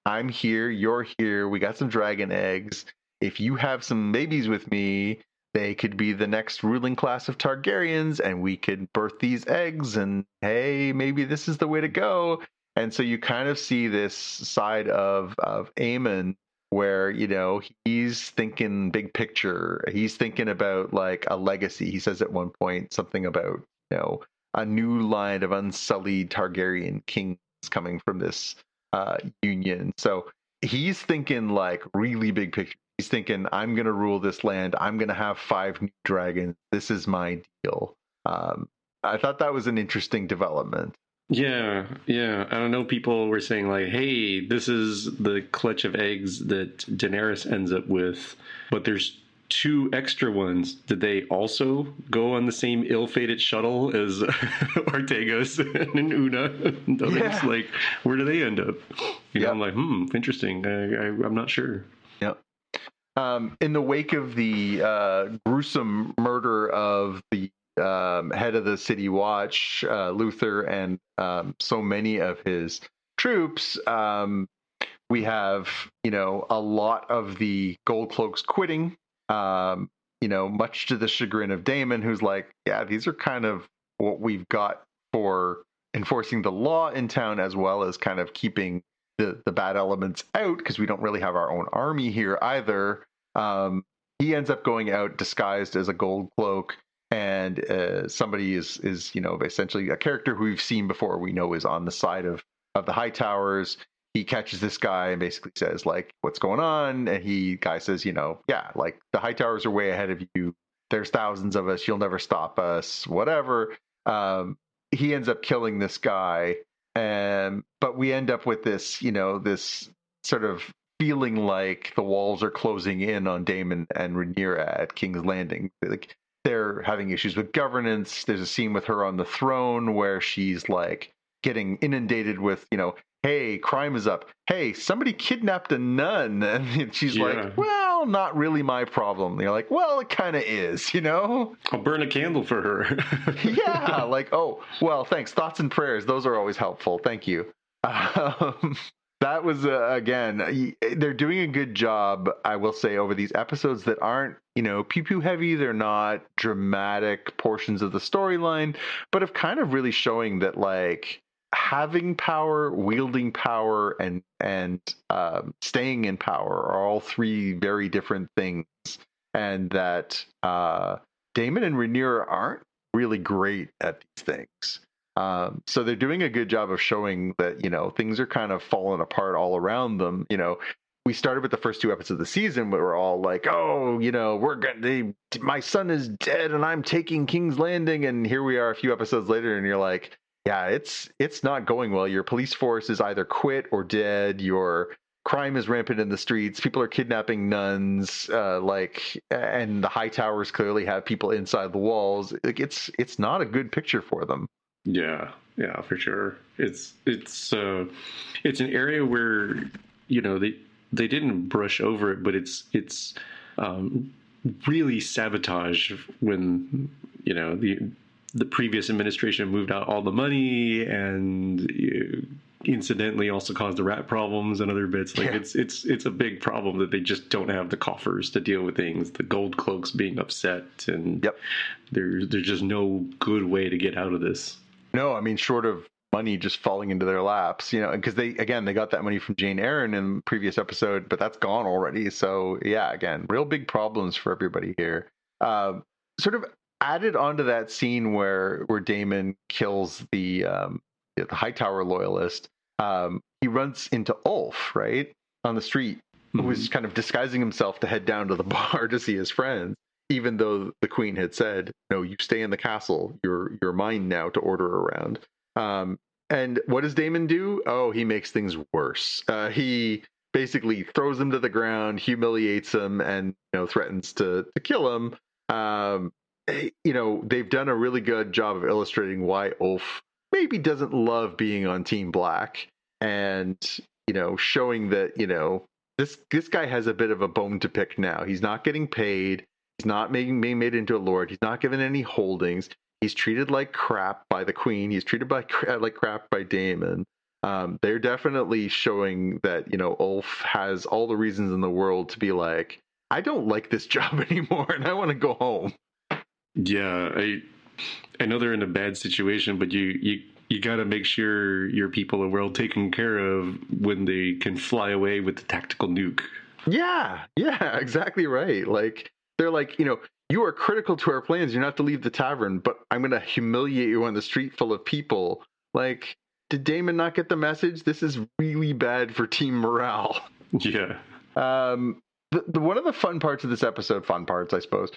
I'm here, you're here, we got some dragon eggs. If you have some babies with me, they could be the next ruling class of Targaryens, and we could birth these eggs, and hey, maybe this is the way to go. And so you kind of see this side of Aemon where, he's thinking big picture. He's thinking about like a legacy. He says at one point something about, a new line of unsullied Targaryen kings coming from this union. So he's thinking like really big picture. He's thinking, I'm going to rule this land. I'm going to have 5 new dragons. This is my deal. I thought that was an interesting development. Yeah. I don't know. People were saying like, hey, this is the clutch of eggs that Daenerys ends up with, but there's 2 extra ones. Did they also go on the same ill-fated shuttle as Ortegas and Una and others? Yeah. Like, where do they end up? I'm like, interesting. I'm not sure. Yep. In the wake of the gruesome murder of the head of the City Watch, Luther, and so many of his troops, we have, a lot of the Gold Cloaks quitting, much to the chagrin of Daemon, who's like, yeah, these are kind of what we've got for enforcing the law in town, as well as kind of keeping the bad elements out, because we don't really have our own army here either. He ends up going out disguised as a Gold Cloak. and somebody is essentially a character who we've seen before. We know is on the side of the Hightowers. He catches this guy and basically says, like, what's going on? And guy says, yeah, like the Hightowers are way ahead of you. There's thousands of us. You'll never stop us, whatever. He ends up killing this guy. But we end up with this, this sort of feeling like the walls are closing in on Daemon and Rhaenyra at King's Landing. Like, they're having issues with governance. There's a scene with her on the throne where she's like getting inundated with, hey, crime is up. Hey, somebody kidnapped a nun. And she's like, well, not really my problem. And you're like, well, it kind of is, I'll burn a candle for her. Yeah, like, oh, well, thanks. Thoughts and prayers. Those are always helpful. Thank you. That was, again, they're doing a good job, I will say, over these episodes that aren't, pew-pew heavy. They're not dramatic portions of the storyline, but of kind of really showing that, like, having power, wielding power, and staying in power are all three very different things, and that Daemon and Rhaenyra aren't really great at these things. So they're doing a good job of showing that, things are kind of falling apart all around them. We started with the first 2 episodes of the season where we're all like, oh, my son is dead and I'm taking King's Landing. And here we are a few episodes later and you're like, yeah, it's not going well. Your police force is either quit or dead. Your crime is rampant in the streets. People are kidnapping nuns, and the Hightowers clearly have people inside the walls. Like, it's not a good picture for them. Yeah, for sure. It's an area where they didn't brush over it, but it's really sabotage when the previous administration moved out all the money and incidentally also caused the rat problems and other bits. Like, yeah. It's a big problem that they just don't have the coffers to deal with things. The gold cloaks being upset, and there's just no good way to get out of this. No, I mean, short of money just falling into their laps, because they got that money from Jane Eyre in the previous episode, but that's gone already. So yeah, again, real big problems for everybody here. Sort of added onto that scene where Daemon kills the Hightower loyalist. He runs into Ulf, right, on the street, who was kind of disguising himself to head down to the bar to see his friends, even though the queen had said, no, you stay in the castle. You're mine now to order around. And what does Daemon do? Oh, he makes things worse. He basically throws him to the ground, humiliates him, and threatens to kill him. They've done a really good job of illustrating why Ulf maybe doesn't love being on Team Black, and showing that this guy has a bit of a bone to pick now. He's not getting paid. He's not being made into a lord. He's not given any holdings. He's treated like crap by the queen. He's treated like crap by Daemon. They're definitely showing that Ulf has all the reasons in the world to be like, I don't like this job anymore, and I want to go home. Yeah, I know they're in a bad situation, but you got to make sure your people are well taken care of when they can fly away with the tactical nuke. Yeah, exactly right. Like, they're like, you are critical to our plans. You're not to leave the tavern, but I'm going to humiliate you on the street full of people. Like, did Daemon not get the message? This is really bad for team morale. Yeah. One of the fun parts of this episode, I suppose.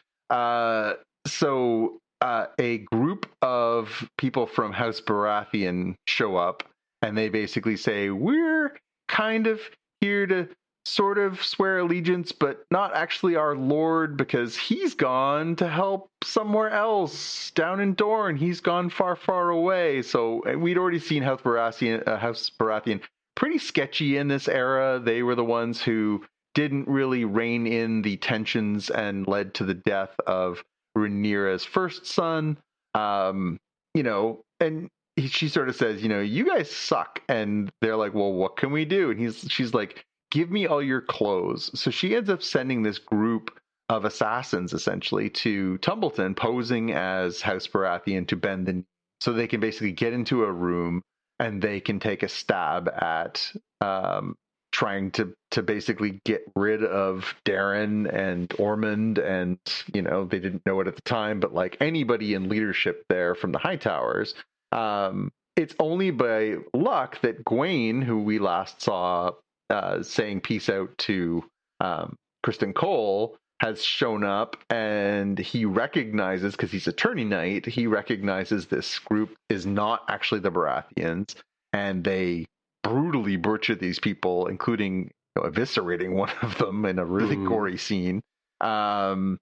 So a group of people from House Baratheon show up, and they basically say, we're kind of here to sort of swear allegiance, but not actually our lord, because he's gone to help somewhere else down in Dorne. He's gone far, far away. So we'd already seen House Baratheon pretty sketchy in this era. They were the ones who didn't really rein in the tensions and led to the death of Rhaenyra's first son. And she sort of says, you guys suck. And they're like, well, what can we do? And she's like, give me all your clothes. So she ends up sending this group of assassins essentially to Tumbleton, posing as House Baratheon to bend the knee, so they can basically get into a room and they can take a stab at trying to basically get rid of Darren and Ormond, and they didn't know it at the time, but like anybody in leadership there from the High Towers. It's only by luck that Gawain, who we last saw saying peace out to Kristen Cole, has shown up, and he recognizes, because he's a tourney knight, he recognizes this group is not actually the Baratheons, and they brutally butcher these people, including eviscerating one of them in a really gory scene. Ormond,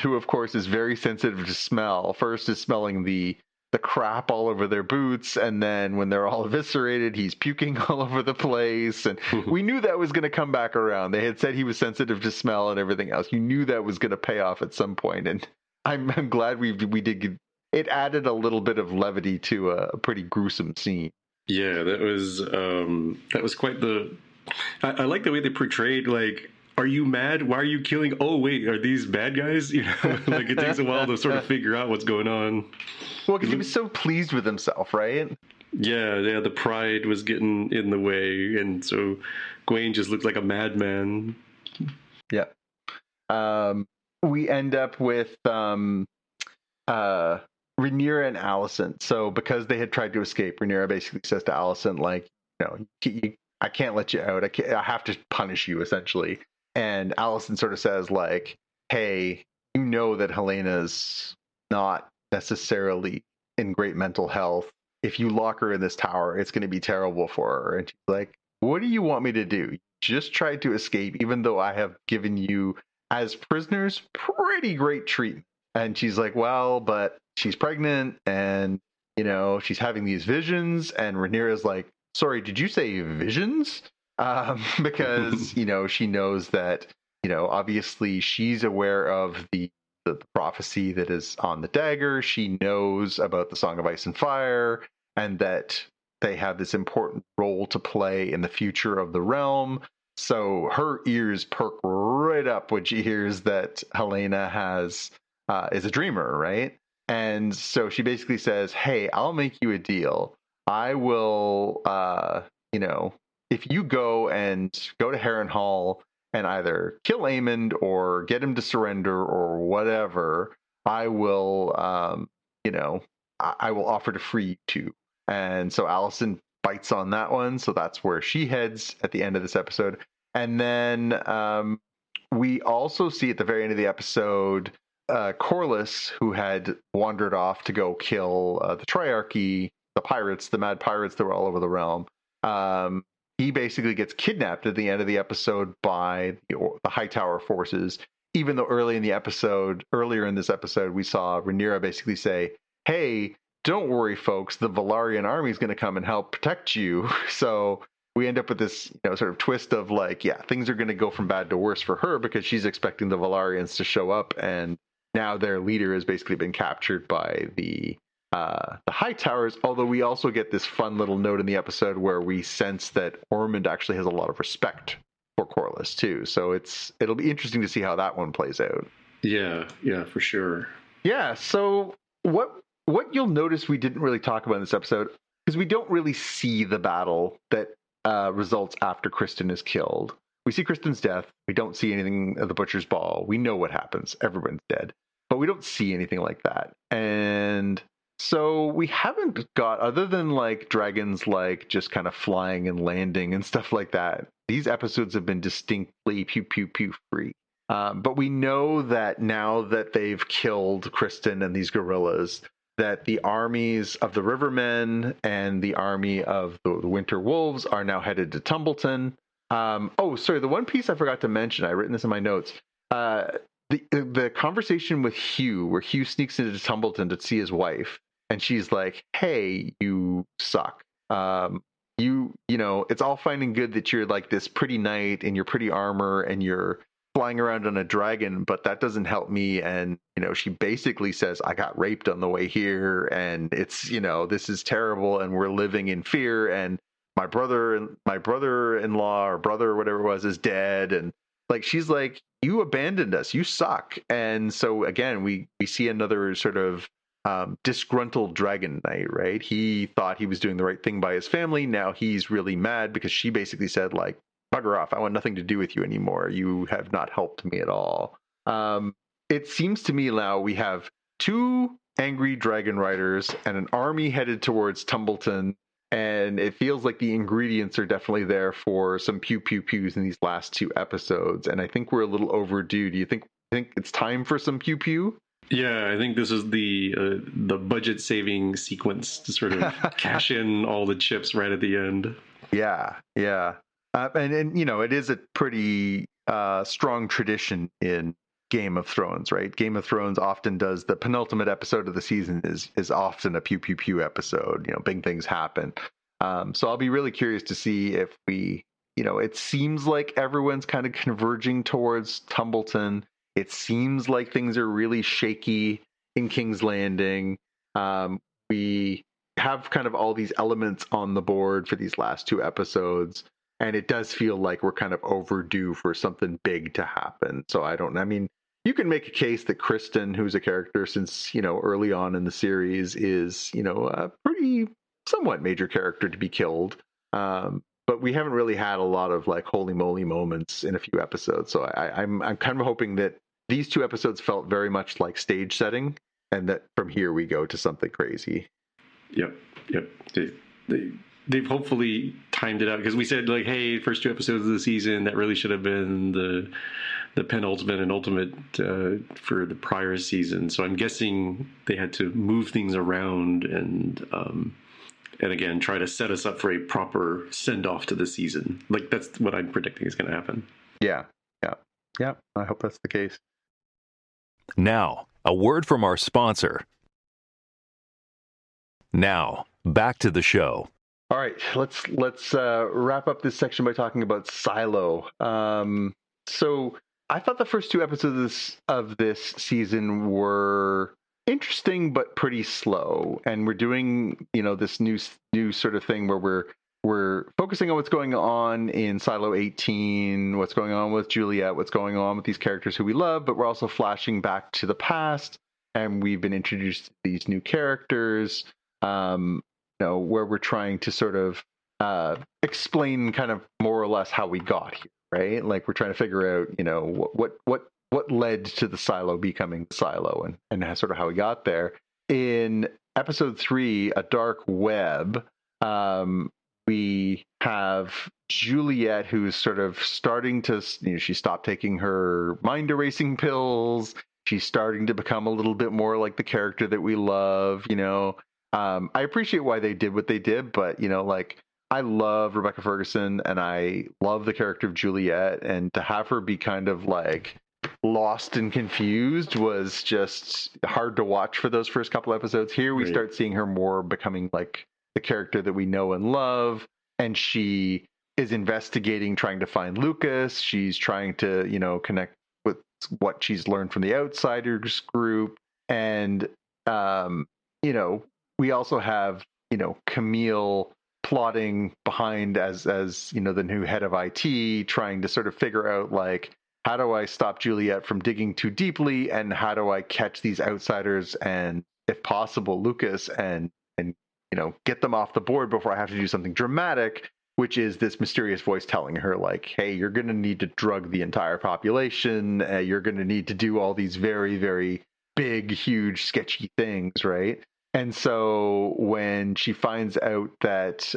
who of course is very sensitive to smell, first is smelling the crap all over their boots, and then when they're all eviscerated, he's puking all over the place. And we knew that was going to come back around. They had said he was sensitive to smell and everything else. You knew that was going to pay off at some point, and I'm glad we did get, it added a little bit of levity to a pretty gruesome scene. Yeah, that was quite the. I like the way they portrayed, like, are you mad? Why are you killing? Oh wait, are these bad guys? Like it takes a while to sort of figure out what's going on. Well, because he was so pleased with himself, right? Yeah, the pride was getting in the way, and so Gawain just looked like a madman. Yeah. We end up with Rhaenyra and Alicent. So because they had tried to escape, Rhaenyra basically says to Alicent, like, I can't let you out. I have to punish you, essentially. And Alicent sort of says, like, hey, you know that Helena's not necessarily in great mental health. If you lock her in this tower, it's going to be terrible for her. And she's like, what do you want me to do? Just try to escape, even though I have given you, as prisoners, pretty great treatment. And she's like, well, but she's pregnant, and, she's having these visions. And Rhaenyra's like, sorry, did you say visions? Because, she knows that, obviously she's aware of the prophecy that is on the dagger. She knows about the Song of Ice and Fire, and that they have this important role to play in the future of the realm. So her ears perk right up when she hears that Helena is a dreamer, right? And so she basically says, hey, I'll make you a deal. I will, if you go to Harrenhal and either kill Aemond or get him to surrender or whatever, I will, I will offer to free you two. And so Alicent bites on that one. So that's where she heads at the end of this episode. And then we also see at the very end of the episode, Corlys, who had wandered off to go kill the Triarchy, the pirates, the mad pirates that were all over the realm. He basically gets kidnapped at the end of the episode by the Hightower forces, even though earlier in this episode, we saw Rhaenyra basically say, hey, don't worry, folks, the Valyrian army is going to come and help protect you. So we end up with this, sort of twist of like, yeah, things are going to go from bad to worse for her because she's expecting the Valyrians to show up, and now their leader has basically been captured by the Hightowers. Although we also get this fun little note in the episode where we sense that Ormond actually has a lot of respect for Corlys too. So it'll be interesting to see how that one plays out. Yeah, for sure. Yeah. So what you'll notice we didn't really talk about in this episode, because we don't really see the battle that results after Kristen is killed. We see Kristen's death. We don't see anything of the Butcher's Ball. We know what happens. Everyone's dead. But we don't see anything like that. And so we haven't got, other than like dragons like just kind of flying and landing and stuff like that, these episodes have been distinctly pew pew pew free. But we know that now that they've killed Kristen and these gorillas, that the armies of the Rivermen and the army of the Winter Wolves are now headed to Tumbleton. The one piece I forgot to mention, I've written this in my notes. The conversation with Hugh, where Hugh sneaks into Tumbleton to see his wife, and she's like, hey, you suck. It's all fine and good that you're like this pretty knight in your pretty armor and you're flying around on a dragon, but that doesn't help me. And, she basically says, I got raped on the way here, and it's, this is terrible, and we're living in fear, and my brother-in-law or brother or whatever it was is dead. And like, she's like, you abandoned us, you suck. And so again, we see another sort of disgruntled Dragon Knight, right? He thought he was doing the right thing by his family. Now he's really mad because she basically said, like, bugger off. I want nothing to do with you anymore. You have not helped me at all. It seems to me now we have two angry dragon riders and an army headed towards Tumbleton. And it feels like the ingredients are definitely there for some pew pew pews in these last two episodes. And I think we're a little overdue. Do you think it's time for some pew pew? Yeah, I think this is the budget saving sequence to sort of cash in all the chips right at the end. Yeah. And you know, it is a pretty strong tradition in Game of Thrones, right? Game of Thrones often does the penultimate episode of the season is often a pew pew pew episode. You know, big things happen. So I'll be really curious to see if we, you know, it seems like everyone's kind of converging towards Tumbleton. It seems like things are really shaky in King's Landing. We have kind of all these elements on the board for these last two episodes. And it does feel like we're kind of overdue for something big to happen. So I mean, you can make a case that Kristen, who's a character since, you know, early on in the series, is, you know, a pretty somewhat major character to be killed. But we haven't really had a lot of like holy moly moments in a few episodes. So I'm kind of hoping that these two episodes felt very much like stage setting, and that from here we go to something crazy. Yep. They've hopefully timed it out, because we said, like, hey, first two episodes of the season, that really should have been the penultimate and ultimate for the prior season. So I'm guessing they had to move things around and again try to set us up for a proper send off to the season. Like, that's what I'm predicting is going to happen. Yeah. I hope that's the case. Now, a word from our sponsor. Now, back to the show. All right, let's wrap up this section by talking about Silo. So I thought the first two episodes of this season were interesting but pretty slow, and we're doing, you know, this new sort of thing where we're focusing on what's going on in Silo 18, what's going on with Juliet, what's going on with these characters who we love, but we're also flashing back to the past, and we've been introduced to these new characters. You know, where we're trying to sort of explain kind of more or less how we got here, right? Like, we're trying to figure out, you know, what led to the Silo becoming Silo, and sort of how we got there. In episode 3, A Dark Web, we have Juliet, who's sort of starting to, you know, she stopped taking her mind erasing pills. She's starting to become a little bit more like the character that we love, you know. I appreciate why they did what they did, but, you know, like, I love Rebecca Ferguson and I love the character of Juliet, and to have her be kind of like lost and confused was just hard to watch for those first couple episodes. Here we start seeing her more becoming like the character that we know and love, and she is investigating, trying to find Lucas. She's trying to, you know, connect with what she's learned from the Outsiders group, and you know, we also have, you know, Camille plotting behind as you know, the new head of IT, trying to sort of figure out, like, how do I stop Juliet from digging too deeply, and how do I catch these outsiders and, if possible, Lucas, and you know, get them off the board before I have to do something dramatic, which is this mysterious voice telling her, like, hey, you're going to need to drug the entire population. You're going to need to do all these very, very big, huge, sketchy things, right? And so when she finds out that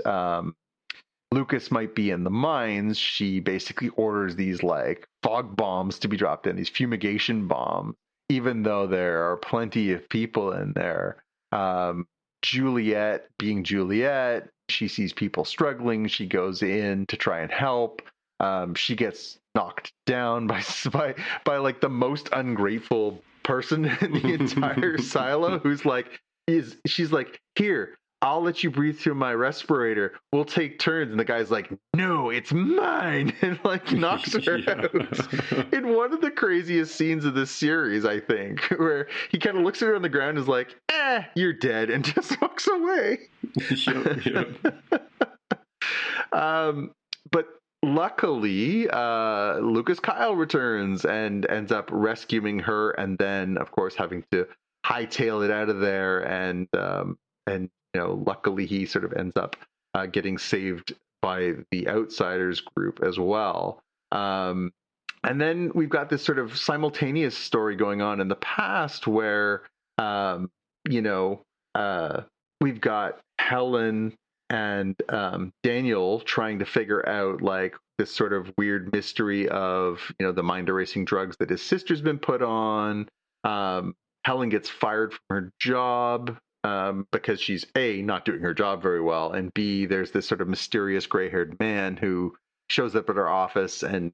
Lucas might be in the mines, she basically orders these like fog bombs to be dropped in, these fumigation bombs, even though there are plenty of people in there. Juliet, being Juliet, she sees people struggling. She goes in to try and help. She gets knocked down by like the most ungrateful person in the entire silo, who's like, she's like, here, I'll let you breathe through my respirator. We'll take turns. And the guy's like, no, it's mine. And like knocks her out in one of the craziest scenes of this series, I think, where he kind of looks at her on the ground and is like, you're dead, and just walks away. But luckily, Lucas Kyle returns and ends up rescuing her, and then, of course, having to hightail it out of there, and luckily he sort of ends up getting saved by the Outsiders group as well. And then we've got this sort of simultaneous story going on in the past where, we've got Helen and Daniel trying to figure out like this sort of weird mystery of, the mind erasing drugs that his sister's been put on. Helen gets fired from her job because she's A, not doing her job very well, and B, there's this sort of mysterious gray-haired man who shows up at her office, and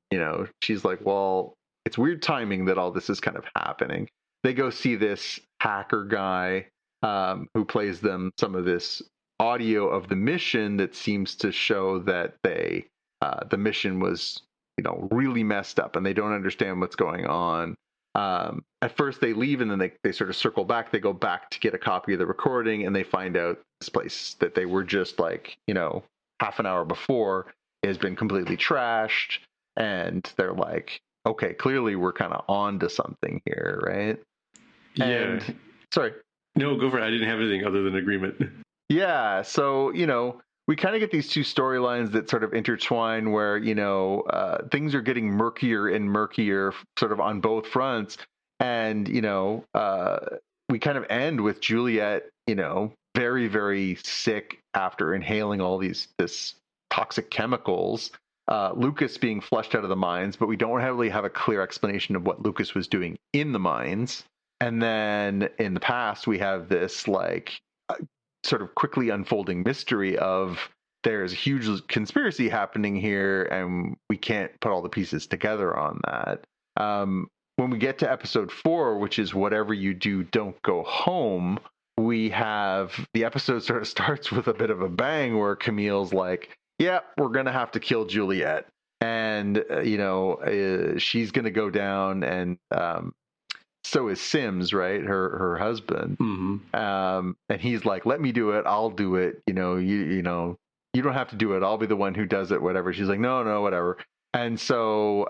she's like, well, it's weird timing that all this is kind of happening. They go see this hacker guy who plays them some of this audio of the mission that seems to show that the mission was really messed up and they don't understand what's going on. At first they leave, and then they sort of circle back. They go back to get a copy of the recording, and they find out this place that they were just like half an hour before has been completely trashed, and they're like, okay, clearly we're kind of on to something here, right? Yeah. Sorry. No, go for it. I didn't have anything other than agreement. Yeah. So, we kind of get these two storylines that sort of intertwine where, things are getting murkier and murkier sort of on both fronts. And, we kind of end with Juliet, very, very sick after inhaling all this toxic chemicals. Lucas being flushed out of the mines, but we don't really have a clear explanation of what Lucas was doing in the mines. And then in the past, we have this like sort of quickly unfolding mystery of there's a huge conspiracy happening here, and we can't put all the pieces together on that. When we get to episode 4, which is Whatever You Do, Don't Go Home, we have the episode sort of starts with a bit of a bang where Camille's like, yeah, we're going to have to kill Juliet. And, she's going to go down, and so is Sims, right? Her husband. Mm-hmm. And he's like, let me do it. I'll do it. You don't have to do it. I'll be the one who does it, whatever. She's like, no, whatever. And so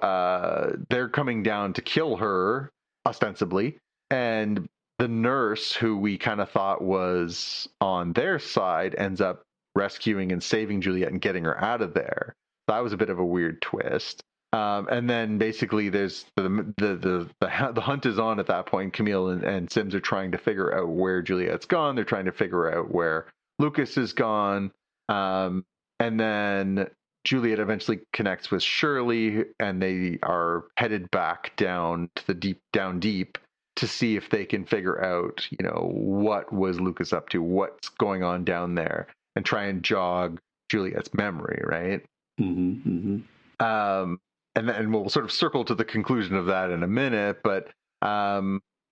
they're coming down to kill her, ostensibly. And the nurse, who we kind of thought was on their side, ends up rescuing and saving Juliet and getting her out of there. That was a bit of a weird twist. And then basically there's the hunt is on at that point. Camille and Sims are trying to figure out where Juliet's gone. They're trying to figure out where Lucas is gone. And then Juliet eventually connects with Shirley, and they are headed back down to the deep to see if they can figure out, what was Lucas up to, what's going on down there, and try and jog Juliet's memory, right? Mm-hmm, mm-hmm. And then we'll sort of circle to the conclusion of that in a minute. But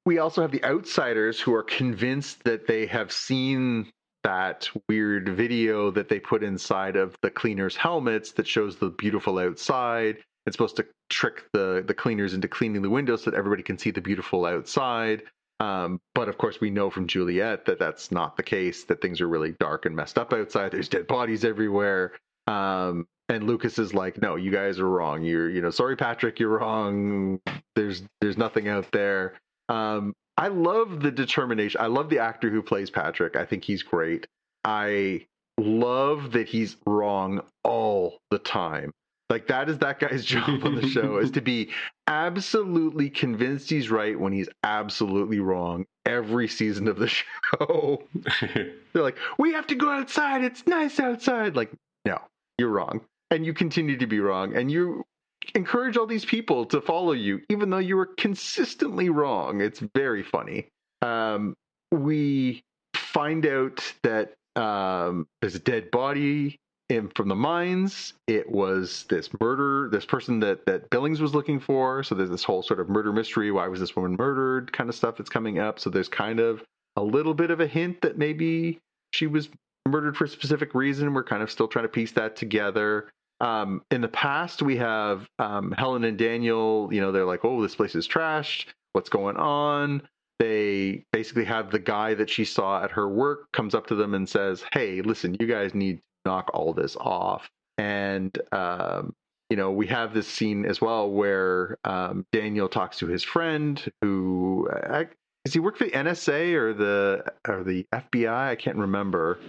we also have the Outsiders, who are convinced that they have seen that weird video that they put inside of the cleaners' helmets that shows the beautiful outside. It's supposed to trick the cleaners into cleaning the windows so that everybody can see the beautiful outside. But of course, we know from Juliet that that's not the case, that things are really dark and messed up outside. There's dead bodies everywhere. And Lucas is like, no, you guys are wrong. You're, sorry, Patrick, you're wrong. There's nothing out there. I love the determination. I love the actor who plays Patrick. I think he's great. I love that he's wrong all the time. Like, that is that guy's job on the show, is to be absolutely convinced he's right when he's absolutely wrong every season of the show. They're like, we have to go outside. It's nice outside. Like, no, you're wrong. And you continue to be wrong. And you encourage all these people to follow you, even though you were consistently wrong. It's very funny. We find out that there's a dead body from the mines. It was this person that Billings was looking for. So there's this whole sort of murder mystery. Why was this woman murdered kind of stuff that's coming up. So there's kind of a little bit of a hint that maybe she was murdered for a specific reason. We're kind of still trying to piece that together. In the past, we have Helen and Daniel, they're like, oh, this place is trashed. What's going on? They basically have the guy that she saw at her work comes up to them and says, hey, listen, you guys need to knock all this off. And, we have this scene as well where Daniel talks to his friend who Does he work for the NSA or the FBI? I can't remember.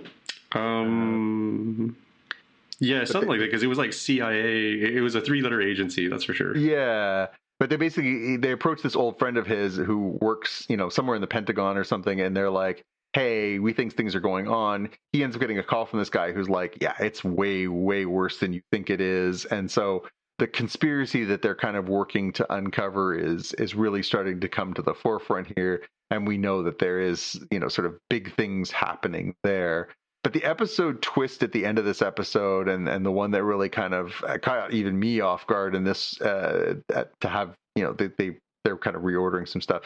Yeah, something like that, because it was like CIA. It was a 3-letter agency, that's for sure. Yeah. But they approach this old friend of his who works, somewhere in the Pentagon or something, and they're like, hey, we think things are going on. He ends up getting a call from this guy who's like, yeah, it's way, way worse than you think it is. And so the conspiracy that they're kind of working to uncover is really starting to come to the forefront here. And we know that there is, sort of big things happening there. But the episode twist at the end of this episode, and the one that really kind of caught even me off guard in this, to have, they're kind of reordering some stuff,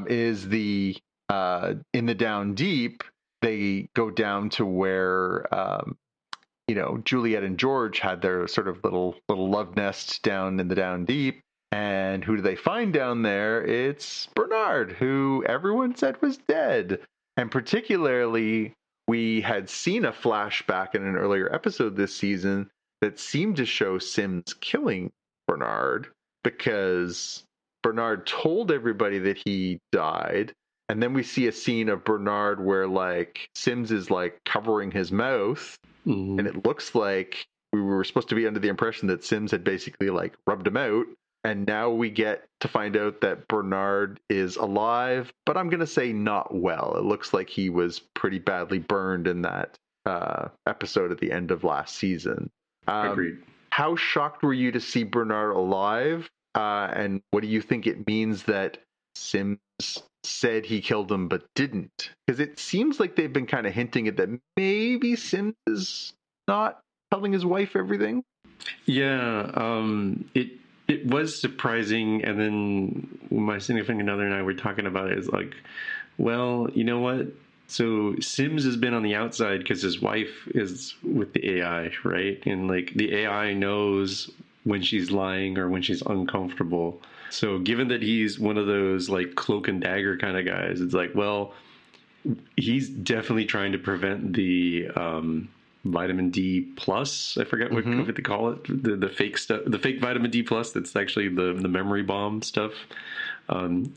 is the in the Down Deep, they go down to where Juliet and George had their sort of little love nest down in the Down Deep. And who do they find down there? It's Bernard, who everyone said was dead. And particularly, we had seen a flashback in an earlier episode this season that seemed to show Sims killing Bernard, because Bernard told everybody that he died. And then we see a scene of Bernard where like Sims is like covering his mouth. Mm-hmm. And it looks like we were supposed to be under the impression that Sims had basically like rubbed him out. And now we get to find out that Bernard is alive, but I'm going to say not well. It looks like he was pretty badly burned in that episode at the end of last season. Agreed. How shocked were you to see Bernard alive? And what do you think it means that Sims said he killed him but didn't? Because it seems like they've been kind of hinting at that maybe Sims is not telling his wife everything. Yeah, it was surprising, and then my significant other and I were talking about it. It's like, well, you know what? So Sims has been on the outside because his wife is with the AI, right? And like the AI knows when she's lying or when she's uncomfortable. So given that he's one of those like cloak and dagger kind of guys, it's like, well, he's definitely trying to prevent the vitamin D plus. I forget what they call it. The fake stuff, the fake vitamin D plus. That's actually the memory bomb stuff.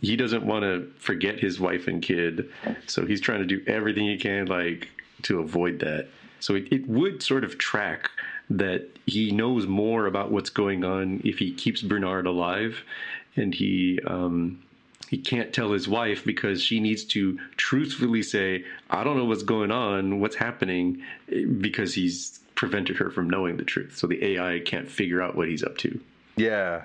He doesn't want to forget his wife and kid, so he's trying to do everything he can like to avoid that. So it would sort of track that he knows more about what's going on if he keeps Bernard alive, and he can't tell his wife because she needs to truthfully say, I don't know what's going on, what's happening, because he's prevented her from knowing the truth. So the AI can't figure out what he's up to. Yeah.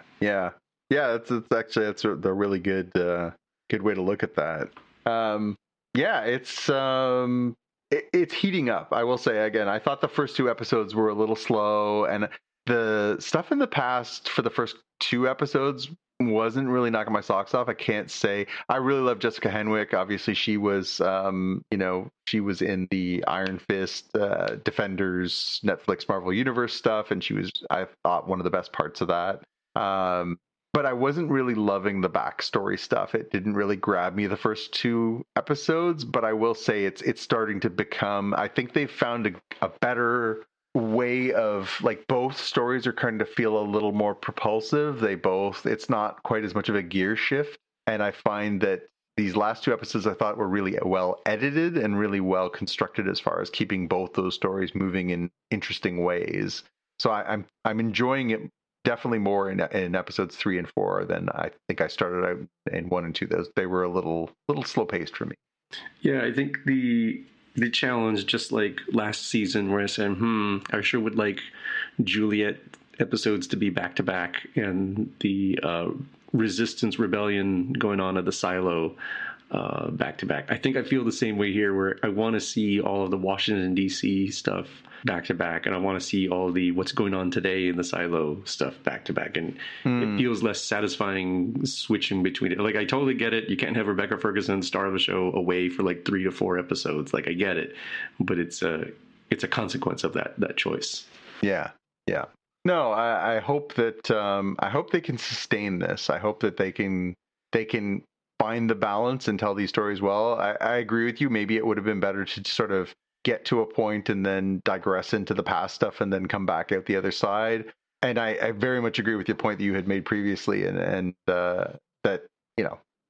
That's a really good way to look at that. It's heating up. I will say again, I thought the first 2 episodes were a little slow, and the stuff in the past for the first 2 episodes wasn't really knocking my socks off. I can't say I really love Jessica Henwick. Obviously, she was, she was in the Iron Fist, Defenders, Netflix Marvel Universe stuff, and she was, I thought, one of the best parts of that. But I wasn't really loving the backstory stuff. It didn't really grab me the first 2 episodes. But I will say it's starting to become. I think they've found a better way of, like, both stories are kind of feel a little more propulsive. It's not quite as much of a gear shift. And I find that these last 2 episodes I thought were really well edited and really well constructed as far as keeping both those stories moving in interesting ways. So I'm enjoying it definitely more in episodes 3 and 4 than I think I started out in 1 and 2. They were a little slow paced for me. Yeah, I think the challenge, just like last season, where I said, I sure would like Juliet episodes to be back to back, and the Resistance Rebellion going on at the silo back to back. I think I feel the same way here, where I want to see all of the Washington D.C. stuff back to back, and I want to see all the what's going on today in the silo stuff back to back, and it feels less satisfying switching between it. Like, I totally get it. You can't have Rebecca Ferguson, star of the show, away for like 3 to 4 episodes. Like, I get it, but it's a consequence of that choice. Yeah. No, I hope that I hope they can sustain this. I hope that they can find the balance and tell these stories well. I agree with you. Maybe it would have been better to sort of get to a point and then digress into the past stuff and then come back out the other side. And I very much agree with your point that you had made previously, and that,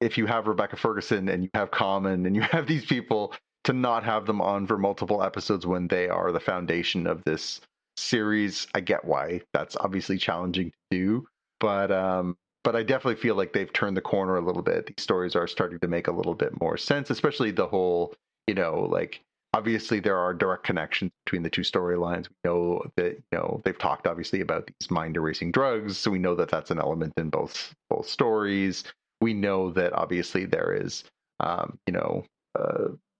if you have Rebecca Ferguson and you have Common and you have these people, to not have them on for multiple episodes when they are the foundation of this series. I get why that's obviously challenging to do, but I definitely feel like they've turned the corner a little bit. These stories are starting to make a little bit more sense, especially the whole, like, obviously there are direct connections between the two storylines. We know that, they've talked obviously about these mind erasing drugs, so we know that that's an element in both stories. We know that obviously there is,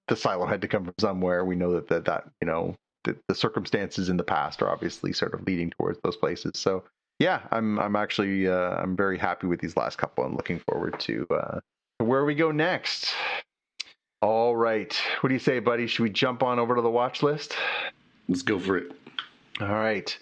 the silo had to come from somewhere. We know that the circumstances in the past are obviously sort of leading towards those places. So yeah, I'm actually I'm very happy with these last couple and looking forward to where we go next. All right, what do you say, buddy? Should we jump on over to the watch list? Let's go for it. All right,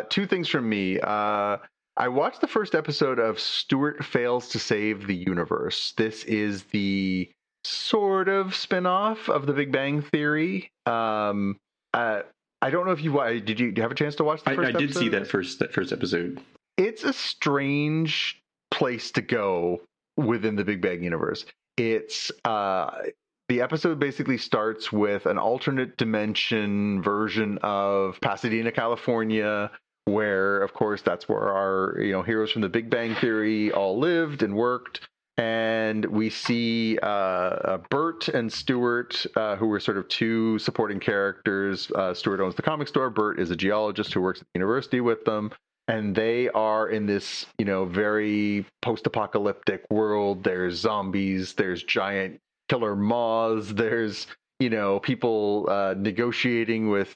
two things from me. I watched the first episode of Stuart Fails to Save the Universe. This is the sort of spin-off of The Big Bang Theory. I don't know if did you have a chance to watch the first episode? I did see that first episode. It's a strange place to go within the Big Bang universe. It's the episode basically starts with an alternate dimension version of Pasadena, California, where, of course, that's where our heroes from the Big Bang Theory all lived and worked. And we see Bert and Stuart, who were sort of two supporting characters. Stuart owns the comic store. Bert is a geologist who works at the university with them. And they are in this, very post-apocalyptic world. There's zombies. There's giant killer moths. There's, people negotiating with,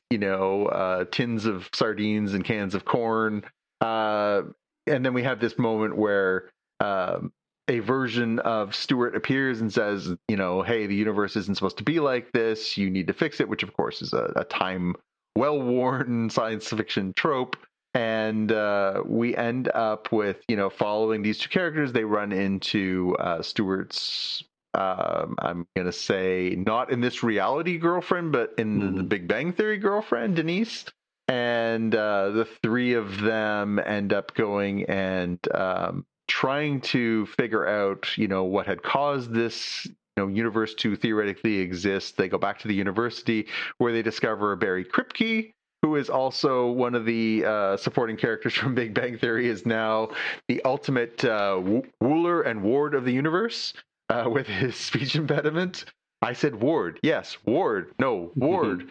tins of sardines and cans of corn. And then we have this moment where a version of Stuart appears and says, hey, the universe isn't supposed to be like this. You need to fix it, which, of course, is a time well-worn science fiction trope. And we end up with, following these two characters. They run into Stuart's, I'm going to say, not in this reality girlfriend, but in the Big Bang Theory girlfriend, Denise. And the three of them end up going and trying to figure out, what had caused this, universe to theoretically exist. They go back to the university where they discover Barry Kripke, who is also one of the supporting characters from Big Bang Theory, is now the ultimate Wooler and Ward of the universe with his speech impediment. I said Ward. Yes, Ward. No, Ward.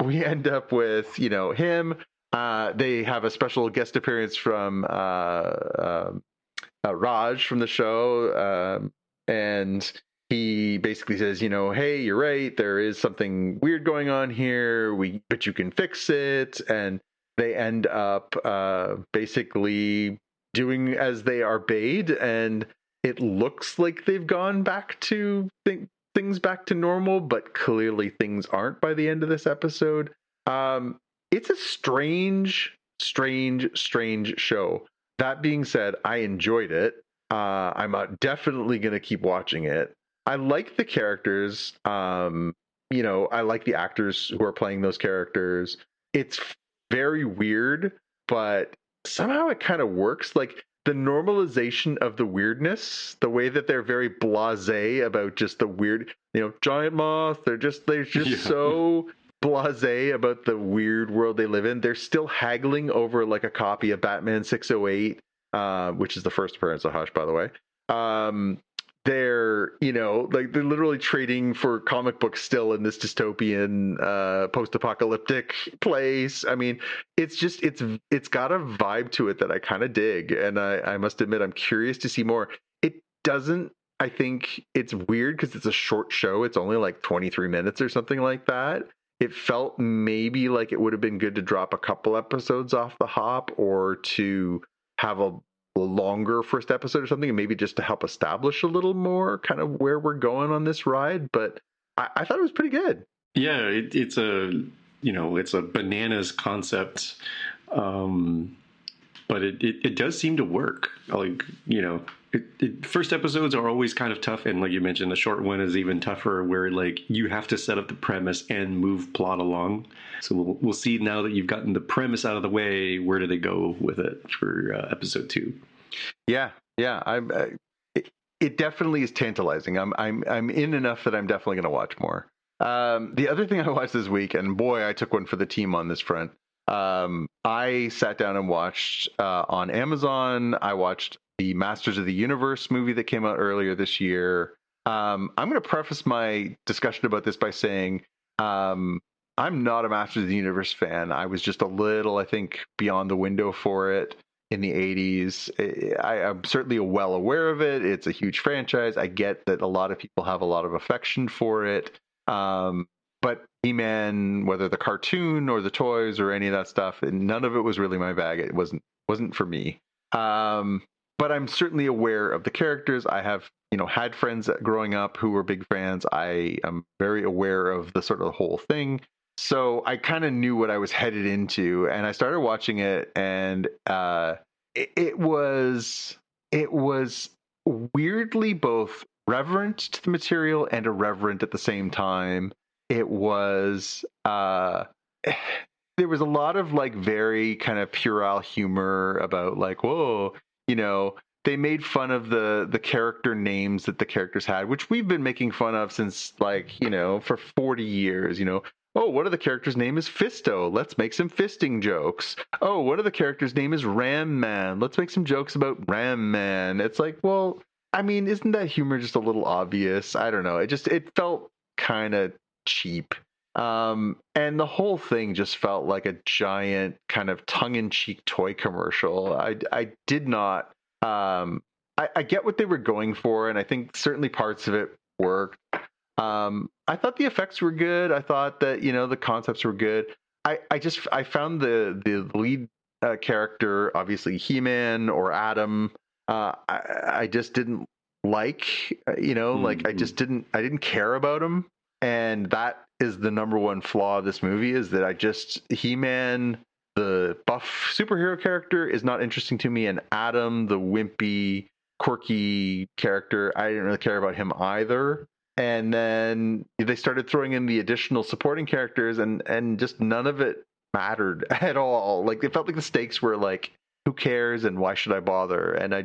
We end up with, him. They have a special guest appearance from Raj from the show. And he basically says, hey, you're right. There is something weird going on here. But you can fix it. And they end up basically doing as they are bade. And it looks like they've gone back to things back to normal, but clearly things aren't by the end of this episode. It's a strange show. That being said, I enjoyed it. I'm definitely going to keep watching it. I like the characters. I like the actors who are playing those characters. It's very weird, but somehow it kind of works. Like the normalization of the weirdness, the way that they're very blasé about just the weird, giant moth. They're just so blasé about the weird world they live in. They're still haggling over like a copy of Batman 608, which is the first appearance of Hush, by the way. They're they're literally trading for comic books still in this dystopian post-apocalyptic place. I mean, it's got a vibe to it that I kind of dig, and I must admit I'm curious to see more. It doesn't. I think it's weird because it's a short show. It's only like 23 minutes or something like that. It felt maybe like it would have been good to drop a couple episodes off the hop, or to have a longer first episode or something, and maybe just to help establish a little more kind of where we're going on this ride. But I thought it was pretty good. Yeah, it's a bananas concept, but it does seem to work. Like, first episodes are always kind of tough, and like you mentioned, the short one is even tougher, where like you have to set up the premise and move plot along. So we'll see now that you've gotten the premise out of the way, where do they go with it for episode 2? Yeah. it definitely is tantalizing. I'm in enough that I'm definitely going to watch more. The other thing I watched this week, and boy, I took one for the team on this front. I sat down and watched on Amazon. I watched the Masters of the Universe movie that came out earlier this year. I'm going to preface my discussion about this by saying I'm not a Masters of the Universe fan. I was just a little, I think, beyond the window for it in the 80s. I'm certainly well aware of it. It's a huge franchise. I get that a lot of people have a lot of affection for it. But He-Man, whether the cartoon or the toys or any of that stuff, and none of it was really my bag. It wasn't for me. But I'm certainly aware of the characters. I have, had friends growing up who were big fans. I am very aware of the sort of the whole thing. So I kind of knew what I was headed into, and I started watching it, and it was weirdly both reverent to the material and irreverent at the same time. It was there was a lot of like very kind of puerile humor about like, whoa, they made fun of the character names that the characters had, which we've been making fun of since like, for 40 years, Oh, one of the characters' name is Fisto. Let's make some fisting jokes. Oh, one of the characters' name is Ram Man. Let's make some jokes about Ram Man. It's like, well, I mean, isn't that humor just a little obvious? I don't know. It felt kind of cheap. And the whole thing just felt like a giant kind of tongue-in-cheek toy commercial. I did not. I get what they were going for, and I think certainly parts of it worked. I thought the effects were good. I thought that, the concepts were good. I found the lead character, obviously He-Man or Adam, I just didn't like, like I didn't care about him. And that is the number one flaw of this movie, is that He-Man, the buff superhero character, is not interesting to me. And Adam, the wimpy, quirky character, I didn't really care about him either. And then they started throwing in the additional supporting characters, and just none of it mattered at all. Like, it felt like the stakes were like, who cares and why should I bother? And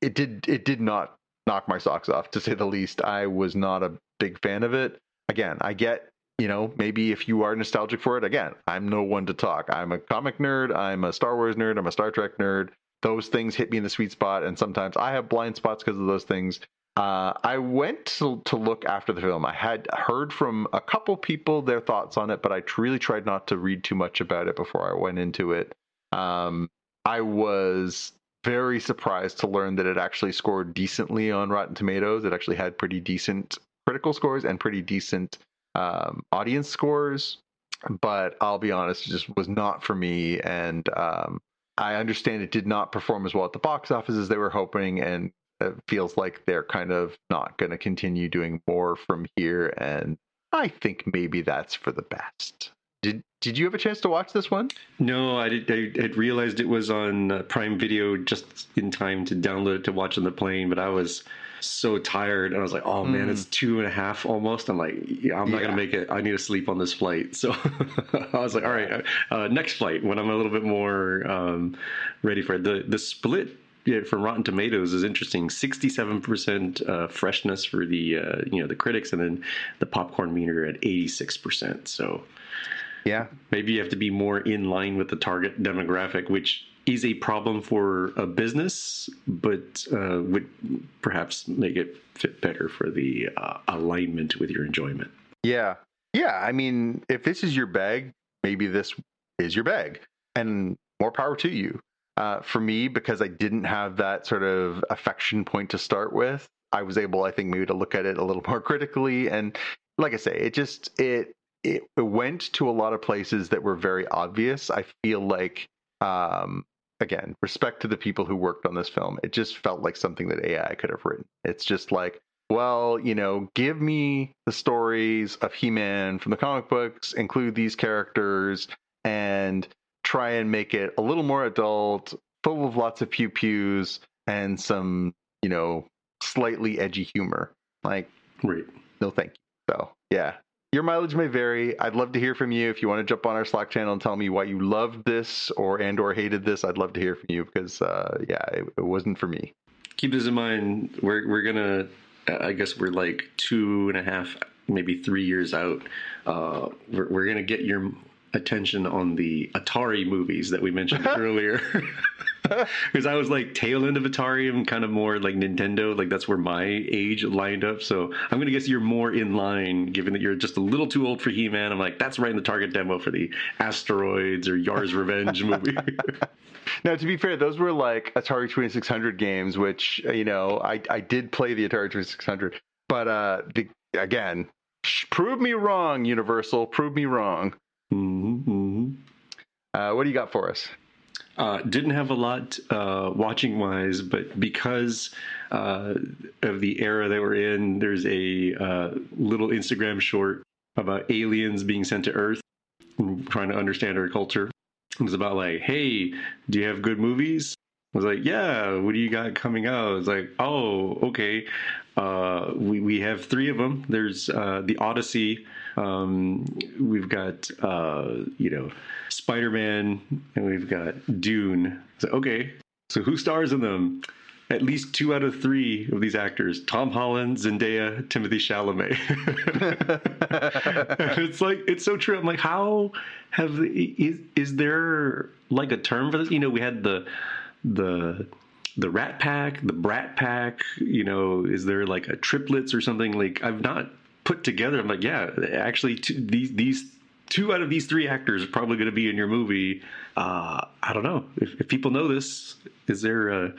it did not knock my socks off, to say the least. I was not a big fan of it. Again, I get, maybe if you are nostalgic for it, again, I'm no one to talk. I'm a comic nerd. I'm a Star Wars nerd. I'm a Star Trek nerd. Those things hit me in the sweet spot, and sometimes I have blind spots because of those things. I went to look after the film. I had heard from a couple people their thoughts on it, but I really tried not to read too much about it before I went into it. I was very surprised to learn that it actually scored decently on Rotten Tomatoes. It actually had pretty decent critical scores and pretty decent audience scores. But I'll be honest, it just was not for me. And I understand it did not perform as well at the box office as they were hoping, and it feels like they're kind of not going to continue doing more from here. And I think maybe that's for the best. Did you have a chance to watch this one? No, I had realized it was on Prime Video just in time to download it to watch on the plane, but I was so tired, and I was like, oh man, it's 2.5 almost. I'm like, I'm not going to make it. I need to sleep on this flight. So I was like, all right, next flight when I'm a little bit more ready for it. The split from Rotten Tomatoes is interesting. 67% freshness for the the critics, and then the popcorn meter at 86%. So yeah, maybe you have to be more in line with the target demographic, which is a problem for a business, but would perhaps make it fit better for the alignment with your enjoyment. Yeah. I mean, if this is your bag, maybe this is your bag, and more power to you. For me, because I didn't have that sort of affection point to start with, I was able, I think, maybe to look at it a little more critically. And like I say, it went to a lot of places that were very obvious. I feel like, again, respect to the people who worked on this film. It just felt like something that AI could have written. It's just like, well, give me the stories of He-Man from the comic books, include these characters, and try and make it a little more adult, full of lots of pew-pews and some, slightly edgy humor. Like, right. No, thank you. So, yeah. Your mileage may vary. I'd love to hear from you. If you want to jump on our Slack channel and tell me why you loved this or hated this, I'd love to hear from you, because, it wasn't for me. keep this in mind. We're gonna, I guess we're like 2.5, maybe 3 years out. We're gonna get your attention on the Atari movies that we mentioned earlier. Because I was like tail end of Atari and kind of more like Nintendo, like that's where my age lined up. So I'm gonna guess you're more in line, given that you're just a little too old for He-Man. I'm like, that's right in the target demo for the Asteroids or Yar's Revenge movie. Now, to be fair, those were like Atari 2600 games, which, you know, I did play the Atari 2600. But again, prove me wrong, Universal. Prove me wrong. Mm-hmm. What do you got for us? Didn't have a lot watching wise, but because of the era that we're in, there's a little Instagram short about aliens being sent to Earth and trying to understand our culture. It was about like, hey, do you have good movies? I was like, yeah, what do you got coming out? I was like, oh, okay. We have 3 of them. There's the Odyssey. We've got, Spider-Man, and we've got Dune. So, okay, so who stars in them? At least 2 out of 3 of these actors: Tom Holland, Zendaya, Timothée Chalamet. It's like, it's so true. I'm like, how is there like a term for this? You know, we had the Rat Pack, the Brat Pack. You know, is there like a triplets or something? Like, I've not put together. I'm like, yeah, actually, these 2 out of these 3 actors are probably going to be in your movie. I don't know if people know this. Is there a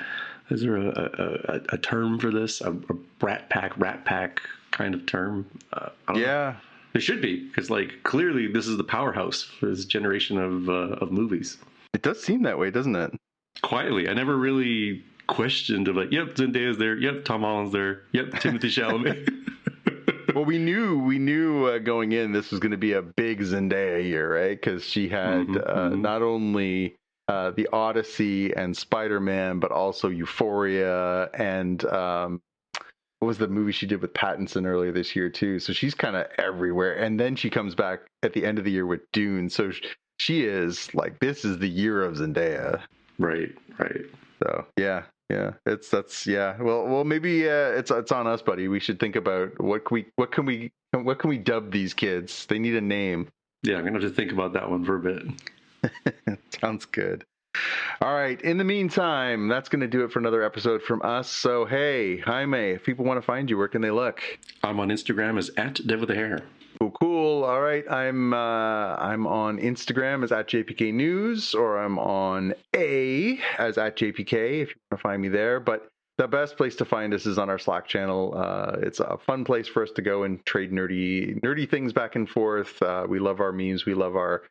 term for this? A Brat Pack, Rat Pack kind of term? I don't know. There should be, because like clearly this is the powerhouse for this generation of movies. It does seem that way, doesn't it? Quietly, I never really questioned of like, yep, Zendaya's there, yep, Tom Holland's there, yep, Timothée Chalamet. Well, we knew going in this was going to be a big Zendaya year, right? Because she had not only the Odyssey and Spider-Man, but also Euphoria and what was the movie she did with Pattinson earlier this year too? So she's kind of everywhere. And then she comes back at the end of the year with Dune. So she is like, this is the year of Zendaya. Right. So yeah. Well, maybe it's on us, buddy. We should think about what can we dub these kids? They need a name. Yeah, I'm gonna have to think about that one for a bit. Sounds good. All right. In the meantime, that's going to do it for another episode from us. So, hey, Jaime, if people want to find you, where can they look? I'm on Instagram as @DevWithTheHair. Cool. All right. I'm on Instagram as @JPK News, or I'm on as @JPK if you want to find me there. But the best place to find us is on our Slack channel. It's a fun place for us to go and trade nerdy things back and forth. We love our memes. We love our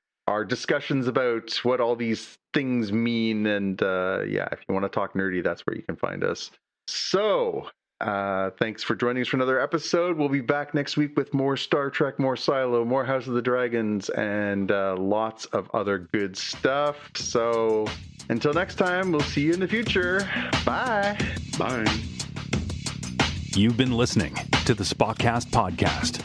discussions about what all these things mean. And if you want to talk nerdy, that's where you can find us. So thanks for joining us for another episode. We'll be back next week with more Star Trek, more Silo, more House of the Dragons, and lots of other good stuff. So until next time, we'll see you in the future. Bye. You've been listening to the Spotcast podcast.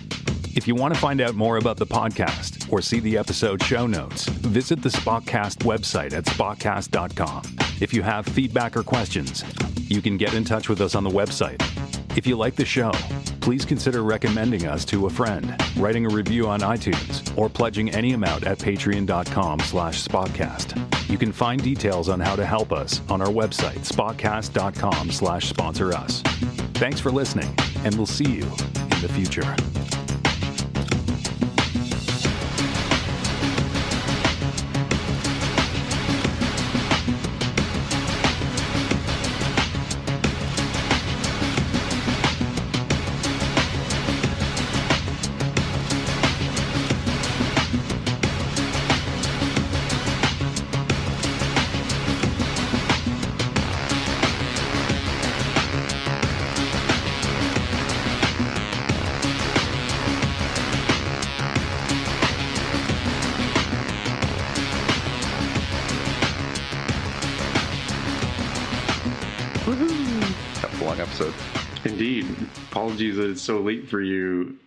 If you want to find out more about the podcast or see the episode show notes, visit the Spotcast website at spotcast.com. If you have feedback or questions, you can get in touch with us on the website. If you like the show, please consider recommending us to a friend, writing a review on iTunes, or pledging any amount at patreon.com/spotcast. You can find details on how to help us on our website, spotcast.com/sponsor us. Thanks for listening, and we'll see you in the future. That was a long episode. Indeed. Apologies that it's so late for you.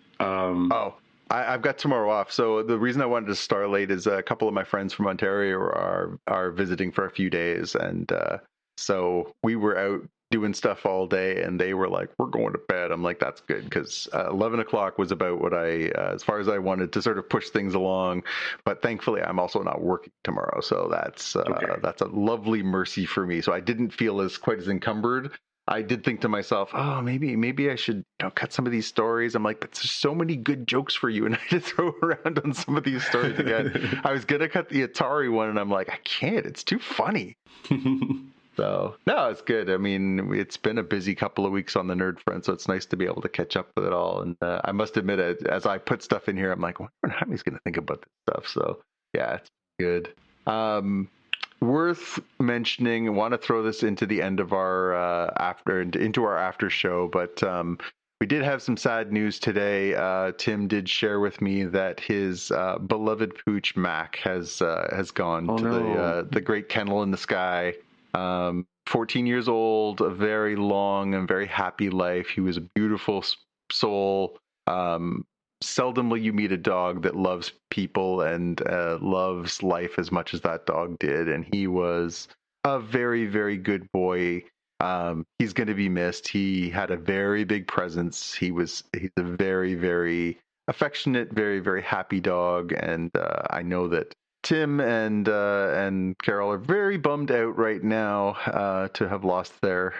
I've got tomorrow off. So the reason I wanted to start late is a couple of my friends from Ontario are visiting for a few days. And so we were out doing stuff all day, and they were like, we're going to bed. I'm like, that's good, because 11 o'clock was about what I, as far as I wanted to sort of push things along. But thankfully, I'm also not working tomorrow, so that's a lovely mercy for me. So I didn't feel quite as encumbered. I did think to myself, oh, maybe I should cut some of these stories. I'm like, but there's so many good jokes for you, and I had to throw around on some of these stories again. I was gonna cut the Atari one, and I'm like, I can't. It's too funny. So no, it's good. I mean, it's been a busy couple of weeks on the nerd front, so it's nice to be able to catch up with it all. And I must admit, as I put stuff in here, I'm like, I wonder how he's going to think about this stuff. So yeah, it's good. Worth mentioning. I want to throw this into the end of our into our after show, but we did have some sad news today. Tim did share with me that his beloved pooch Mac has gone the great kennel in the sky. 14 years old, a very long and very happy life. He was a beautiful soul. Seldom will you meet a dog that loves people and loves life as much as that dog did. And he was a very, very good boy. He's going to be missed. He had a very big presence. He's a very, very affectionate, very, very happy dog. And I know that Tim and Carol are very bummed out right now to have lost their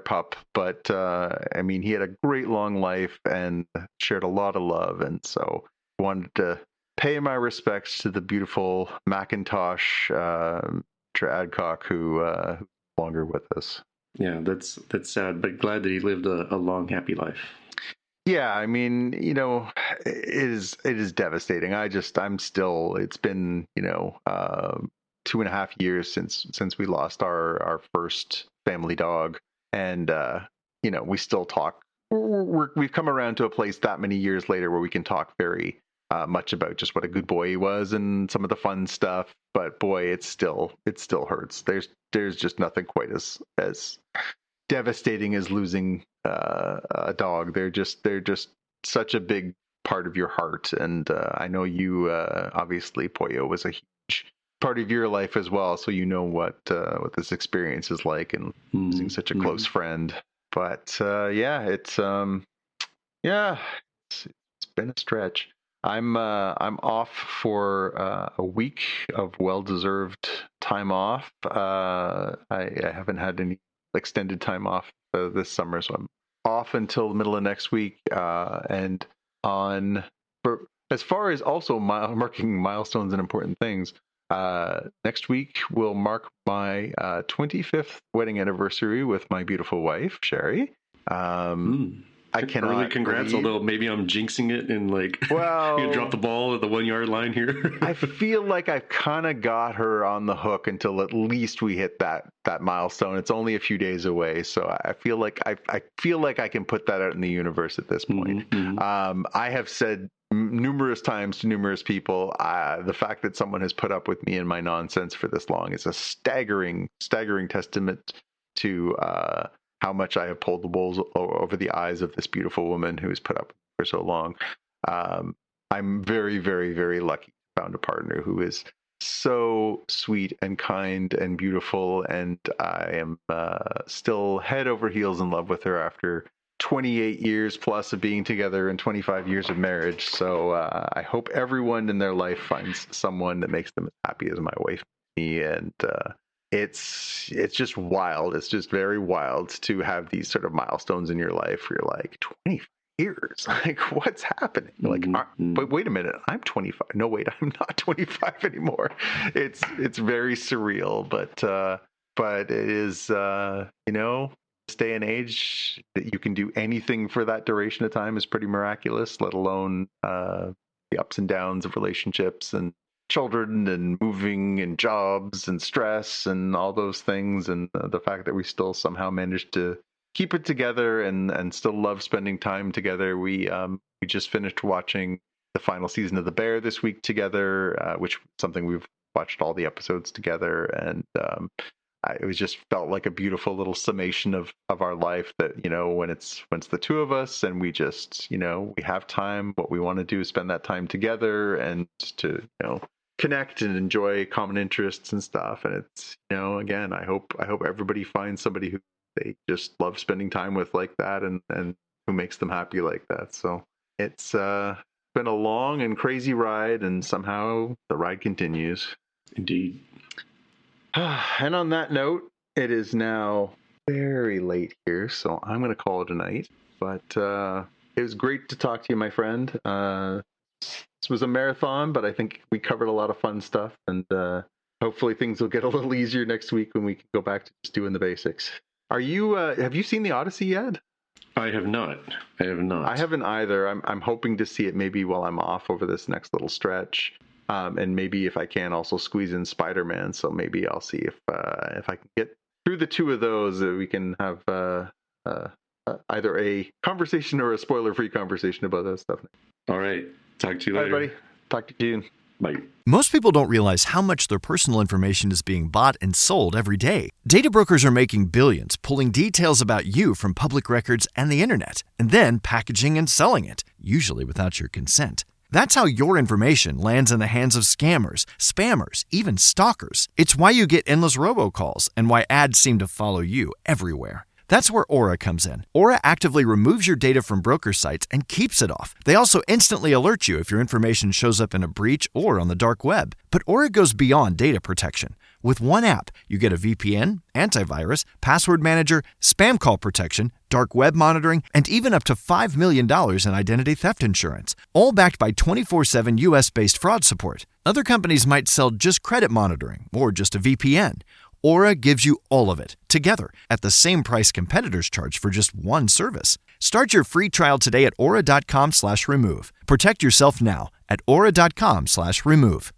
pup. But I mean, he had a great long life and shared a lot of love, and so wanted to pay my respects to the beautiful Macintosh Adcock who's no longer with us. Yeah, that's sad, but glad that he lived a long, happy life. Yeah, I mean, it is devastating. It's been, 2.5 years since we lost our first family dog. And, we still talk. We've come around to a place that many years later where we can talk very much about just what a good boy he was and some of the fun stuff. But boy, it still hurts. There's just nothing quite as devastating as losing a dog. They're just such a big part of your heart. And I know you obviously Pollo was a huge part of your life as well, so you know what this experience is like, and losing such a close friend. But it's been a stretch. I'm off for a week of well-deserved time off. I haven't had any extended time off this summer, so I'm off until the middle of next week. And as far as also marking milestones and important things, next week will mark my 25th wedding anniversary with my beautiful wife, Sherry. I cannot really congrats, although maybe I'm jinxing it and you're gonna drop the ball at the 1 yard line here. I feel like I've kind of got her on the hook until at least we hit that milestone. It's only a few days away, so I feel like I can put that out in the universe at this point. I have said numerous times to numerous people, the fact that someone has put up with me and my nonsense for this long is a staggering testament to how much I have pulled the wool over the eyes of this beautiful woman who has put up for so long. I'm very, very, very lucky to found a partner who is so sweet and kind and beautiful, and I am still head over heels in love with her after 28 years plus of being together and 25 years of marriage. So I hope everyone in their life finds someone that makes them as happy as my wife and me. And it's just wild. It's just very wild to have these sort of milestones in your life where you're like, 25 years, like what's happening? Like, but wait a minute, I'm 25. No, wait, I'm not 25 anymore. It's very surreal, but it is, this day and age that you can do anything for that duration of time is pretty miraculous, let alone the ups and downs of relationships and children and moving and jobs and stress and all those things, and the fact that we still somehow managed to keep it together and still love spending time together. We just finished watching the final season of The Bear this week together, which is something we've watched all the episodes together, and it was just felt like a beautiful little summation of our life that, when it's the two of us and we just, we have time, what we want to do is spend that time together and to, connect and enjoy common interests and stuff. And it's, again, I hope everybody finds somebody who they just love spending time with like that, and who makes them happy like that. So it's been a long and crazy ride, and somehow the ride continues. Indeed. And on that note, it is now very late here, so I'm going to call it a night. But it was great to talk to you, my friend. This was a marathon, but I think we covered a lot of fun stuff, and hopefully things will get a little easier next week when we can go back to just doing the basics. Are you? Have you seen the Odyssey yet? I have not. I haven't either. I'm hoping to see it maybe while I'm off over this next little stretch, and maybe if I can also squeeze in Spider-Man. So maybe I'll see if I can get through the two of those, we can have either a conversation or a spoiler-free conversation about that stuff. All right. Talk to you later. All right, buddy. Talk to you soon. Bye. Most people don't realize how much their personal information is being bought and sold every day. Data brokers are making billions, pulling details about you from public records and the internet, and then packaging and selling it, usually without your consent. That's how your information lands in the hands of scammers, spammers, even stalkers. It's why you get endless robocalls and why ads seem to follow you everywhere. That's where Aura comes in. Aura actively removes your data from broker sites and keeps it off. They also instantly alert you if your information shows up in a breach or on the dark web. But Aura goes beyond data protection. With one app, you get a VPN, antivirus, password manager, spam call protection, dark web monitoring, and even up to $5 million in identity theft insurance. All backed by 24/7 US-based fraud support. Other companies might sell just credit monitoring or just a VPN. Aura gives you all of it, together, at the same price competitors charge for just one service. Start your free trial today at aura.com/remove. Protect yourself now at aura.com/remove.